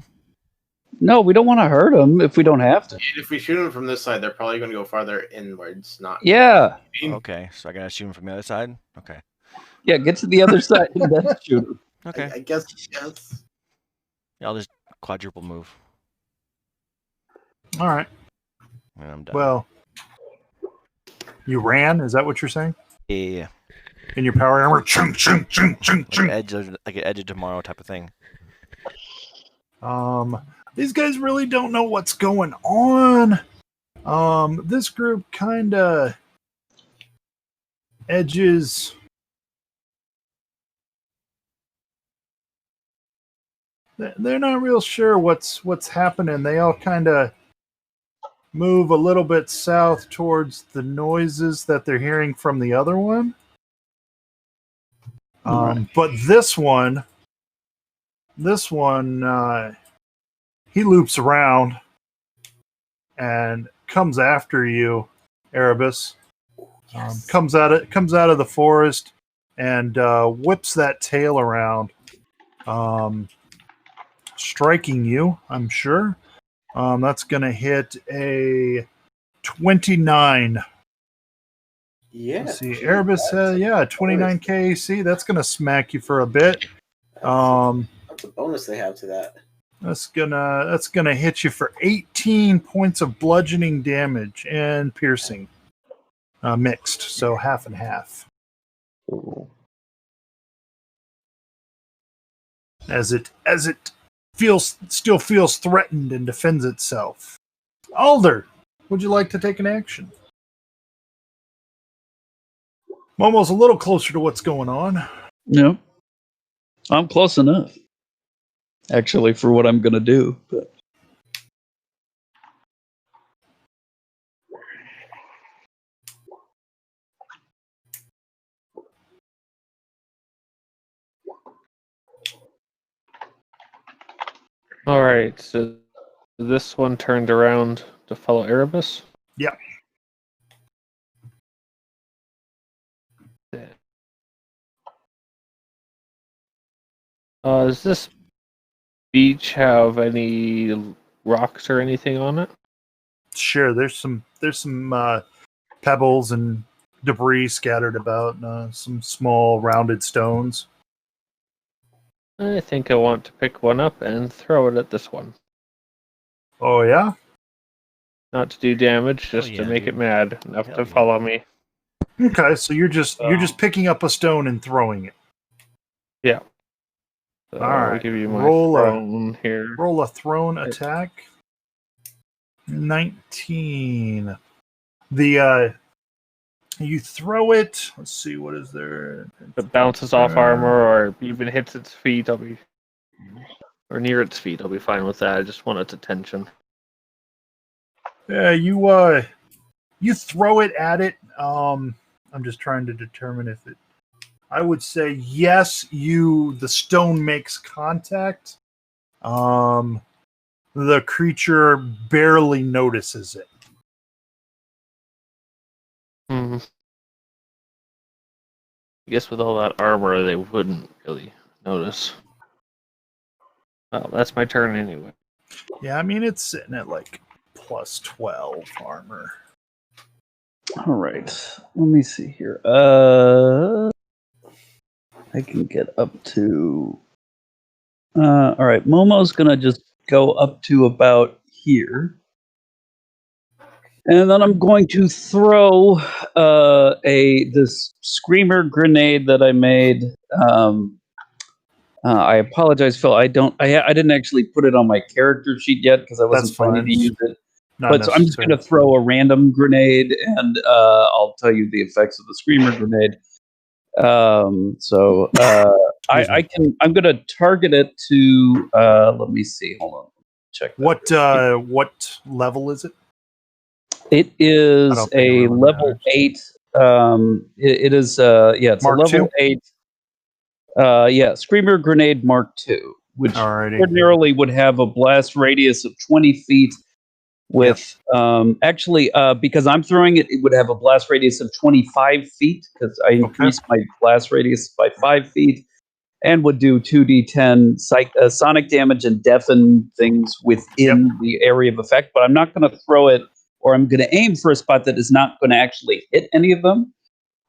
[SPEAKER 3] No, we don't want to hurt them if we don't have to.
[SPEAKER 4] And if we shoot them from this side, they're probably going to go farther inwards. Not.
[SPEAKER 3] Yeah.
[SPEAKER 2] Okay, so I got to shoot him from the other side? Okay.
[SPEAKER 3] Yeah, get to the other side and then shoot 'em.
[SPEAKER 2] Okay.
[SPEAKER 4] I guess yes.
[SPEAKER 2] I'll just quadruple move.
[SPEAKER 1] All right.
[SPEAKER 2] And I'm done.
[SPEAKER 1] Well, you ran? Is that what you're saying?
[SPEAKER 2] Yeah.
[SPEAKER 1] In your power armor? Chung, chung, chung, chung, chung.
[SPEAKER 2] Like an Edge of Tomorrow type of thing.
[SPEAKER 1] These guys really don't know what's going on. This group kind of edges. They're not real sure what's happening. They all kind of move a little bit south towards the noises that they're hearing from the other one. But this one, he loops around and comes after you, Erebus. Comes out of the forest and whips that tail around, striking you. I'm sure. That's gonna hit a 29.
[SPEAKER 4] Yeah.
[SPEAKER 1] Let's see, Erebus, 29 KAC. That's gonna smack you for a bit.
[SPEAKER 4] That's a bonus they have to that.
[SPEAKER 1] That's gonna hit you for 18 points of bludgeoning damage and piercing, mixed, so half and half. As it still feels threatened and defends itself. Alder, would you like to take an action? Momo's a little closer to what's going on.
[SPEAKER 3] No. I'm close enough. Actually, for what I'm going to do. But.
[SPEAKER 6] All right, so this one turned around to follow Erebus.
[SPEAKER 1] Yeah.
[SPEAKER 6] Does this beach have any rocks or anything on it?
[SPEAKER 1] Sure, there's some pebbles and debris scattered about, some small rounded stones.
[SPEAKER 6] I think I want to pick one up and throw it at this one.
[SPEAKER 1] Oh yeah?
[SPEAKER 6] Not to do damage, just
[SPEAKER 2] yeah,
[SPEAKER 6] to make
[SPEAKER 2] dude.
[SPEAKER 6] it mad enough
[SPEAKER 2] Hell
[SPEAKER 6] to
[SPEAKER 2] yeah.
[SPEAKER 6] follow me.
[SPEAKER 1] Okay, so you're just picking up a stone and throwing it.
[SPEAKER 6] Yeah. So
[SPEAKER 1] All
[SPEAKER 6] I'll
[SPEAKER 1] right,
[SPEAKER 6] give you my
[SPEAKER 1] roll a-
[SPEAKER 6] thrown here.
[SPEAKER 1] Roll a thrown attack. 19. You throw it. Let's see, what is there?
[SPEAKER 6] If it bounces off armor or even hits its feet, or near its feet, I'll be fine with that. I just want its attention.
[SPEAKER 1] Yeah, you throw it at it. I'm just trying to determine if it. I would say yes. The stone makes contact. The creature barely notices it.
[SPEAKER 6] I guess with all that armor, they wouldn't really notice. Well, that's my turn anyway.
[SPEAKER 1] Yeah, I mean it's sitting at like plus 12 armor.
[SPEAKER 3] All right. Let me see here. I can get up to. All right. Momo's gonna just go up to about here, and then I'm going to throw this screamer grenade that I made I apologize, Phil. I didn't actually put it on my character sheet yet because I wasn't
[SPEAKER 1] That's
[SPEAKER 3] planning
[SPEAKER 1] fine.
[SPEAKER 3] to use it.
[SPEAKER 1] Not
[SPEAKER 3] But so I'm just
[SPEAKER 1] necessary.
[SPEAKER 3] going to throw a random grenade, and I'll tell you the effects of the screamer grenade. I'm going to target it to. Let me see. Hold on. Check that.
[SPEAKER 1] What level is it?
[SPEAKER 3] It is
[SPEAKER 1] don't think it
[SPEAKER 3] a
[SPEAKER 1] really
[SPEAKER 3] level
[SPEAKER 1] matters.
[SPEAKER 3] 8. It is. It's
[SPEAKER 1] Mark
[SPEAKER 3] a level
[SPEAKER 1] II?
[SPEAKER 3] 8. Screamer grenade Mark II, which
[SPEAKER 1] Alrighty.
[SPEAKER 3] ordinarily would have a blast radius of 20 feet. With because I'm throwing it, it would have a blast radius of 25 feet because I increased my blast radius by 5 feet, and would do 2d10 sonic damage and deafen things within the area of effect. But I'm not going to throw it, or I'm going to aim for a spot that is not going to actually hit any of them.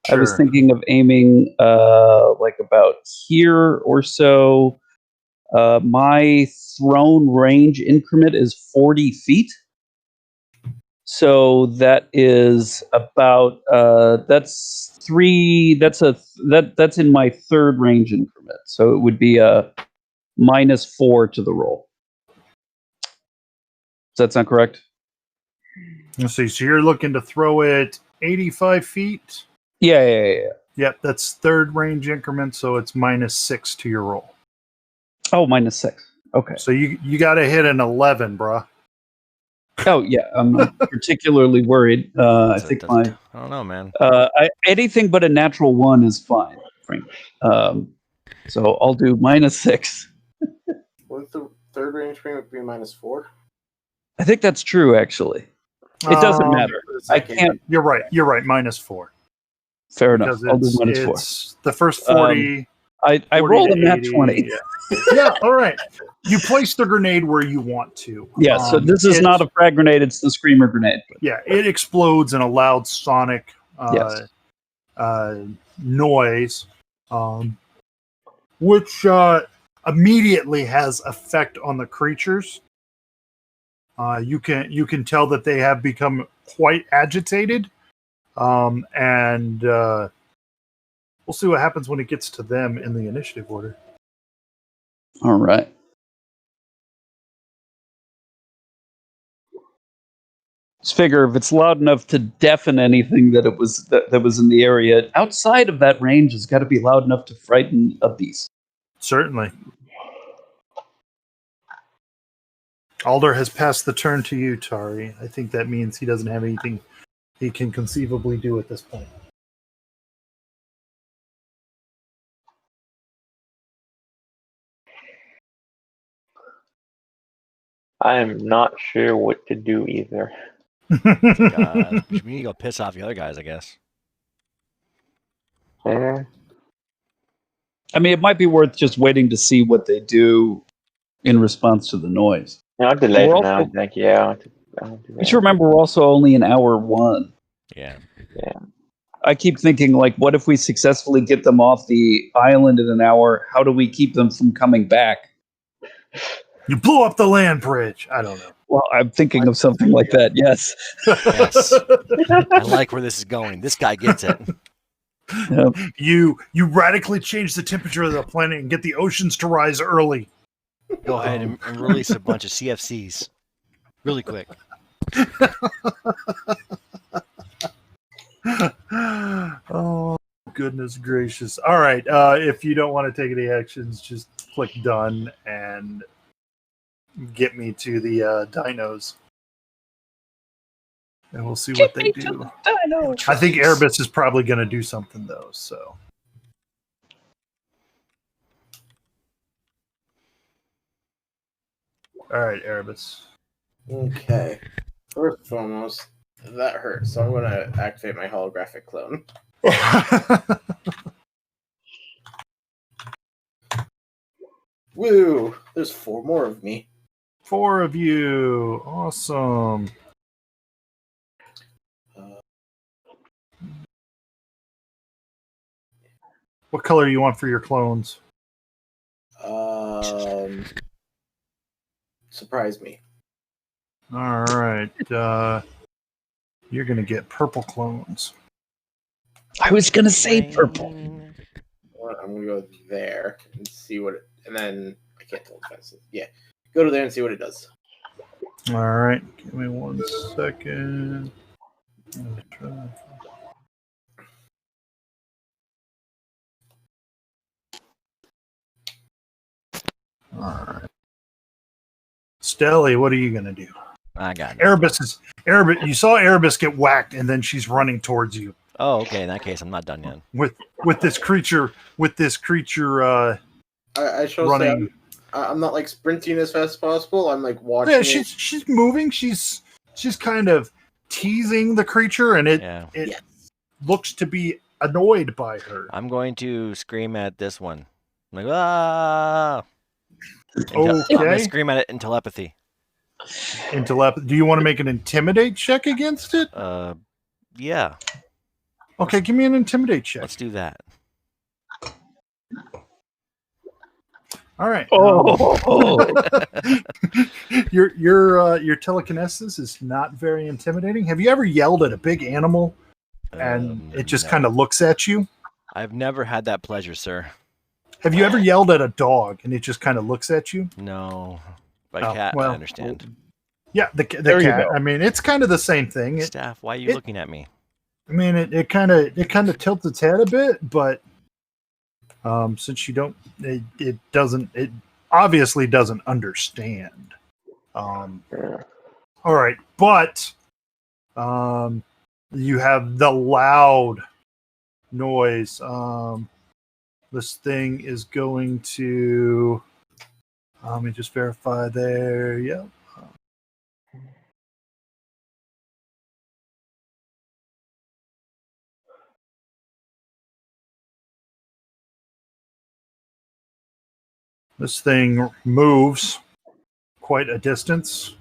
[SPEAKER 1] Sure.
[SPEAKER 3] I was thinking of aiming like about here or so. My thrown range increment is 40 feet. So that is about that's in my third range increment. So it would be a -4 to the roll. Does that sound correct?
[SPEAKER 1] Let's see. So you're looking to throw it 85 feet?
[SPEAKER 3] Yeah.
[SPEAKER 1] Yep, that's third range increment, so it's -6 to your roll.
[SPEAKER 3] Oh, -6. Okay.
[SPEAKER 1] So you got to hit an 11, bruh.
[SPEAKER 3] Oh yeah, I'm particularly worried. I think
[SPEAKER 2] I don't know, man.
[SPEAKER 3] anything but a natural 1 is fine, frankly. So I'll do -6.
[SPEAKER 4] Wouldn't the third range increment be -4?
[SPEAKER 3] I think that's true, actually. It doesn't matter. I can't.
[SPEAKER 1] You're right. -4.
[SPEAKER 3] Fair enough. I'll do -4.
[SPEAKER 1] It's the first 40.
[SPEAKER 3] I
[SPEAKER 1] 40
[SPEAKER 3] rolled
[SPEAKER 1] to
[SPEAKER 3] a nat
[SPEAKER 1] 80,
[SPEAKER 3] 20.
[SPEAKER 1] Yeah, all right. You place the grenade where you want to.
[SPEAKER 3] Yeah, so this is not a frag grenade, it's the screamer grenade.
[SPEAKER 1] Yeah, it explodes in a loud sonic noise, which immediately has effect on the creatures. You can tell that they have become quite agitated, and we'll see what happens when it gets to them in the initiative order.
[SPEAKER 3] All right. Just figure if it's loud enough to deafen anything that was in the area outside of that range, it's got to be loud enough to frighten a beast.
[SPEAKER 1] Certainly. Alder has passed the turn to you, Tari. I think that means he doesn't have anything he can conceivably do at this point.
[SPEAKER 5] I am not sure what to do either.
[SPEAKER 2] We need to go piss off the other guys, I guess.
[SPEAKER 5] Yeah.
[SPEAKER 3] I mean, it might be worth just waiting to see what they do in response to the noise.
[SPEAKER 5] No, I'll delay
[SPEAKER 3] We're
[SPEAKER 5] for
[SPEAKER 3] also-
[SPEAKER 5] now. I think, yeah.
[SPEAKER 3] You should remember we're also only in hour 1.
[SPEAKER 2] Yeah.
[SPEAKER 3] I keep thinking, like, what if we successfully get them off the island in an hour? How do we keep them from coming back?
[SPEAKER 1] You blew up the land bridge. I don't know.
[SPEAKER 3] Well, I'm thinking of something like that, yes.
[SPEAKER 2] Yes. I like where this is going. This guy gets it.
[SPEAKER 3] Yep.
[SPEAKER 1] You radically change the temperature of the planet and get the oceans to rise early.
[SPEAKER 2] Go ahead and release a bunch of CFCs really quick.
[SPEAKER 1] Oh, goodness gracious. All right. If you don't want to take any actions, just click done and get me to the dinos. And we'll see what they do. I think Erebus is probably going to do something, though. So. All right, Erebus.
[SPEAKER 4] Okay. First and foremost, that hurts, so I'm going to activate my holographic clone. Woo! There's 4 more of me.
[SPEAKER 1] 4 of you. Awesome. What color do you want for your clones?
[SPEAKER 4] Surprise me.
[SPEAKER 1] All right. You're going to get purple clones.
[SPEAKER 3] I was going to say purple.
[SPEAKER 4] I'm gonna go there and see what and then I can't tell the fast. Yeah. Go to there and see what it does.
[SPEAKER 9] All right, give me 1 second. Let me try. All right, Stelly, what are you gonna do?
[SPEAKER 2] I got it.
[SPEAKER 9] Erebus. You saw Erebus get whacked, and then she's running towards you
[SPEAKER 2] Oh, okay. In that case, I'm not done yet.
[SPEAKER 9] with this creature.
[SPEAKER 4] I shall
[SPEAKER 9] running.
[SPEAKER 4] say I'm not like sprinting as fast as possible. I'm like watching.
[SPEAKER 9] Yeah, she's moving. She's kind of teasing the creature, and it looks to be annoyed by her.
[SPEAKER 2] I'm going to scream at this one. I'm like, ah! I'm
[SPEAKER 9] Okay.
[SPEAKER 2] going to scream at it in telepathy.
[SPEAKER 9] Do you want to make an intimidate check against it?
[SPEAKER 2] Yeah.
[SPEAKER 9] Okay, give me an intimidate check.
[SPEAKER 2] Let's do that.
[SPEAKER 9] All right.
[SPEAKER 3] Oh,
[SPEAKER 9] Your telekinesis is not very intimidating. Have you ever yelled at a big animal and it just
[SPEAKER 2] No.
[SPEAKER 9] kind of looks at you?
[SPEAKER 2] I've never had that pleasure, sir.
[SPEAKER 9] Have you ever yelled at a dog and it just kind of looks at you?
[SPEAKER 2] No. By
[SPEAKER 9] Oh,
[SPEAKER 2] cat,
[SPEAKER 9] well,
[SPEAKER 2] I understand.
[SPEAKER 9] Yeah, the
[SPEAKER 3] There you
[SPEAKER 9] cat.
[SPEAKER 3] go.
[SPEAKER 9] I mean, it's kind of the same thing.
[SPEAKER 2] Staff, why are you looking at me?
[SPEAKER 9] I mean, it kind of tilts its head a bit, but since you don't, it obviously doesn't understand. All right, but you have the loud noise. This thing is going to. Let me just verify there. Yep. This thing moves quite a distance.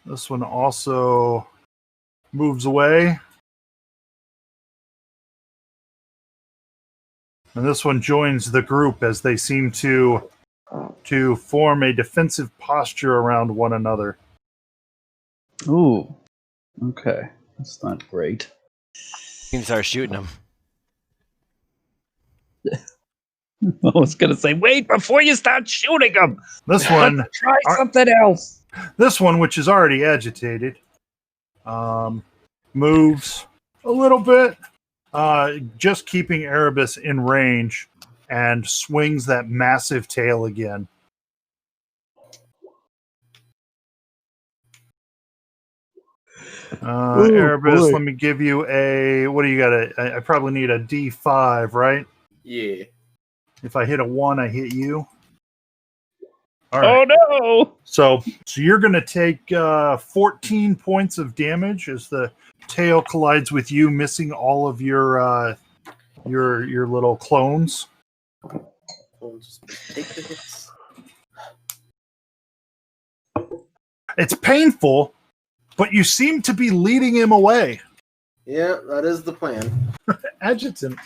[SPEAKER 9] This one also moves away. And this one joins the group as they seem to form a defensive posture around one another.
[SPEAKER 3] ooh, okay, that's not great.
[SPEAKER 2] You can start shooting them.
[SPEAKER 3] I was gonna say, wait before you start shooting them.
[SPEAKER 9] This one,
[SPEAKER 3] Let's try something else.
[SPEAKER 9] this one, which is already agitated, moves a little bit, just keeping Erebus in range, and swings that massive tail again.
[SPEAKER 3] Ooh,
[SPEAKER 9] Erebus,
[SPEAKER 3] boy.
[SPEAKER 9] let me give you a. What do you got? I probably need a D5, right?
[SPEAKER 4] Yeah.
[SPEAKER 9] If I hit a 1, I hit you. All right.
[SPEAKER 3] Oh no!
[SPEAKER 9] So you're going to take 14 points of damage as the tail collides with you, missing all of your little clones.
[SPEAKER 4] We'll just take the hits.
[SPEAKER 9] It's painful, but you seem to be leading him away.
[SPEAKER 4] Yeah, that is the plan.
[SPEAKER 9] Adjutant.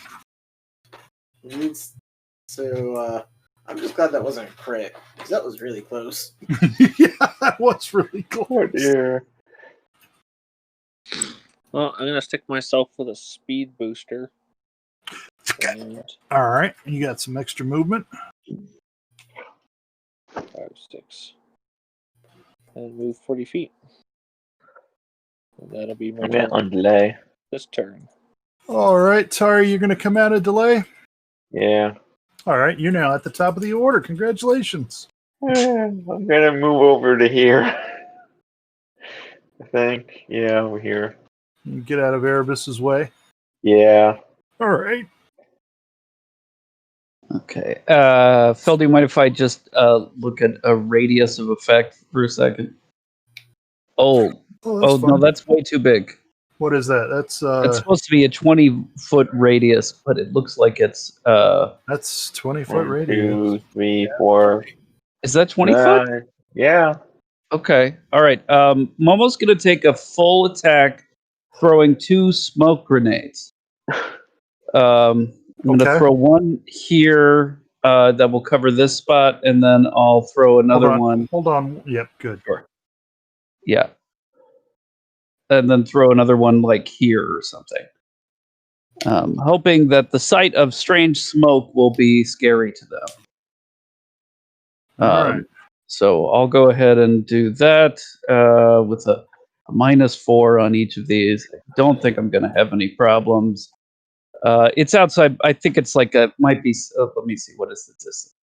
[SPEAKER 4] So I'm just glad that wasn't a crit, because that was really close.
[SPEAKER 9] Yeah, that was really close.
[SPEAKER 5] Oh dear.
[SPEAKER 6] Well, I'm gonna stick myself with a speed booster. And
[SPEAKER 9] All right, you got some extra movement.
[SPEAKER 6] 5, 6. And move 40 feet. And that'll be my
[SPEAKER 5] I meant
[SPEAKER 6] turn
[SPEAKER 5] on delay.
[SPEAKER 6] this turn.
[SPEAKER 9] All right, Tari, you're going to come out of delay.
[SPEAKER 5] Yeah.
[SPEAKER 9] All right, you're now at the top of the order. Congratulations.
[SPEAKER 5] I'm gonna move over to here. I think. Yeah, over here.
[SPEAKER 9] You get out of Erebus's way.
[SPEAKER 5] Yeah.
[SPEAKER 9] All right.
[SPEAKER 3] Okay. Phil, do you mind if I just look at a radius of effect for a second? Oh,
[SPEAKER 9] That's
[SPEAKER 3] no,
[SPEAKER 9] fine.
[SPEAKER 3] that's way too big.
[SPEAKER 9] What is that? That's
[SPEAKER 3] It's supposed to be a 20-foot radius, but it looks like it's
[SPEAKER 9] 20-foot
[SPEAKER 5] 1,
[SPEAKER 9] radius.
[SPEAKER 5] 2, 3, 4.
[SPEAKER 3] is that 20 foot?
[SPEAKER 5] Yeah.
[SPEAKER 3] Okay. All right. Momo's gonna take a full attack, throwing 2 smoke grenades. I'm gonna
[SPEAKER 9] Okay.
[SPEAKER 3] throw one here that will cover this spot, and then I'll throw another one.
[SPEAKER 9] Hold on. Yep, good.
[SPEAKER 3] Yeah. And then throw another one like here or something. hoping that the sight of strange smoke will be scary to them.
[SPEAKER 9] All right.
[SPEAKER 3] So I'll go ahead and do that with a -4 on each of these. I don't think I'm going to have any problems. It's outside. I think it's like might be. Let me see. What is the distance?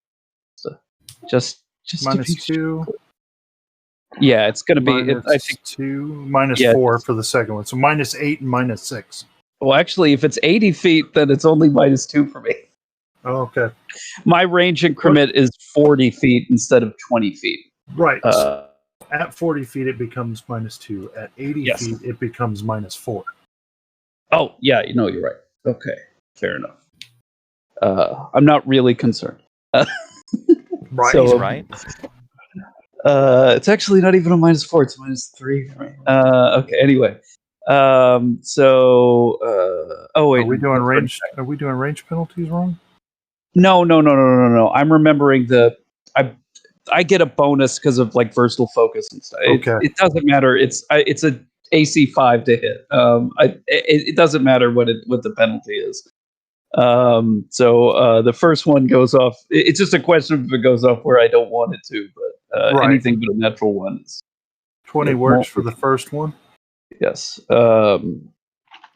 [SPEAKER 3] So just
[SPEAKER 9] -2.
[SPEAKER 3] Yeah, it's going to be. I think
[SPEAKER 9] -2,
[SPEAKER 3] Yeah,
[SPEAKER 9] -4 for the second one. So -8 and -6.
[SPEAKER 3] Well, actually, if it's 80 feet, then it's only -2 for me.
[SPEAKER 9] Oh, okay.
[SPEAKER 3] My range increment is 40 feet instead of 20 feet.
[SPEAKER 9] Right. At 40 feet, it becomes -2. At 80
[SPEAKER 3] Yes.
[SPEAKER 9] feet, it becomes -4.
[SPEAKER 3] Oh, yeah, you're right. Okay, fair enough. I'm not really concerned.
[SPEAKER 9] Right.
[SPEAKER 3] So,
[SPEAKER 2] Right?
[SPEAKER 3] It's actually not even a -4; it's -3. Right? Okay. Anyway, oh wait,
[SPEAKER 9] Are we doing range? Are we doing range penalties wrong?
[SPEAKER 3] No. I'm remembering I get a bonus because of like versatile focus and stuff.
[SPEAKER 9] Okay.
[SPEAKER 3] It doesn't matter. It's a AC 5 to hit. It doesn't matter what the penalty is. The first one goes off. It's just a question if it goes off where I don't want it to, but
[SPEAKER 9] Right.
[SPEAKER 3] anything but a natural one is
[SPEAKER 9] 20 works for the first one.
[SPEAKER 3] yes. That's a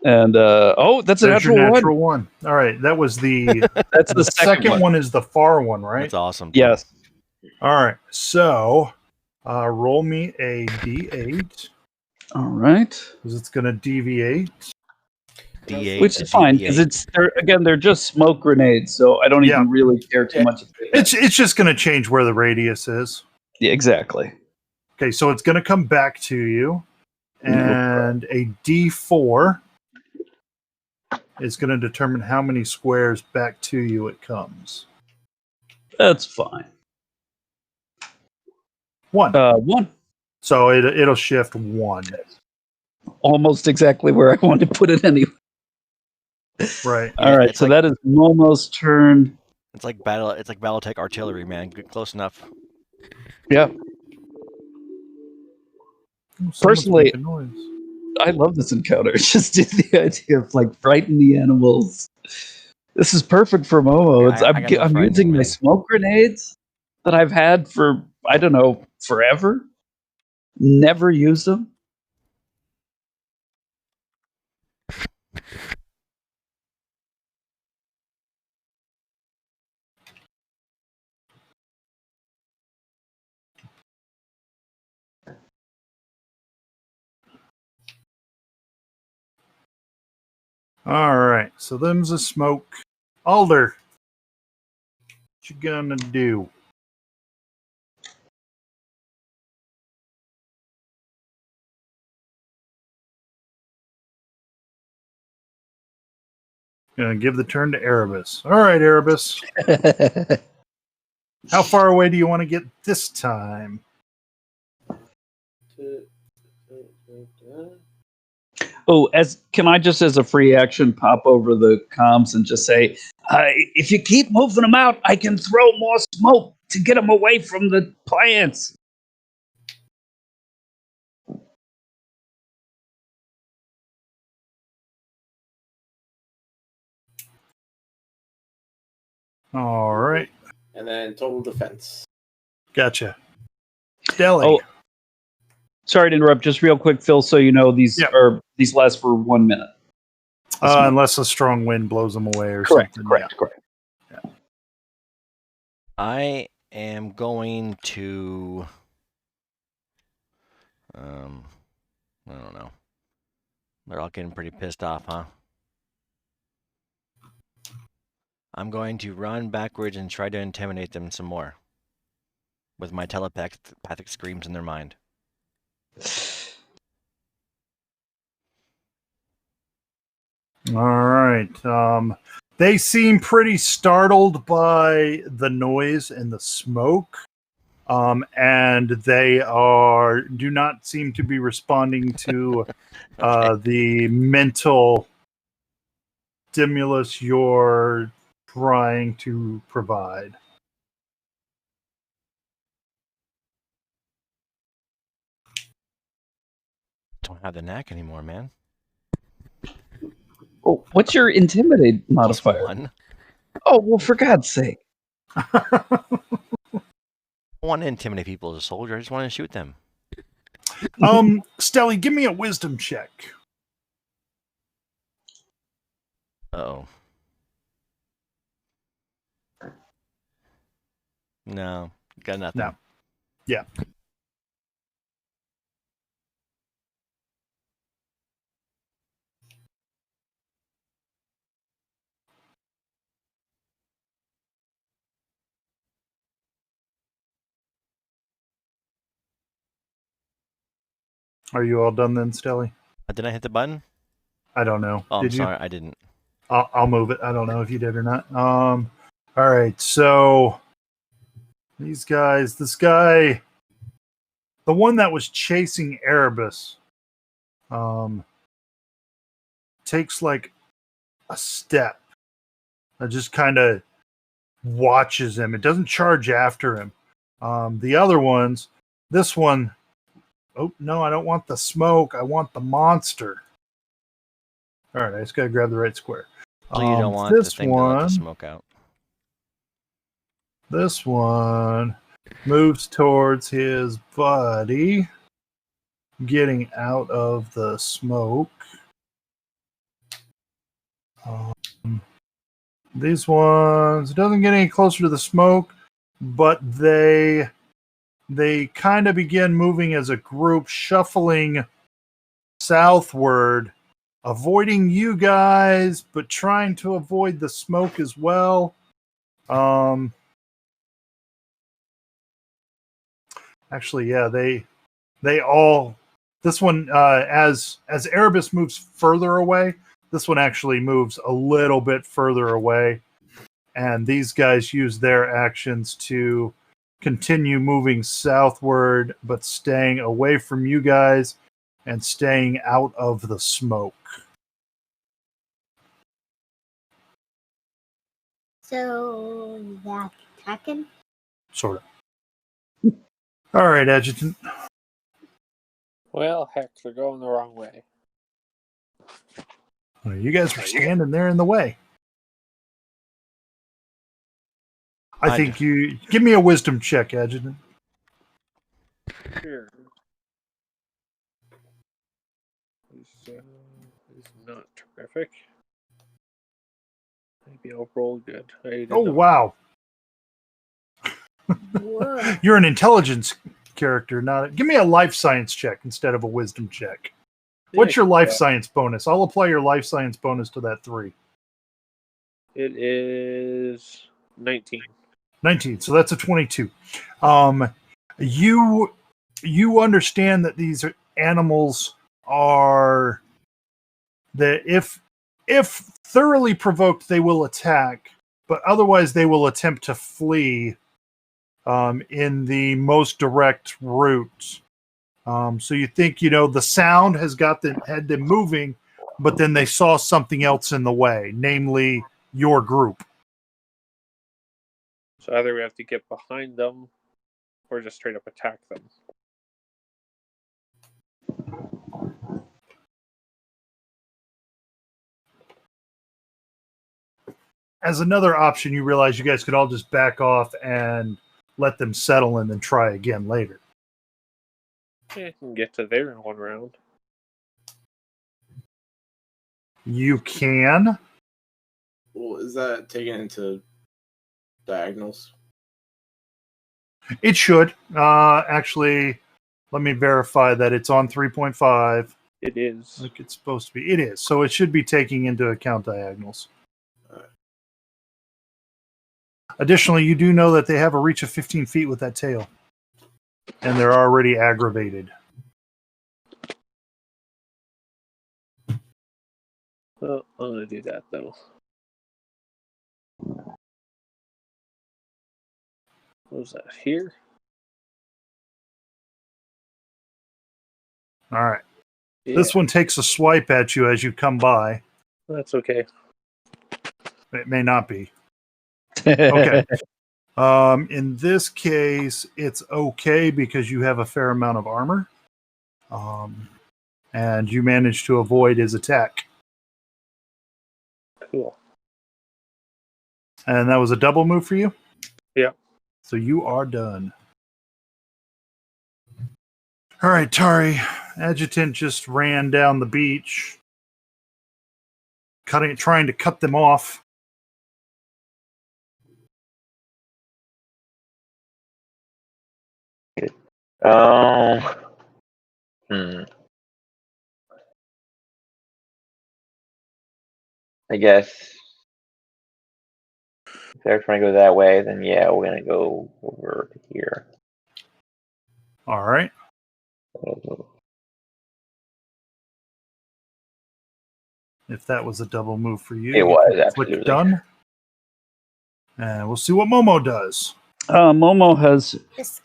[SPEAKER 9] There's your
[SPEAKER 3] natural
[SPEAKER 9] natural one. All right. That was the.
[SPEAKER 3] That's
[SPEAKER 9] the second one is the far one, right?
[SPEAKER 2] That's awesome. Dude.
[SPEAKER 3] Yes.
[SPEAKER 9] All right. So, roll me a D8
[SPEAKER 3] All right.
[SPEAKER 9] because it's going to deviate.
[SPEAKER 2] D8
[SPEAKER 3] Which
[SPEAKER 2] to
[SPEAKER 3] is fine because
[SPEAKER 2] deviate.
[SPEAKER 3] they're just smoke grenades, so I don't
[SPEAKER 9] Yeah.
[SPEAKER 3] even really care too much.
[SPEAKER 9] It's just going to change where the radius is.
[SPEAKER 3] Yeah, exactly.
[SPEAKER 9] Okay, so it's going to come back to you, and a D4 is going to determine how many squares back to you it comes.
[SPEAKER 3] That's fine.
[SPEAKER 9] 1.
[SPEAKER 3] 1.
[SPEAKER 9] So it'll shift 1.
[SPEAKER 3] Almost exactly where I wanted to put it anyway.
[SPEAKER 9] Right.
[SPEAKER 3] All right, so that is Momo's turn.
[SPEAKER 2] It's like BattleTech artillery, man. Close enough.
[SPEAKER 3] Yeah.
[SPEAKER 9] Someone's
[SPEAKER 3] Personally,
[SPEAKER 9] making noise.
[SPEAKER 3] I love this encounter. It's just the idea of like frighten the animals. This is perfect for Momo.
[SPEAKER 2] Yeah, I got no
[SPEAKER 3] I'm
[SPEAKER 2] frightening,
[SPEAKER 3] using my
[SPEAKER 2] man.
[SPEAKER 3] smoke grenades that I've had for I don't know forever. Never used them.
[SPEAKER 9] All right, so them's a smoke. Alder, what you gonna do? Gonna give the turn to Erebus. All right, Erebus. How far away do you want to get this time?
[SPEAKER 3] Oh, can I just as a free action pop over the comms and just say, if you keep moving them out, I can throw more smoke to get them away from the plants.
[SPEAKER 9] All right,
[SPEAKER 4] And then total defense.
[SPEAKER 9] gotcha. Deli.
[SPEAKER 3] Oh, sorry to interrupt. Just real quick, Phil. So you know these last for 1 minute.
[SPEAKER 9] Unless a strong wind blows them away or something.
[SPEAKER 3] Correct.
[SPEAKER 9] Yeah.
[SPEAKER 2] I am going to. I don't know. They're all getting pretty pissed off, huh? I'm going to run backwards and try to intimidate them some more. With my telepathic screams in their mind.
[SPEAKER 9] All right. They seem pretty startled by the noise and the smoke. And they do not seem to be responding to the mental stimulus you're trying to provide.
[SPEAKER 2] Don't have the knack anymore, man.
[SPEAKER 3] Oh, what's your intimidate modifier?
[SPEAKER 2] +1.
[SPEAKER 3] Oh, well, for God's sake.
[SPEAKER 2] I don't want to intimidate people as a soldier. I just want to shoot them.
[SPEAKER 9] Stelly, give me a wisdom check.
[SPEAKER 2] Uh-oh. No, got nothing.
[SPEAKER 9] No. Yeah. Are you all done then, Stelly?
[SPEAKER 2] Did I hit the button?
[SPEAKER 9] I don't know.
[SPEAKER 2] Oh,
[SPEAKER 9] Did
[SPEAKER 2] I'm
[SPEAKER 9] you?
[SPEAKER 2] sorry. I didn't.
[SPEAKER 9] I'll move it. I don't know if you did or not. All right. So these guys, this guy, the one that was chasing Erebus, takes like a step. It just kind of watches him. It doesn't charge after him. The other ones, this one, oh no, I don't want the smoke. I want the monster. All right, I just gotta grab the right square.
[SPEAKER 2] So you don't want the
[SPEAKER 9] this
[SPEAKER 2] thing to let the
[SPEAKER 9] one,
[SPEAKER 2] smoke out.
[SPEAKER 9] this one moves towards his buddy, getting out of the smoke. These ones doesn't get any closer to the smoke, but they kind of begin moving as a group, shuffling southward, avoiding you guys, but trying to avoid the smoke as well. Actually, yeah, they all. This one, as Erebus moves further away, this one actually moves a little bit further away, and these guys use their actions to continue moving southward, but staying away from you guys and staying out of the smoke.
[SPEAKER 10] So that attacking?
[SPEAKER 9] Sort of. All right, Adjutant.
[SPEAKER 11] Well, heck, they're going the wrong way.
[SPEAKER 9] You guys were standing there in the way. I think you give me a wisdom check, Adjutant.
[SPEAKER 11] Sure. It's not terrific. Maybe I'll roll good.
[SPEAKER 9] Wow. You're an intelligence character, not. Give me a life science check instead of a wisdom check. What's your life science bonus? I'll apply your life science bonus to that 3.
[SPEAKER 11] It is 19.
[SPEAKER 9] 19. So that's a 22. You understand that these animals are that if thoroughly provoked, they will attack, but otherwise they will attempt to flee in the most direct route. So you think, the sound had them moving, but then they saw something else in the way, namely your group.
[SPEAKER 11] So either we have to get behind them or just straight up attack them.
[SPEAKER 9] As another option, you realize you guys could all just back off and let them settle and then try again later.
[SPEAKER 11] Yeah, I can get to there in one round.
[SPEAKER 9] You can.
[SPEAKER 4] Well, is that taken into diagonals?
[SPEAKER 9] It should. Actually, let me verify that it's on 3.5.
[SPEAKER 11] It is.
[SPEAKER 9] Like it's supposed to be. It is. So it should be taking into account diagonals. Additionally, you do know that they have a reach of 15 feet with that tail. And they're already aggravated.
[SPEAKER 11] Well, I'm going to do that, though. What was that? Here?
[SPEAKER 9] All right.
[SPEAKER 11] Yeah.
[SPEAKER 9] This one takes a swipe at you as you come by.
[SPEAKER 11] That's okay.
[SPEAKER 9] It may not be. Okay. In this case, it's okay because you have a fair amount of armor. And you managed to avoid his attack.
[SPEAKER 11] Cool.
[SPEAKER 9] And that was a double move for you?
[SPEAKER 11] Yeah.
[SPEAKER 9] So you are done. All right, Tari. Adjutant just ran down the beach, trying to cut them off.
[SPEAKER 5] I guess if they're trying to go that way, then yeah, we're gonna go over to here.
[SPEAKER 9] All right. If that was a double move for you,
[SPEAKER 5] It
[SPEAKER 9] you
[SPEAKER 5] was,
[SPEAKER 9] can
[SPEAKER 5] absolutely.
[SPEAKER 9] click done. And we'll see what Momo does.
[SPEAKER 3] Momo has.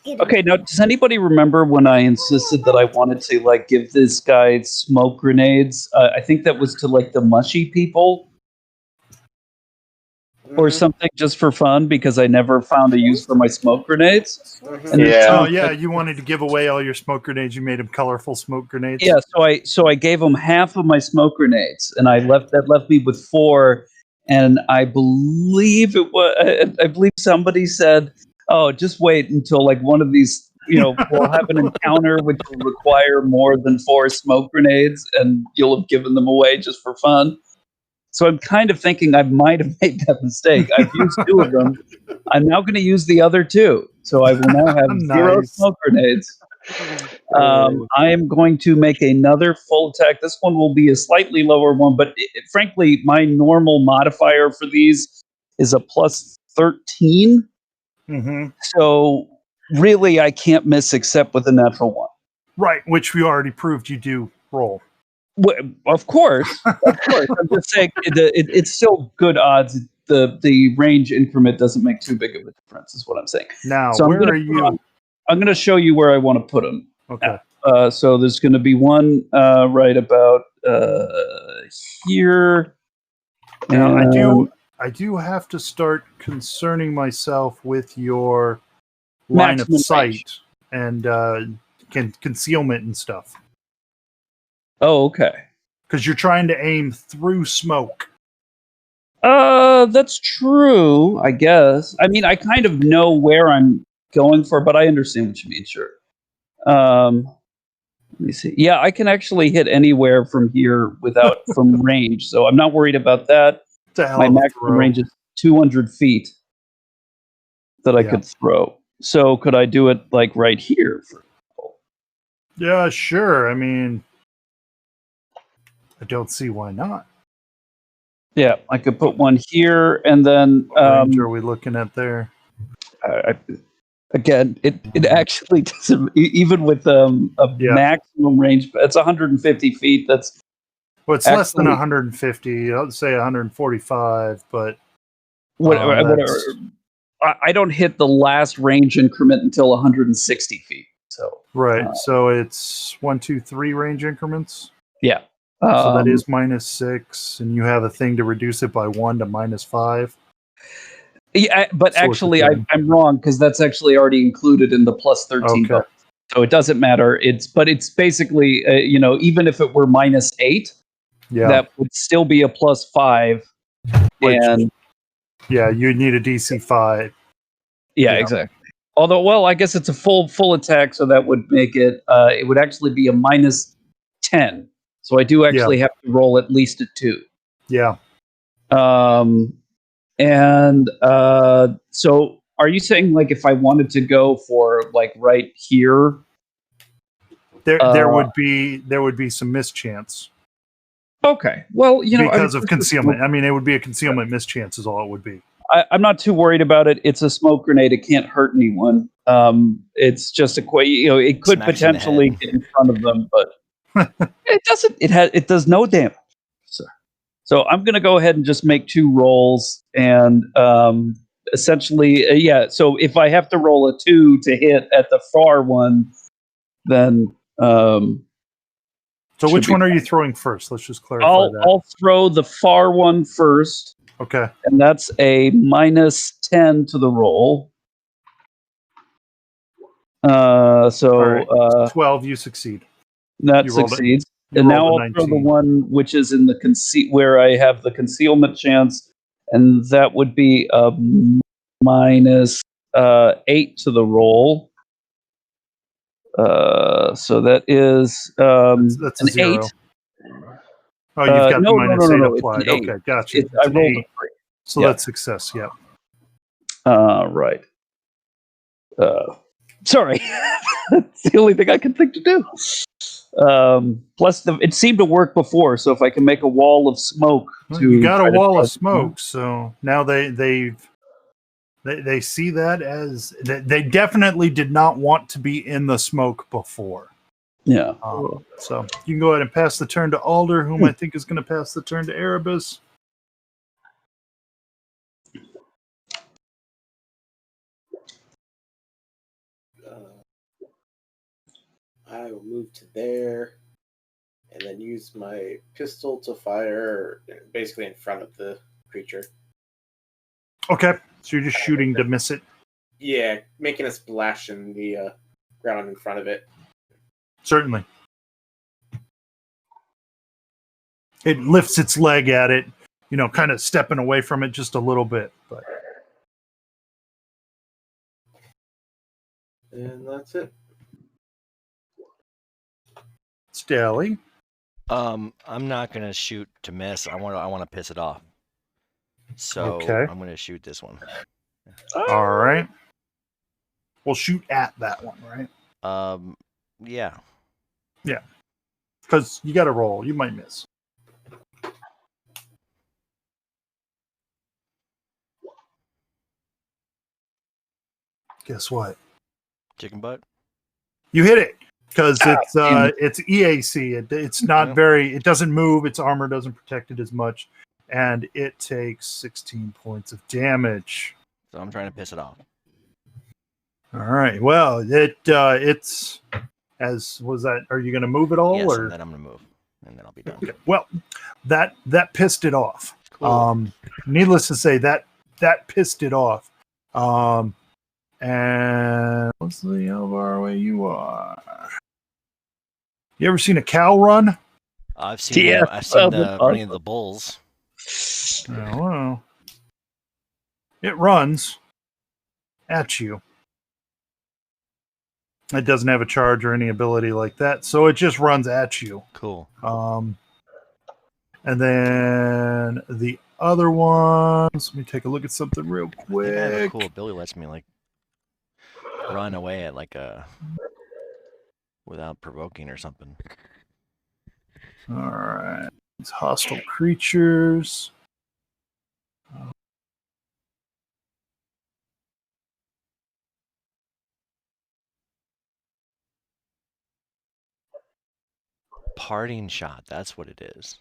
[SPEAKER 3] Okay, now does anybody remember when I insisted that I wanted to like give this guy smoke grenades? I think that was to like the mushy people or something, just for fun, because I never found a use for my smoke grenades. And
[SPEAKER 9] Oh yeah, you wanted to give away all your smoke grenades. You made them colorful smoke grenades.
[SPEAKER 3] Yeah, so I gave him half of my smoke grenades, and that left me with 4. And I believe I believe somebody said, "Oh, just wait until like one of these, we'll have an encounter which will require more than 4 smoke grenades, and you'll have given them away just for fun." So I'm kind of thinking I might have made that mistake. I've used 2 of them. I'm now going to use the other 2, so I will now have 0 smoke grenades. I am going to make another full attack. This one will be a slightly lower one, but frankly, my normal modifier for these is a plus 13.
[SPEAKER 9] Mm-hmm.
[SPEAKER 3] So really, I can't miss except with a natural 1.
[SPEAKER 9] Right, which we already proved you do roll.
[SPEAKER 3] Well, of course. I'm just saying it's still good odds. The range increment doesn't make too big of a difference, is what I'm saying.
[SPEAKER 9] Now,
[SPEAKER 3] so
[SPEAKER 9] where are you?
[SPEAKER 3] I'm going to show you where I want to put them.
[SPEAKER 9] Okay.
[SPEAKER 3] So there's going to be one right about here.
[SPEAKER 9] Now, I do have to start concerning myself with your line of sight and concealment and stuff.
[SPEAKER 3] Oh, okay.
[SPEAKER 9] Because you're trying to aim through smoke.
[SPEAKER 3] That's true, I guess. I mean, I kind of know where I'm going for, but I understand what you mean, sure. Let me see. Yeah, I can actually hit anywhere from here from range, so I'm not worried about that. My maximum range is 200 feet that I could throw. So could I do it like right here, for example?
[SPEAKER 9] Yeah, sure. I mean, I don't see why not.
[SPEAKER 3] Yeah, I could put one here, and then
[SPEAKER 9] what range are we looking at there?
[SPEAKER 3] Again, it actually doesn't, even with a maximum range, it's 150 feet. That's
[SPEAKER 9] it's
[SPEAKER 3] actually
[SPEAKER 9] less than 150. I'd say 145, but
[SPEAKER 3] whatever. I don't hit the last range increment until 160 feet. So
[SPEAKER 9] right, so it's 1, 2, 3 range increments.
[SPEAKER 3] Yeah.
[SPEAKER 9] So that is -6, and you have a thing to reduce it by 1 to -5.
[SPEAKER 3] Yeah, but actually, I'm wrong, because that's actually already included in the plus 13.
[SPEAKER 9] Okay.
[SPEAKER 3] So it doesn't matter. It's basically even if it were -8, that would still be a plus 5. And
[SPEAKER 9] yeah, you need a DC 5.
[SPEAKER 3] Yeah, exactly. Although, well, I guess it's a full attack, so that would make it. It would actually be a -10. So I do actually have to roll at least a 2.
[SPEAKER 9] Yeah.
[SPEAKER 3] And so are you saying like if I wanted to go for like right here?
[SPEAKER 9] There would be some mischance.
[SPEAKER 3] Okay. Well,
[SPEAKER 9] because of concealment. I mean, it would be a concealment mischance is all it would be.
[SPEAKER 3] I'm not too worried about it. It's a smoke grenade. It can't hurt anyone. It's just it could potentially get in front of them, but it doesn't. It does no damage. So I'm going to go ahead and just make 2 rolls, and essentially, So if I have to roll a 2 to hit at the far one, then.
[SPEAKER 9] So which one are you throwing first? Let's just clarify that.
[SPEAKER 3] I'll throw the far one first.
[SPEAKER 9] Okay.
[SPEAKER 3] And that's a -10 to the roll. So
[SPEAKER 9] right. 12, you succeed.
[SPEAKER 3] That succeeds. And now
[SPEAKER 9] rolled a
[SPEAKER 3] I'll throw the
[SPEAKER 9] 19.
[SPEAKER 3] one which is in the where I have the concealment chance, and that would be minus 8 to the roll. So that is
[SPEAKER 9] That's a
[SPEAKER 3] an
[SPEAKER 9] 0.
[SPEAKER 3] 8.
[SPEAKER 9] Oh, you've got the
[SPEAKER 3] No,
[SPEAKER 9] minus 8
[SPEAKER 3] It's
[SPEAKER 9] applied.
[SPEAKER 3] an 8.
[SPEAKER 9] Okay, gotcha.
[SPEAKER 3] I
[SPEAKER 9] It's an
[SPEAKER 3] rolled a
[SPEAKER 9] 8.
[SPEAKER 3] 3.
[SPEAKER 9] So
[SPEAKER 3] Yeah.
[SPEAKER 9] that's success. Yep.
[SPEAKER 3] Right. Sorry. That's the only thing I can think to do. Plus, it seemed to work before, so if I can make a wall of smoke
[SPEAKER 9] You got a
[SPEAKER 3] try to
[SPEAKER 9] wall
[SPEAKER 3] draw
[SPEAKER 9] of smoke, so now they see that as they definitely did not want to be in the smoke before.
[SPEAKER 3] Yeah.
[SPEAKER 9] So you can go ahead and pass the turn to Alder, whom I think is going to pass the turn to Erebus.
[SPEAKER 4] I will move to there and then use my pistol to fire basically in front of the creature.
[SPEAKER 9] Okay, so you're just shooting to miss it.
[SPEAKER 4] Yeah, making a splash in the ground in front of it.
[SPEAKER 9] Certainly. It lifts its leg at it, kind of stepping away from it just a little bit. But
[SPEAKER 4] And that's it.
[SPEAKER 9] Stally.
[SPEAKER 2] I'm not gonna shoot to miss. I want to piss it off. So
[SPEAKER 9] Okay.
[SPEAKER 2] I'm gonna shoot this one.
[SPEAKER 9] All right. We'll shoot at that one, right?
[SPEAKER 2] Yeah.
[SPEAKER 9] Yeah. Because you got to roll. You might miss. Guess what?
[SPEAKER 2] Chicken butt.
[SPEAKER 9] You hit it because it's EAC. It's not very. It doesn't move. Its armor doesn't protect it as much, and it takes 16 points of damage.
[SPEAKER 2] So I'm trying to piss it off.
[SPEAKER 9] All right. Well, it's as was that. Are you going to move it all?
[SPEAKER 2] Yes,
[SPEAKER 9] or?
[SPEAKER 2] and then I'm gonna move, and then I'll be done.
[SPEAKER 9] Okay. Well, that pissed it off.
[SPEAKER 2] Cool.
[SPEAKER 9] Needless to say, that pissed it off. And let's see how far away you are. You ever seen a cow run?
[SPEAKER 2] I've seen the running of the bulls.
[SPEAKER 9] Well, it runs at you. It doesn't have a charge or any ability like that, so it just runs at you.
[SPEAKER 2] Cool.
[SPEAKER 9] And then the other ones. Let me take a look at something real quick.
[SPEAKER 2] I have a cool ability lets me run away at without provoking or something.
[SPEAKER 9] All right. These hostile creatures.
[SPEAKER 2] Parting shot. That's what it is.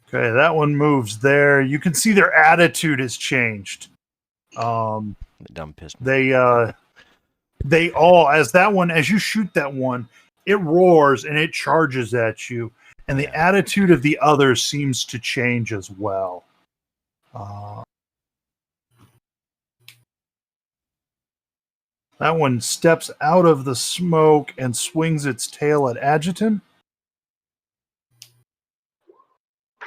[SPEAKER 9] Okay, that one moves there. You can see their attitude has changed.
[SPEAKER 2] The dumb pistol.
[SPEAKER 9] They all, as you shoot that one, it roars and it charges at you, and the attitude of the others seems to change as well. That one steps out of the smoke and swings its tail at Adjutant,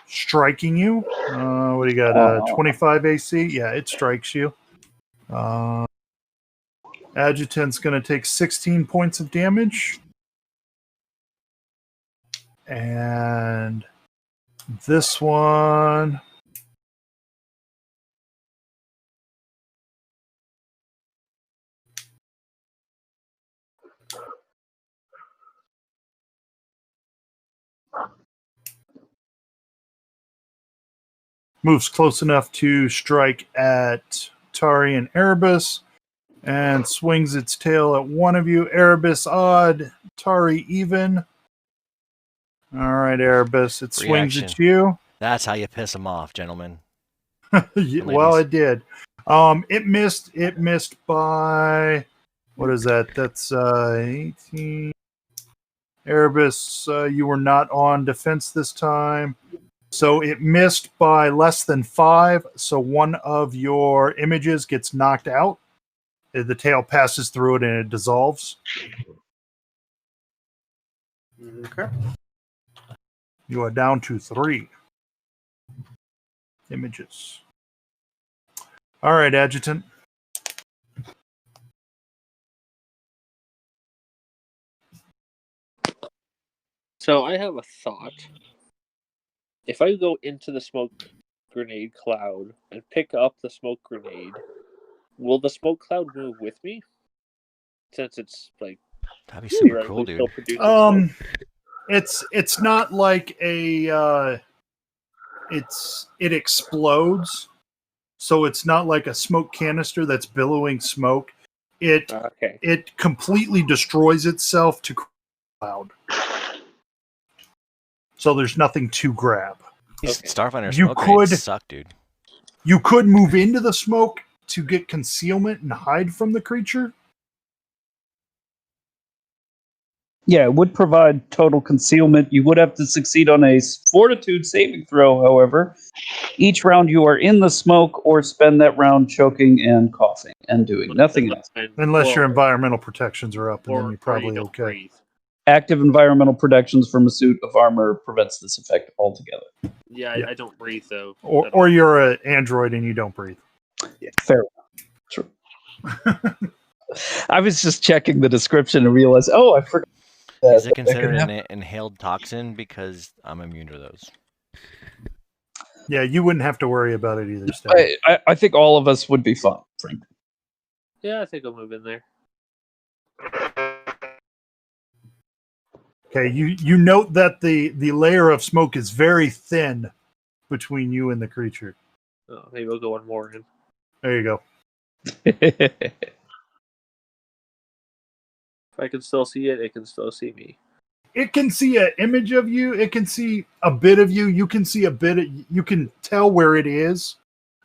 [SPEAKER 9] striking you. What do you got? 25 AC? Yeah, it strikes you. Adjutant's going to take 16 points of damage. And this one... moves close enough to strike at Tari and Erebus, and swings its tail at one of you. Erebus odd, Tari even. All right, Erebus, it swings
[SPEAKER 2] Reaction.
[SPEAKER 9] at you.
[SPEAKER 2] That's how you piss them off, gentlemen.
[SPEAKER 9] Well, it did. It missed. It missed by what is that? That's 18. Erebus, you were not on defense this time. So it missed by less than 5. So one of your images gets knocked out. The tail passes through it and it dissolves.
[SPEAKER 4] Okay.
[SPEAKER 9] You are down to 3 images. All right, Adjutant.
[SPEAKER 11] So I have a thought. If I go into the smoke grenade cloud and pick up the smoke grenade, will the smoke cloud move with me? Since it's like
[SPEAKER 2] That'd be super cool,
[SPEAKER 11] theoretically
[SPEAKER 2] dude.
[SPEAKER 11] still producing smoke.
[SPEAKER 9] It's not like it explodes, so it's not like a smoke canister that's billowing smoke. It completely destroys itself to cloud. So there's nothing to grab.
[SPEAKER 2] These Starfinder
[SPEAKER 9] You
[SPEAKER 2] smoke grenades
[SPEAKER 9] could-
[SPEAKER 2] suck, dude.
[SPEAKER 9] You could move into the smoke to get concealment and hide from the creature.
[SPEAKER 3] Yeah, it would provide total concealment. You would have to succeed on a fortitude saving throw, however. Each round you are in the smoke or spend that round choking and coughing and doing nothing else.
[SPEAKER 9] Unless your environmental protections are up, and then you're probably okay.
[SPEAKER 11] Breathe.
[SPEAKER 3] Active environmental protections from a suit of armor prevents this effect altogether.
[SPEAKER 11] Yeah,
[SPEAKER 9] Yeah.
[SPEAKER 11] I don't breathe though.
[SPEAKER 9] Or you're an android and you don't breathe.
[SPEAKER 3] Yeah, fair enough. True. I was just checking the description and realized, oh, I forgot.
[SPEAKER 2] Is it considered an inhaled toxin? Because I'm immune to those.
[SPEAKER 9] Yeah, you wouldn't have to worry about it either, Stan.
[SPEAKER 3] I think all of us would be fine, frankly.
[SPEAKER 11] Yeah, I think I'll move in there.
[SPEAKER 9] Okay, you note that the layer of smoke is very thin between you and the creature.
[SPEAKER 11] Oh, maybe I'll go one more in.
[SPEAKER 9] There you go.
[SPEAKER 11] If I can still see it, it can still see me.
[SPEAKER 9] It can see an image of you. It can see a bit of you. You can see a bit. You can tell where it is,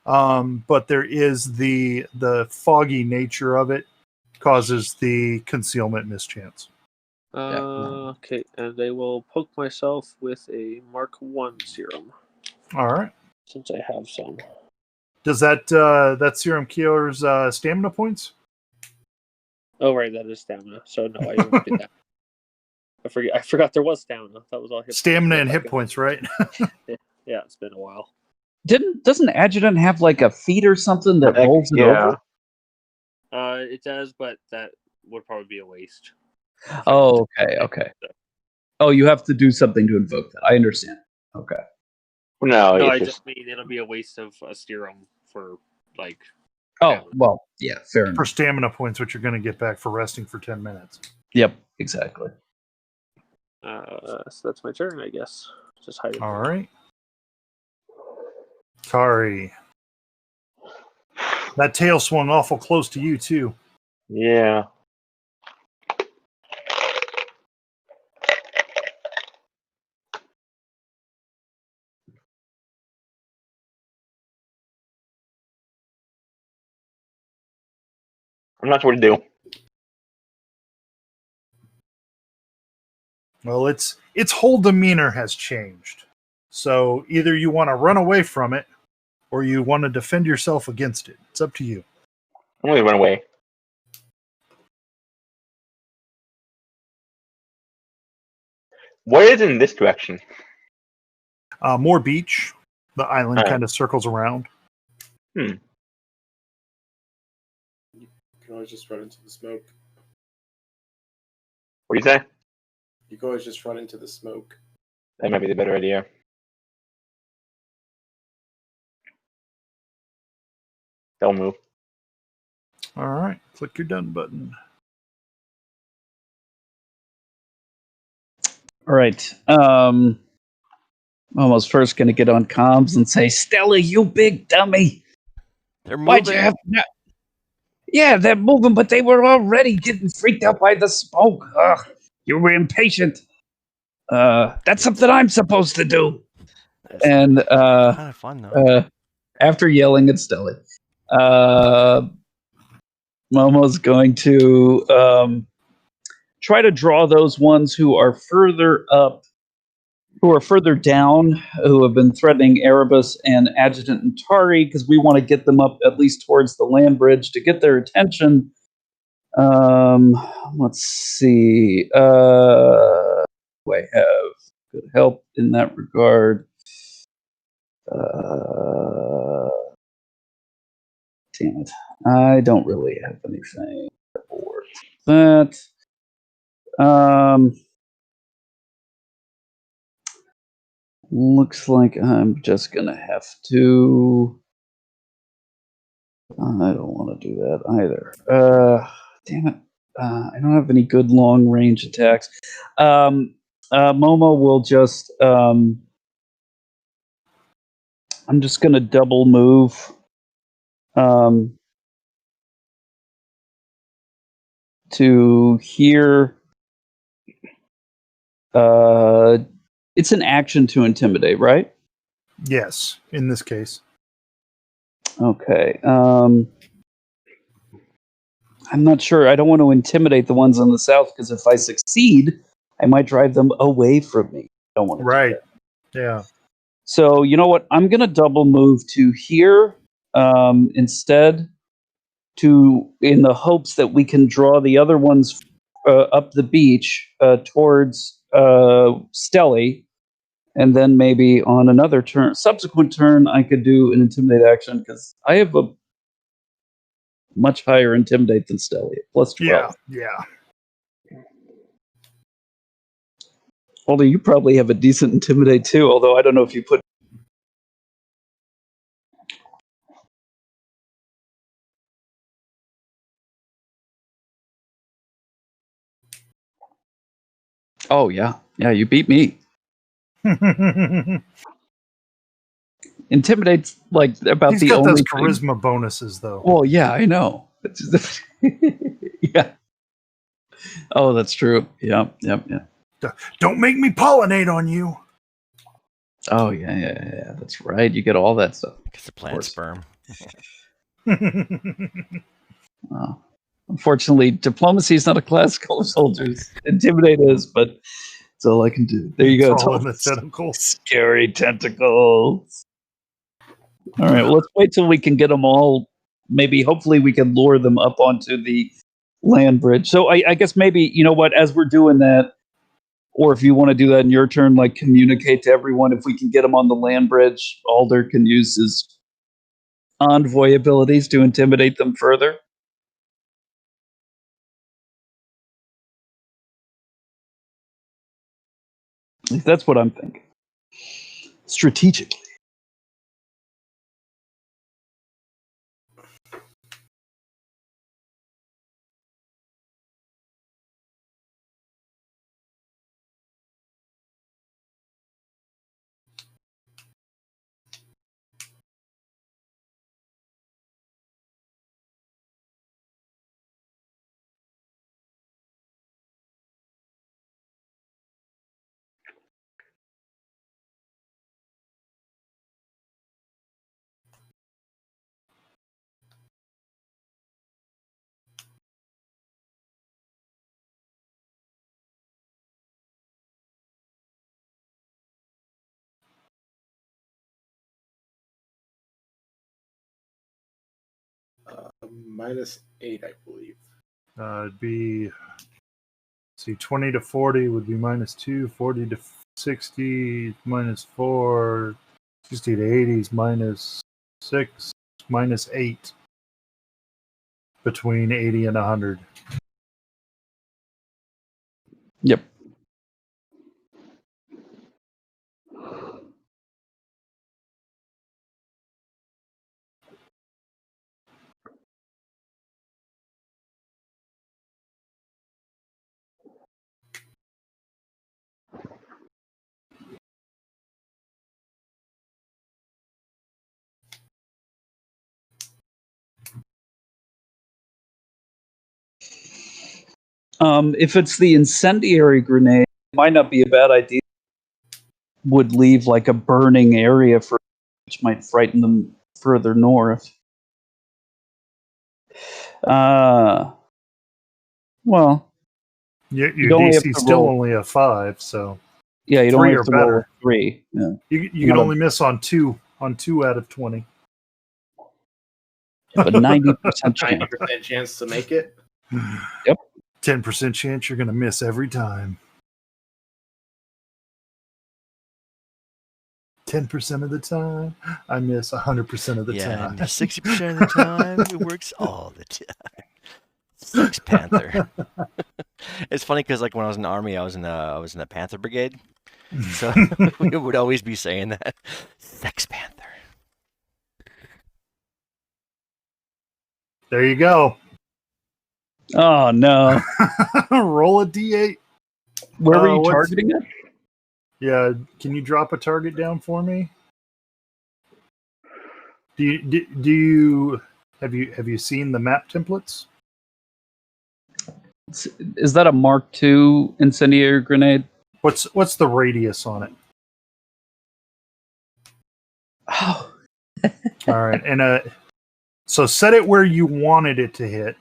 [SPEAKER 9] but there is the foggy nature of it causes the concealment mischance.
[SPEAKER 11] Okay, and I will poke myself with a Mark 1 serum.
[SPEAKER 9] All right.
[SPEAKER 11] Since I have some.
[SPEAKER 9] Does that serum cures stamina points?
[SPEAKER 11] Oh, right, that is stamina. So no, I won't do that. I forgot there was stamina. That was all hit
[SPEAKER 9] Stamina
[SPEAKER 11] points.
[SPEAKER 9] and hit points, right?
[SPEAKER 11] Yeah, it's been a while.
[SPEAKER 3] Doesn't Adjutant have like a feat or something that rolls it over?
[SPEAKER 11] It does, but that would probably be a waste.
[SPEAKER 3] Oh, okay. Oh, you have to do something to invoke that. I understand. Okay.
[SPEAKER 5] No,
[SPEAKER 11] No,
[SPEAKER 5] it's
[SPEAKER 11] I
[SPEAKER 5] just
[SPEAKER 11] just mean it'll be a waste of a serum for like.
[SPEAKER 3] Oh, well, yeah, fair enough.
[SPEAKER 9] For stamina points, which you're going to get back for resting for 10 minutes.
[SPEAKER 3] Yep, exactly.
[SPEAKER 11] So that's my turn, I guess. Just hide it.
[SPEAKER 9] All right. Tari. That tail swung awful close to you, too.
[SPEAKER 5] yeah. I'm not sure what to do.
[SPEAKER 9] Well, its whole demeanor has changed. So either you want to run away from it, or you want to defend yourself against it. It's up to you.
[SPEAKER 5] I'm going to run away. What is in this direction?
[SPEAKER 9] More beach. The island
[SPEAKER 5] All right.
[SPEAKER 9] kind of circles around.
[SPEAKER 4] You can always just run into the smoke.
[SPEAKER 5] What do you say?
[SPEAKER 4] You can always just run into the smoke.
[SPEAKER 5] That might be the better idea. Don't move.
[SPEAKER 9] All right. Click your done button.
[SPEAKER 3] All right. Almost first going to get on comms and say, Stella, you big dummy.
[SPEAKER 2] They're moving.
[SPEAKER 3] Why'd you have to... Yeah, they're moving, but they were already getting freaked out by the smoke. Ugh, you were impatient. That's something I'm supposed to do.
[SPEAKER 2] That's
[SPEAKER 3] And
[SPEAKER 2] kind of fun though.
[SPEAKER 3] after yelling at Stella, Momo's going to try to draw those ones who are further up, who are further down, who have been threatening Erebus and Adjutant and Tari, because we want to get them up at least towards the land bridge to get their attention Let's see. Do I have good help in that regard? Damn it. I don't really have anything for that. Looks like I'm just gonna have to. I don't want to do that either. Damn it. I don't have any good long range attacks. Momo will just. I'm just gonna double move. To here. It's an action to intimidate, right?
[SPEAKER 9] Yes, in this case.
[SPEAKER 3] Okay. I'm not sure. I don't want to intimidate the ones on the south because if I succeed, I might drive them away from me. I don't want to do
[SPEAKER 9] Right.
[SPEAKER 3] that.
[SPEAKER 9] Yeah.
[SPEAKER 3] So you know what? I'm going to double move to here instead, in the hopes that we can draw the other ones up the beach towards Stelly, and then maybe on another subsequent turn, I could do an intimidate action because I have a much higher intimidate than Stelly, plus 12.
[SPEAKER 9] Yeah.
[SPEAKER 3] Although you probably have a decent intimidate too, although I don't know if you put. Oh yeah, you beat me. Intimidate's like about
[SPEAKER 9] He's
[SPEAKER 3] the
[SPEAKER 9] got
[SPEAKER 3] only
[SPEAKER 9] those
[SPEAKER 3] thing.
[SPEAKER 9] charisma bonuses though.
[SPEAKER 3] Well, yeah, I know. Yeah. Oh, that's true. Yeah.
[SPEAKER 9] Don't make me pollinate on you.
[SPEAKER 3] Oh yeah. That's right. You get all that stuff.
[SPEAKER 2] Because the plant sperm.
[SPEAKER 3] Well, unfortunately, diplomacy is not a class of soldiers. Intimidate is, but it's all I can do. There you go.
[SPEAKER 9] It's all in the tentacles.
[SPEAKER 3] Scary tentacles. All right. Well, let's wait till we can get them all. Maybe, hopefully, we can lure them up onto the land bridge. So I guess maybe, you know what, as we're doing that, or if you want to do that in your turn, like communicate to everyone, if we can get them on the land bridge, Alder can use his envoy abilities to intimidate them further. At least that's what I'm thinking. Strategically.
[SPEAKER 4] -8, I believe.
[SPEAKER 9] It'd be, see, 20 to 40 would be -2, 40 to 60 -4, 60 to 80 is -6, -8 between 80 and 100.
[SPEAKER 3] Yep. If it's the incendiary grenade, it might not be a bad idea. Would leave like a burning area for, which might frighten them further north. Well,
[SPEAKER 9] Your
[SPEAKER 3] only have
[SPEAKER 9] DC
[SPEAKER 3] to
[SPEAKER 9] still
[SPEAKER 3] roll.
[SPEAKER 9] only a 5, so
[SPEAKER 3] Yeah, you don't
[SPEAKER 9] 3
[SPEAKER 3] have
[SPEAKER 9] or
[SPEAKER 3] to roll
[SPEAKER 9] better.
[SPEAKER 3] 3. Yeah.
[SPEAKER 9] You can
[SPEAKER 3] Not a-
[SPEAKER 9] only miss on 2 out of 20.
[SPEAKER 3] But 90% chance.
[SPEAKER 4] 90% chance to make it.
[SPEAKER 3] Yep.
[SPEAKER 9] 10% chance you're going to miss every time. 10% of the time, I miss 100% of the time.
[SPEAKER 2] 60% of the time, it works all the time. Sex Panther. It's funny because like when I was in the army, I was in the Panther Brigade, so we would always be saying that. Sex Panther.
[SPEAKER 9] There you go.
[SPEAKER 3] Oh no!
[SPEAKER 9] Roll a d8.
[SPEAKER 3] Where were you targeting it?
[SPEAKER 9] Yeah, can you drop a target down for me? Do you have you seen the map templates?
[SPEAKER 3] Is that a Mark II incendiary grenade?
[SPEAKER 9] What's the radius on it?
[SPEAKER 3] Oh.
[SPEAKER 9] All right, and so set it where you wanted it to hit.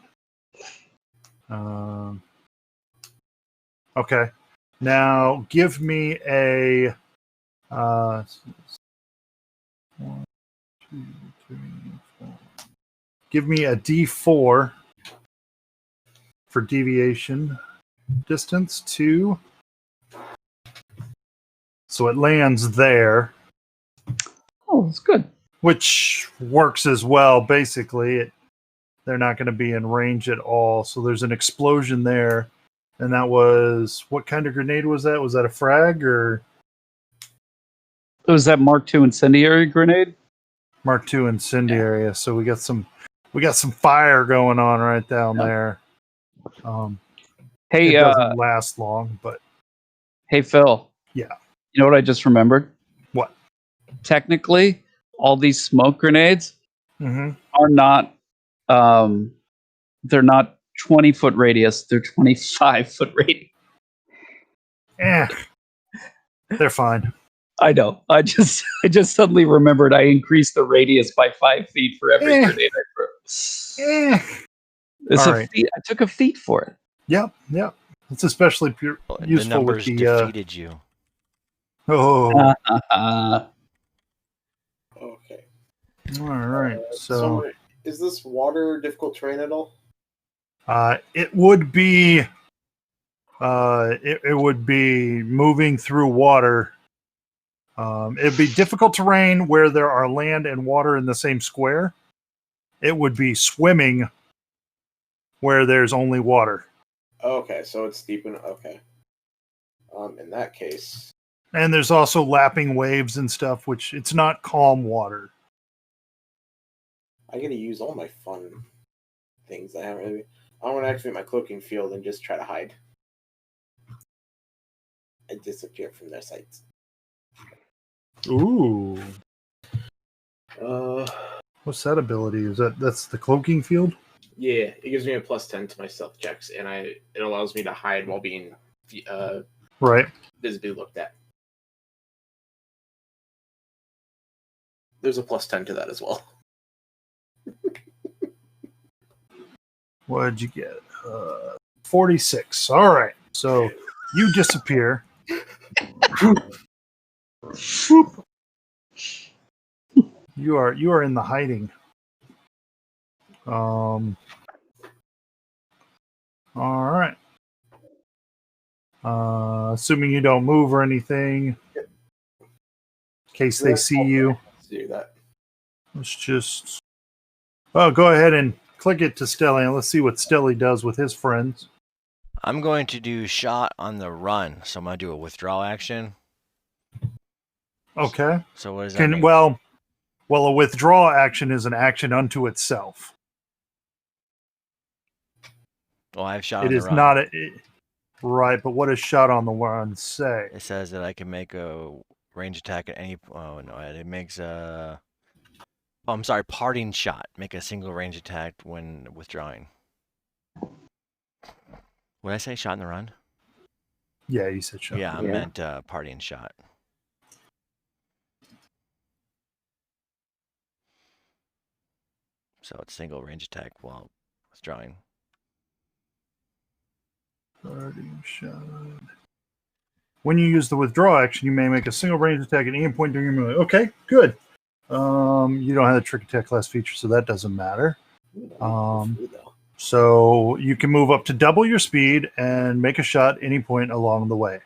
[SPEAKER 9] Okay. Now give me a 1, 2, 3, 4. Give me a D4 for deviation distance 2. So it lands there.
[SPEAKER 3] Oh, that's good.
[SPEAKER 9] Which works as well. Basically, they're not going to be in range at all. So there's an explosion there. And that was, what kind of grenade was that? Was that a frag or?
[SPEAKER 3] Was that Mark II incendiary grenade?
[SPEAKER 9] Mark II incendiary. Yeah. So we got some fire going on right down there.
[SPEAKER 3] Hey,
[SPEAKER 9] it doesn't last long, but.
[SPEAKER 3] Hey, Phil.
[SPEAKER 9] Yeah.
[SPEAKER 3] You know what I just remembered?
[SPEAKER 9] What?
[SPEAKER 3] Technically, all these smoke grenades are not. They're not 20-foot radius. They're 25-foot radius.
[SPEAKER 9] They're fine.
[SPEAKER 3] I know. I just suddenly remembered I increased the radius by 5 feet for every grenade I threw. It's
[SPEAKER 9] All
[SPEAKER 3] a
[SPEAKER 9] right.
[SPEAKER 3] feat. I took a feat for it.
[SPEAKER 9] Yep. It's especially useful
[SPEAKER 2] the numbers
[SPEAKER 9] with the
[SPEAKER 2] defeated you.
[SPEAKER 9] Oh.
[SPEAKER 4] Okay.
[SPEAKER 9] All right. So
[SPEAKER 4] is this water difficult terrain at all?
[SPEAKER 9] It would be. It would be moving through water. It'd be difficult terrain where there are land and water in the same square. It would be swimming where there's only water.
[SPEAKER 4] Okay, so it's deep enough. Okay. In that case.
[SPEAKER 9] And there's also lapping waves and stuff, which it's not calm water.
[SPEAKER 4] I gotta use all my fun things I haven't really. I want to activate my cloaking field and just try to hide. I disappear from their sights.
[SPEAKER 9] Ooh.
[SPEAKER 4] What's
[SPEAKER 9] that ability? That's the cloaking field?
[SPEAKER 4] Yeah, it gives me a +10 to my stealth checks, and it allows me to hide while being
[SPEAKER 9] right
[SPEAKER 4] visibly looked at. There's a +10 to that as well.
[SPEAKER 9] What did you get? 46. All right. So you disappear. You are in the hiding. All right. Assuming you don't move or anything, in case they see you.
[SPEAKER 4] Let's do that.
[SPEAKER 9] Let's just. Oh, go ahead and click it to Stelly, and let's see what Stelly does with his friends.
[SPEAKER 2] I'm going to do shot on the run, so I'm going to do a withdrawal action.
[SPEAKER 9] Okay.
[SPEAKER 2] So what does that mean?
[SPEAKER 9] Well, a withdrawal action is an action unto itself.
[SPEAKER 2] Well, I have shot on
[SPEAKER 9] It
[SPEAKER 2] the
[SPEAKER 9] is
[SPEAKER 2] run.
[SPEAKER 9] not right, but what does shot on the run say?
[SPEAKER 2] It says that I can make a range attack at any. Oh no, it makes a. Oh, I'm sorry, parting shot. Make a single range attack when withdrawing. What did I say? Shot in the run?
[SPEAKER 9] Yeah, you said shot.
[SPEAKER 2] Yeah, I meant parting shot. So it's single range attack while withdrawing.
[SPEAKER 9] Parting shot. When you use the withdraw action, you may make a single range attack at any point during your melee. Okay, good. You don't have the trick attack class feature, so that doesn't matter. So you can move up to double your speed and make a shot any point along the way.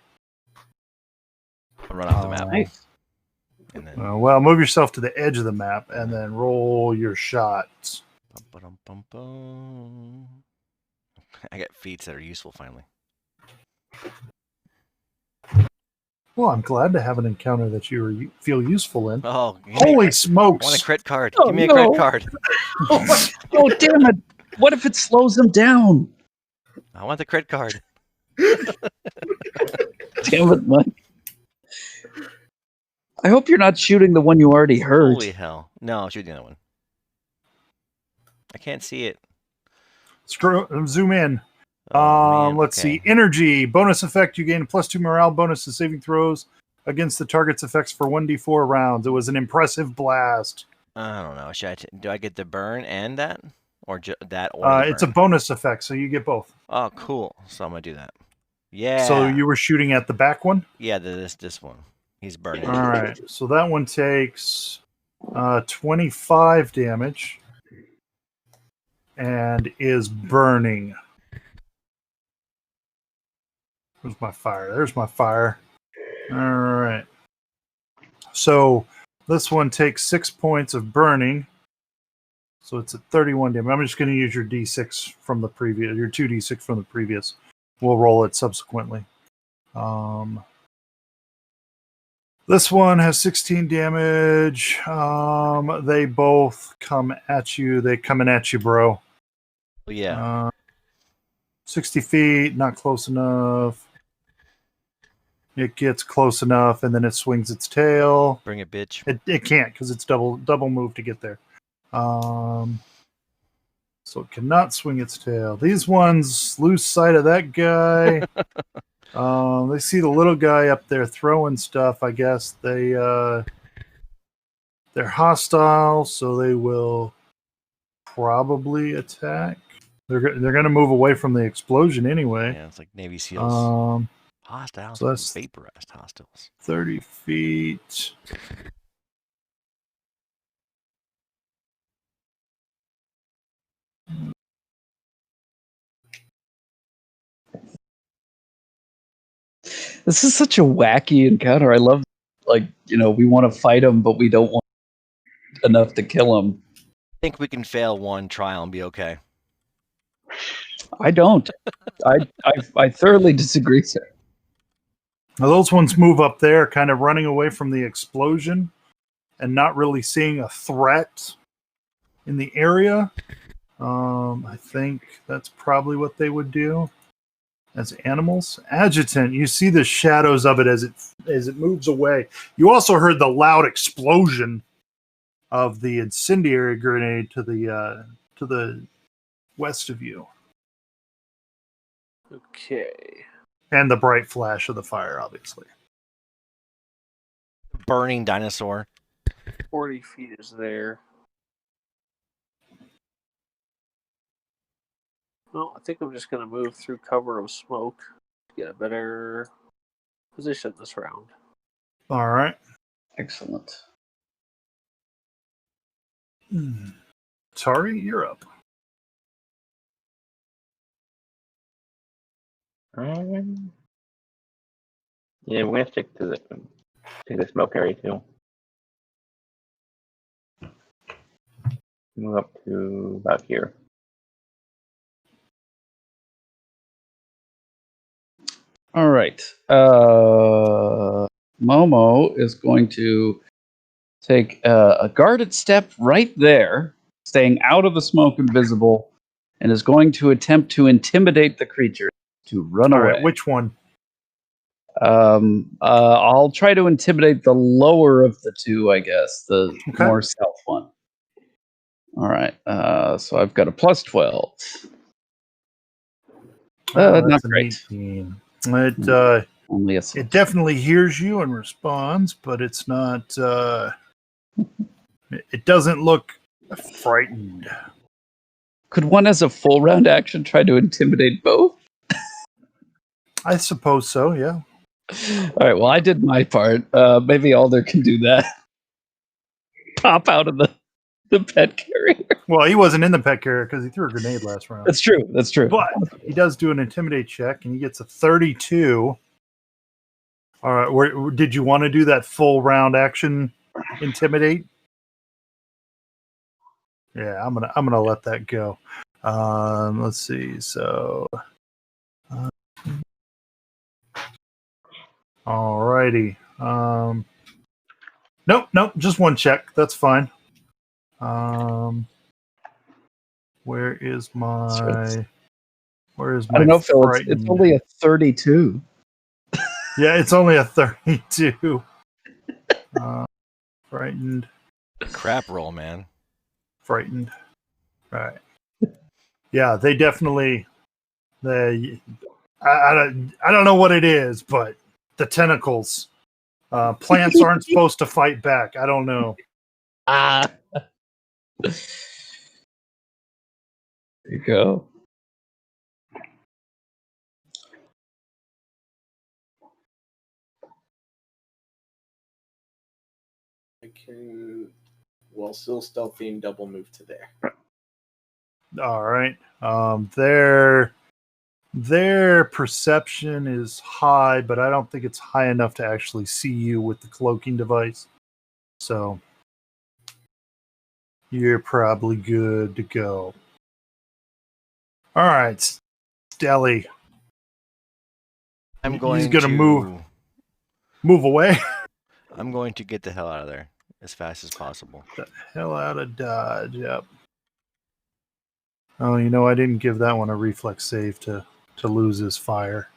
[SPEAKER 2] I'll run off the map.
[SPEAKER 3] Nice.
[SPEAKER 2] And then
[SPEAKER 9] Well, move yourself to the edge of the map and then roll your shots.
[SPEAKER 2] Bum-ba-dum-bum-bum. I got feats that are useful finally.
[SPEAKER 9] Well, I'm glad to have an encounter that you feel useful in.
[SPEAKER 2] Oh,
[SPEAKER 9] Holy
[SPEAKER 2] I
[SPEAKER 9] smokes!
[SPEAKER 2] want a crit card.
[SPEAKER 3] Oh,
[SPEAKER 2] Give me a
[SPEAKER 3] no.
[SPEAKER 2] crit card.
[SPEAKER 3] Oh, damn it. What if it slows him down?
[SPEAKER 2] I want the crit card.
[SPEAKER 3] Damn it, Mike. I hope you're not shooting the one you already heard.
[SPEAKER 2] Holy hell. No, I'll shoot the other one. I can't see it.
[SPEAKER 9] Zoom in.
[SPEAKER 2] Oh, man.
[SPEAKER 9] Let's
[SPEAKER 2] Okay.
[SPEAKER 9] see. Energy bonus effect. You gain a +2 morale bonus to saving throws against the target's effects for 1d4 rounds. It was an impressive blast.
[SPEAKER 2] I don't know. Do I get the burn and that? Or that or the
[SPEAKER 9] It's a
[SPEAKER 2] burn?
[SPEAKER 9] bonus effect, so you get both.
[SPEAKER 2] Oh, cool. So I'm going to do that. Yeah.
[SPEAKER 9] So you were shooting at the back one?
[SPEAKER 2] Yeah, this one. He's burning.
[SPEAKER 9] All right. So that one takes 25 damage and is burning. Where's my fire? There's my fire. All right. So this one takes 6 points of burning. So it's at 31 damage. I'm just going to use your D6 from the previous, your 2d6 from the previous. We'll roll it subsequently. This one has 16 damage. They both come at you. They coming at you, bro.
[SPEAKER 2] Yeah.
[SPEAKER 9] 60 feet, not close enough. It gets close enough, and then it swings its tail.
[SPEAKER 2] Bring it, bitch.
[SPEAKER 9] It can't because it's double move to get there. So it cannot swing its tail. These ones lose sight of that guy. They see the little guy up there throwing stuff. I guess they're hostile, so they will probably attack. They're going to move away from the explosion anyway.
[SPEAKER 2] Yeah, it's like Navy SEALs. Hostiles.
[SPEAKER 9] So that's
[SPEAKER 2] vaporized hostiles.
[SPEAKER 9] 30 feet.
[SPEAKER 3] This is such a wacky encounter. I love, we want to fight him, but we don't want enough to kill him.
[SPEAKER 2] I think we can fail one trial and be okay.
[SPEAKER 3] I don't. I thoroughly disagree, sir.
[SPEAKER 9] Now those ones move up there, kind of running away from the explosion and not really seeing a threat in the area. I think that's probably what they would do as animals. Adjutant, you see the shadows of it as it moves away. You also heard the loud explosion of the incendiary grenade to the west of you.
[SPEAKER 11] Okay.
[SPEAKER 9] And the bright flash of the fire, obviously.
[SPEAKER 2] Burning dinosaur.
[SPEAKER 11] 40 feet is there. Well, I think I'm just going to move through cover of smoke to get a better position this round.
[SPEAKER 9] All right.
[SPEAKER 3] Excellent.
[SPEAKER 9] Tari, you're up.
[SPEAKER 5] Yeah, we're gonna stick to the smoke area too. Move up to about here.
[SPEAKER 3] All right. Momo is going to take a guarded step right there, staying out of the smoke and visible, and is going to attempt to intimidate the creature to run
[SPEAKER 9] All
[SPEAKER 3] away.
[SPEAKER 9] right, which one?
[SPEAKER 3] I'll try to intimidate the lower of the two, I guess, the more south one. All right. So I've got a +12. Not great.
[SPEAKER 9] 18.
[SPEAKER 3] Only a
[SPEAKER 9] It definitely hears you and responds, but it's not. It doesn't look frightened.
[SPEAKER 3] Could one, as a full round action, try to intimidate both?
[SPEAKER 9] I suppose so. Yeah.
[SPEAKER 3] All right. Well, I did my part. Maybe Alder can do that. Pop out of the The pet carrier.
[SPEAKER 9] Well, he wasn't in the pet carrier because he threw a grenade last round.
[SPEAKER 3] That's true. That's true.
[SPEAKER 9] But he does do an intimidate check, and he gets a 32. All right, did you want to do that full round action intimidate? Yeah, I'm gonna let that go. Let's see. So, alrighty. Nope, just one check. That's fine. Where is my?
[SPEAKER 3] I don't know, Phil. It's only a 32.
[SPEAKER 9] Yeah, it's only a 32. Frightened.
[SPEAKER 2] Crap roll, man.
[SPEAKER 9] Frightened. Right. Yeah, they definitely. I don't know what it is, but the tentacles. Plants aren't supposed to fight back. I don't know.
[SPEAKER 3] There you go.
[SPEAKER 4] I can, well, still stealthy and double move to there.
[SPEAKER 9] All right. Their perception is high, but I don't think it's high enough to actually see you with the cloaking device. So you're probably good to go. All right, Stelly.
[SPEAKER 2] I'm going
[SPEAKER 9] He's gonna
[SPEAKER 2] to
[SPEAKER 9] move away.
[SPEAKER 2] I'm going to get the hell out of there as fast as possible.
[SPEAKER 9] The hell out of Dodge. Yep. Oh, I didn't give that one a reflex save to lose his fire.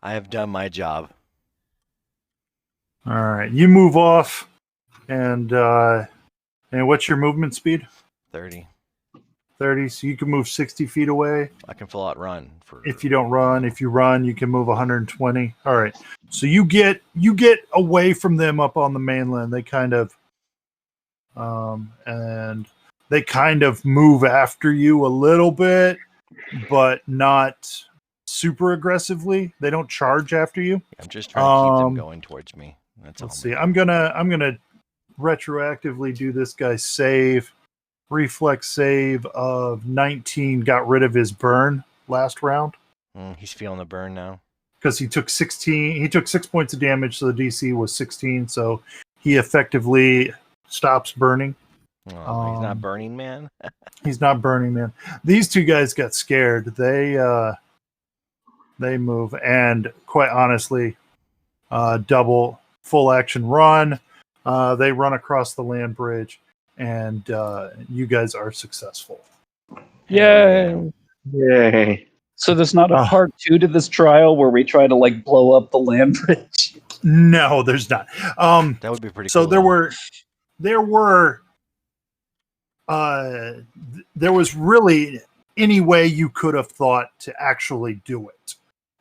[SPEAKER 2] I have done my job.
[SPEAKER 9] All right, you move off, and what's your movement speed?
[SPEAKER 2] 30.
[SPEAKER 9] 30. So you can move 60 feet away.
[SPEAKER 2] I can full out run for.
[SPEAKER 9] If you don't run, if you run, you can move 120. All right. So you get away from them up on the mainland. They kind of, and they kind of move after you a little bit, but not super aggressively. They don't charge after you.
[SPEAKER 2] I'm just trying to keep them going towards me. That's all.
[SPEAKER 9] Let's see. I'm gonna retroactively do this guy's save. Reflex save of 19 got rid of his burn last round.
[SPEAKER 2] He's feeling the burn now.
[SPEAKER 9] Because he took 16. He took 6 points of damage, so the DC was 16. So he effectively stops burning.
[SPEAKER 2] Oh, he's not Burning Man?
[SPEAKER 9] He's not Burning Man. These two guys got scared. They move, and quite honestly, double full action run. They run across the land bridge, and you guys are successful.
[SPEAKER 3] Yay!
[SPEAKER 5] Yay!
[SPEAKER 3] So there's not a part 2 to this trial where we try to blow up the land bridge.
[SPEAKER 9] No, there's not.
[SPEAKER 2] That would be pretty.
[SPEAKER 9] So
[SPEAKER 2] cool,
[SPEAKER 9] there was really any way you could have thought to actually do it.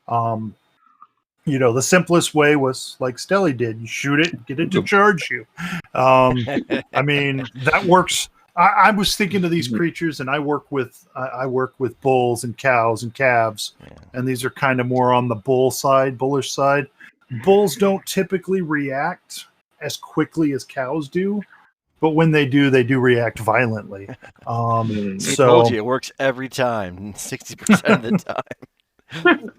[SPEAKER 9] The simplest way was like Stelly did. You shoot it, get it to charge you. I mean, that works. I was thinking of these creatures, and I work with bulls and cows and calves, and these are kind of more on the bullish side. Bulls don't typically react as quickly as cows do, but when they do react violently.
[SPEAKER 2] I told you it works every time, 60% of the time.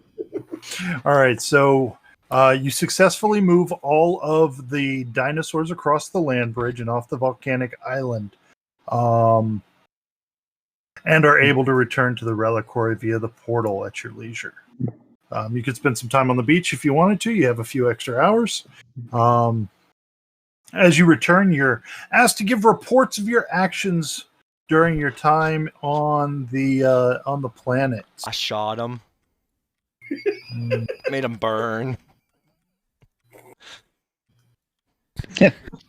[SPEAKER 9] All right, so you successfully move all of the dinosaurs across the land bridge and off the volcanic island, and are able to return to the reliquary via the portal at your leisure. You could spend some time on the beach if you wanted to. You have a few extra hours. As you return, you're asked to give reports of your actions during your time on the planet.
[SPEAKER 2] I shot him. Made him burn.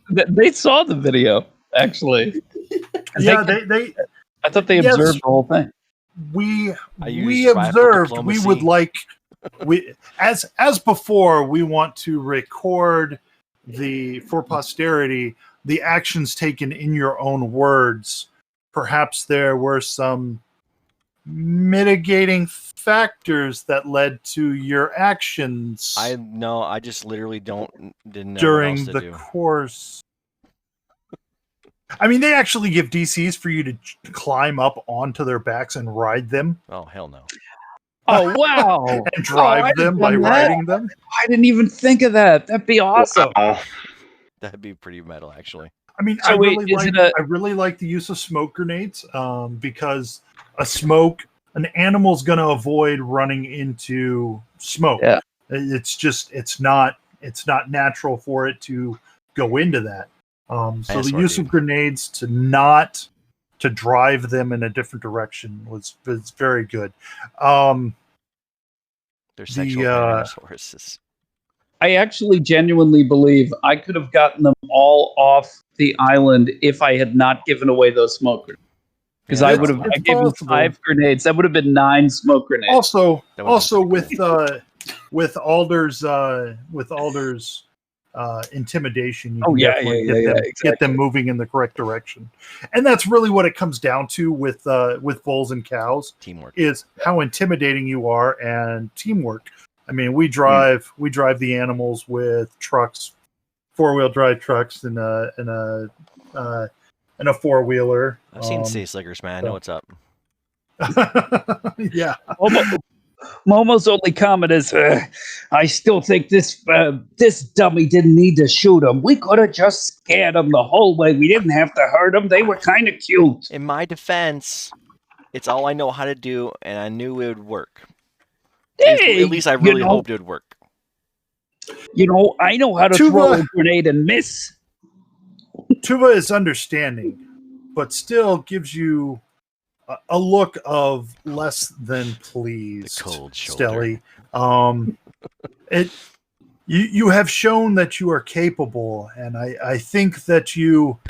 [SPEAKER 3] They saw the video, actually.
[SPEAKER 9] Yeah,
[SPEAKER 3] I thought they observed the whole thing.
[SPEAKER 9] We observed. We would like as before. We want to record for posterity the actions taken in your own words. Perhaps there were some mitigating factors that led to your actions.
[SPEAKER 2] I just literally didn't know
[SPEAKER 9] during
[SPEAKER 2] what else to
[SPEAKER 9] the
[SPEAKER 2] do.
[SPEAKER 9] course. I mean, they actually give DCs for you to climb up onto their backs and ride them.
[SPEAKER 2] Oh, hell no.
[SPEAKER 3] Oh, wow.
[SPEAKER 9] And drive
[SPEAKER 3] I'd have
[SPEAKER 9] them by
[SPEAKER 3] done that.
[SPEAKER 9] riding them.
[SPEAKER 3] I didn't even think of that. That'd be awesome.
[SPEAKER 5] Wow.
[SPEAKER 2] That'd be pretty metal, actually.
[SPEAKER 9] I mean,
[SPEAKER 3] So
[SPEAKER 9] I
[SPEAKER 3] wait,
[SPEAKER 9] really like the use of smoke grenades because an animal's going to avoid running into smoke.
[SPEAKER 3] Yeah.
[SPEAKER 9] It's not natural for it to go into that. So the use of grenades to drive them in a different direction was very good.
[SPEAKER 2] They're sexual dinosaurs.
[SPEAKER 3] I actually genuinely believe I could have gotten them all off the island if I had not given away those smoke grenades. Because I would have I gave them 5 grenades. That would have been 9 smoke grenades.
[SPEAKER 9] Also with Alder's intimidation, you can get them moving in the correct direction. And that's really what it comes down to with bulls and cows.
[SPEAKER 2] Teamwork
[SPEAKER 9] is how intimidating you are and teamwork. I mean, we drive the animals with trucks, 4-wheel drive trucks, and a 4-wheeler.
[SPEAKER 2] I've seen Sea Slickers, man. I know what's up.
[SPEAKER 9] Yeah.
[SPEAKER 3] Momo's only comment is, I still think this dummy didn't need to shoot him. We could have just scared him the whole way. We didn't have to hurt him. They were kind of cute.
[SPEAKER 2] In my defense, it's all I know how to do, and I knew it would work.
[SPEAKER 3] Hey,
[SPEAKER 2] at least I really hoped it would work.
[SPEAKER 3] You know, I know how to throw a grenade and miss.
[SPEAKER 9] Tuba is understanding, but still gives you a look of less than pleased.
[SPEAKER 2] The cold shoulder.
[SPEAKER 9] Stelly. You have shown that you are capable, and I think you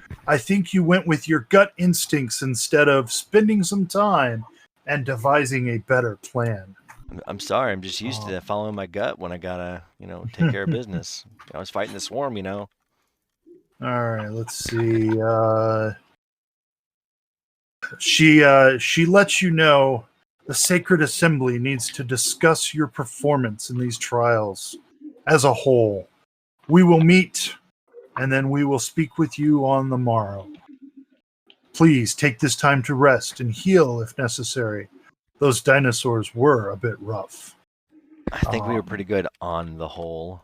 [SPEAKER 9] went with your gut instincts instead of spending some time and devising a better plan.
[SPEAKER 2] I'm sorry. I'm just used to following my gut when I gotta, take care of business. I was fighting the swarm, All
[SPEAKER 9] right, let's see. She lets you know the Sacred Assembly needs to discuss your performance in these trials as a whole. We will meet, and then we will speak with you on the morrow. Please take this time to rest and heal if necessary. Those dinosaurs were a bit rough.
[SPEAKER 2] I think we were pretty good on the whole.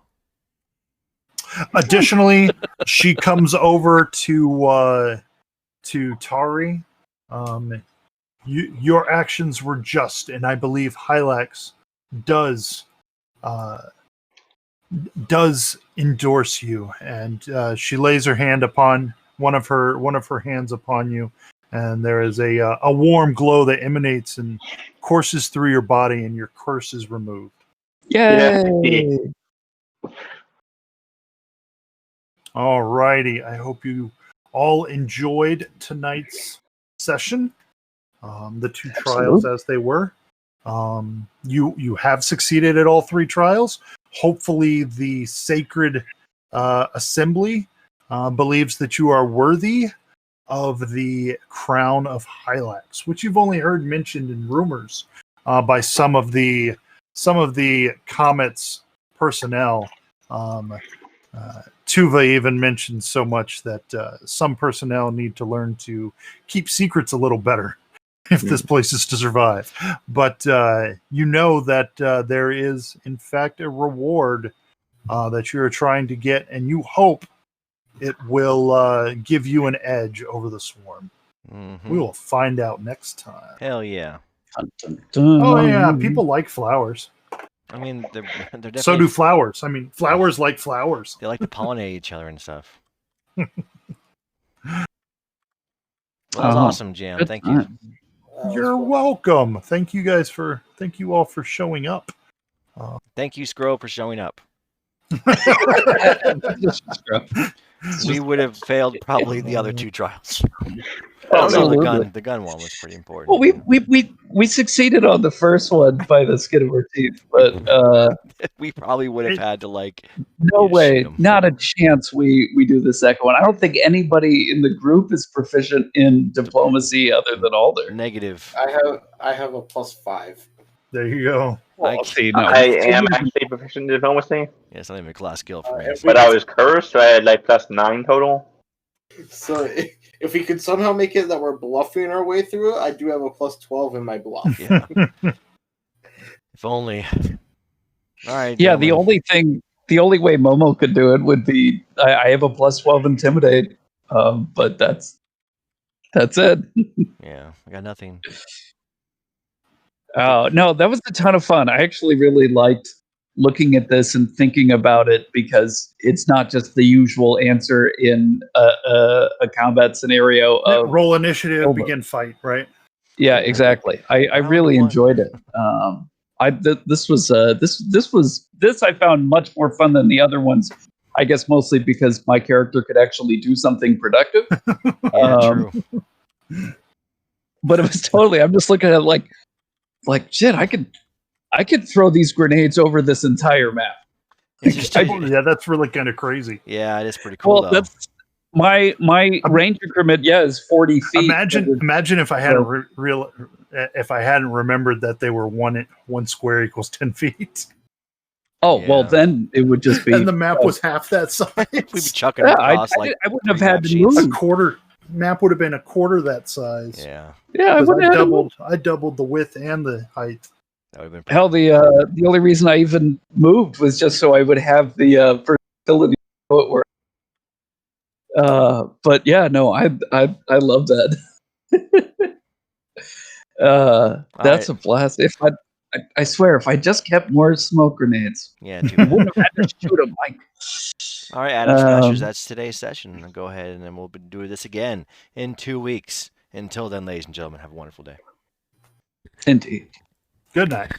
[SPEAKER 9] Additionally, she comes over to Tari. Your actions were just, and I believe Hylax does endorse you. And she lays her hand upon one of her hands upon you. And there is a warm glow that emanates and courses through your body, and your curse is removed.
[SPEAKER 3] Yay!
[SPEAKER 9] All righty. I hope you all enjoyed tonight's session. The 2 trials as they were. You have succeeded at all 3 trials. Hopefully, the Sacred Assembly believes that you are worthy of the crown of Hylax, which you've only heard mentioned in rumors by some of the Comet's personnel. Tuva even mentioned so much that some personnel need to learn to keep secrets a little better if this place is to survive. But you know that there is, in fact, a reward that you're trying to get, and you hope it will give you an edge over the swarm.
[SPEAKER 2] Mm-hmm.
[SPEAKER 9] We will find out next time.
[SPEAKER 2] Hell yeah.
[SPEAKER 3] Dun, dun, dun.
[SPEAKER 9] Oh yeah, people like flowers.
[SPEAKER 2] I mean, they're definitely...
[SPEAKER 9] So do flowers. I mean, flowers like flowers.
[SPEAKER 2] They like to pollinate each other and stuff. Well, that was awesome, Jam. Thank you.
[SPEAKER 9] You're welcome. Thank you all for showing up.
[SPEAKER 2] Thank you, Scro, for showing up. We would have failed probably the other 2 trials. Also, the gun one was pretty important.
[SPEAKER 3] Well, we succeeded on the first one by the skin of our teeth, but
[SPEAKER 2] we probably would have had to
[SPEAKER 3] no way, not a chance. We do the second one. I don't think anybody in the group is proficient in diplomacy other than Alder.
[SPEAKER 2] Negative.
[SPEAKER 4] I have a +5.
[SPEAKER 9] There you go.
[SPEAKER 5] I am actually proficient in diplomacy.
[SPEAKER 2] Yeah, it's not even a class skill for me.
[SPEAKER 5] But I was cursed, so I had +9 total.
[SPEAKER 4] So if we could somehow make it that we're bluffing our way through it, I do have a plus 12 in my bluff.
[SPEAKER 2] Yeah. If only. All right.
[SPEAKER 3] Yeah,
[SPEAKER 2] gentlemen.
[SPEAKER 3] the only way Momo could do it would be I have a plus 12 intimidate, but that's it.
[SPEAKER 2] Yeah, I got nothing.
[SPEAKER 3] Oh no, that was a ton of fun. I actually really liked looking at this and thinking about it because it's not just the usual answer in a combat scenario of
[SPEAKER 9] Roll initiative,
[SPEAKER 3] Over.
[SPEAKER 9] begin fight, right?
[SPEAKER 3] Yeah, exactly. I
[SPEAKER 2] Round
[SPEAKER 3] really
[SPEAKER 2] one.
[SPEAKER 3] enjoyed it. This I found much more fun than the other ones. I guess mostly because my character could actually do something productive.
[SPEAKER 2] Yeah, true.
[SPEAKER 3] But it was totally. I'm just looking at it like shit. I could throw these grenades over this entire map.
[SPEAKER 2] It's just
[SPEAKER 9] Yeah, that's really kind of crazy.
[SPEAKER 2] yeah, it is pretty cool though.
[SPEAKER 3] That's my range increment. Yeah, is 40 feet.
[SPEAKER 9] Imagine if I hadn't if I hadn't remembered that they were one square equals 10 feet.
[SPEAKER 3] Oh
[SPEAKER 2] Yeah.
[SPEAKER 3] well, then it would just be.
[SPEAKER 9] And the map was half that size.
[SPEAKER 2] We'd be chucking across
[SPEAKER 3] I wouldn't have
[SPEAKER 2] 3
[SPEAKER 3] had
[SPEAKER 2] map
[SPEAKER 3] to
[SPEAKER 2] sheets.
[SPEAKER 3] move.
[SPEAKER 9] A quarter map would have been a quarter that size.
[SPEAKER 2] Yeah,
[SPEAKER 3] Yeah, I
[SPEAKER 9] Because
[SPEAKER 3] wouldn't have had to move.
[SPEAKER 9] I doubled the width and the height.
[SPEAKER 2] that would have been
[SPEAKER 3] Hell, the only reason I even moved was just so I would have the versatility to it where. But yeah, no, I love that. That's a blast. If I swear, if I just kept more smoke grenades,
[SPEAKER 2] yeah.
[SPEAKER 3] I wouldn't have had to shoot them. Like,
[SPEAKER 2] All right, Adam Smashers, that's today's session. Go ahead and then we'll be doing this again in 2 weeks. Until then, ladies and gentlemen, have a wonderful day.
[SPEAKER 3] indeed.
[SPEAKER 9] Good night.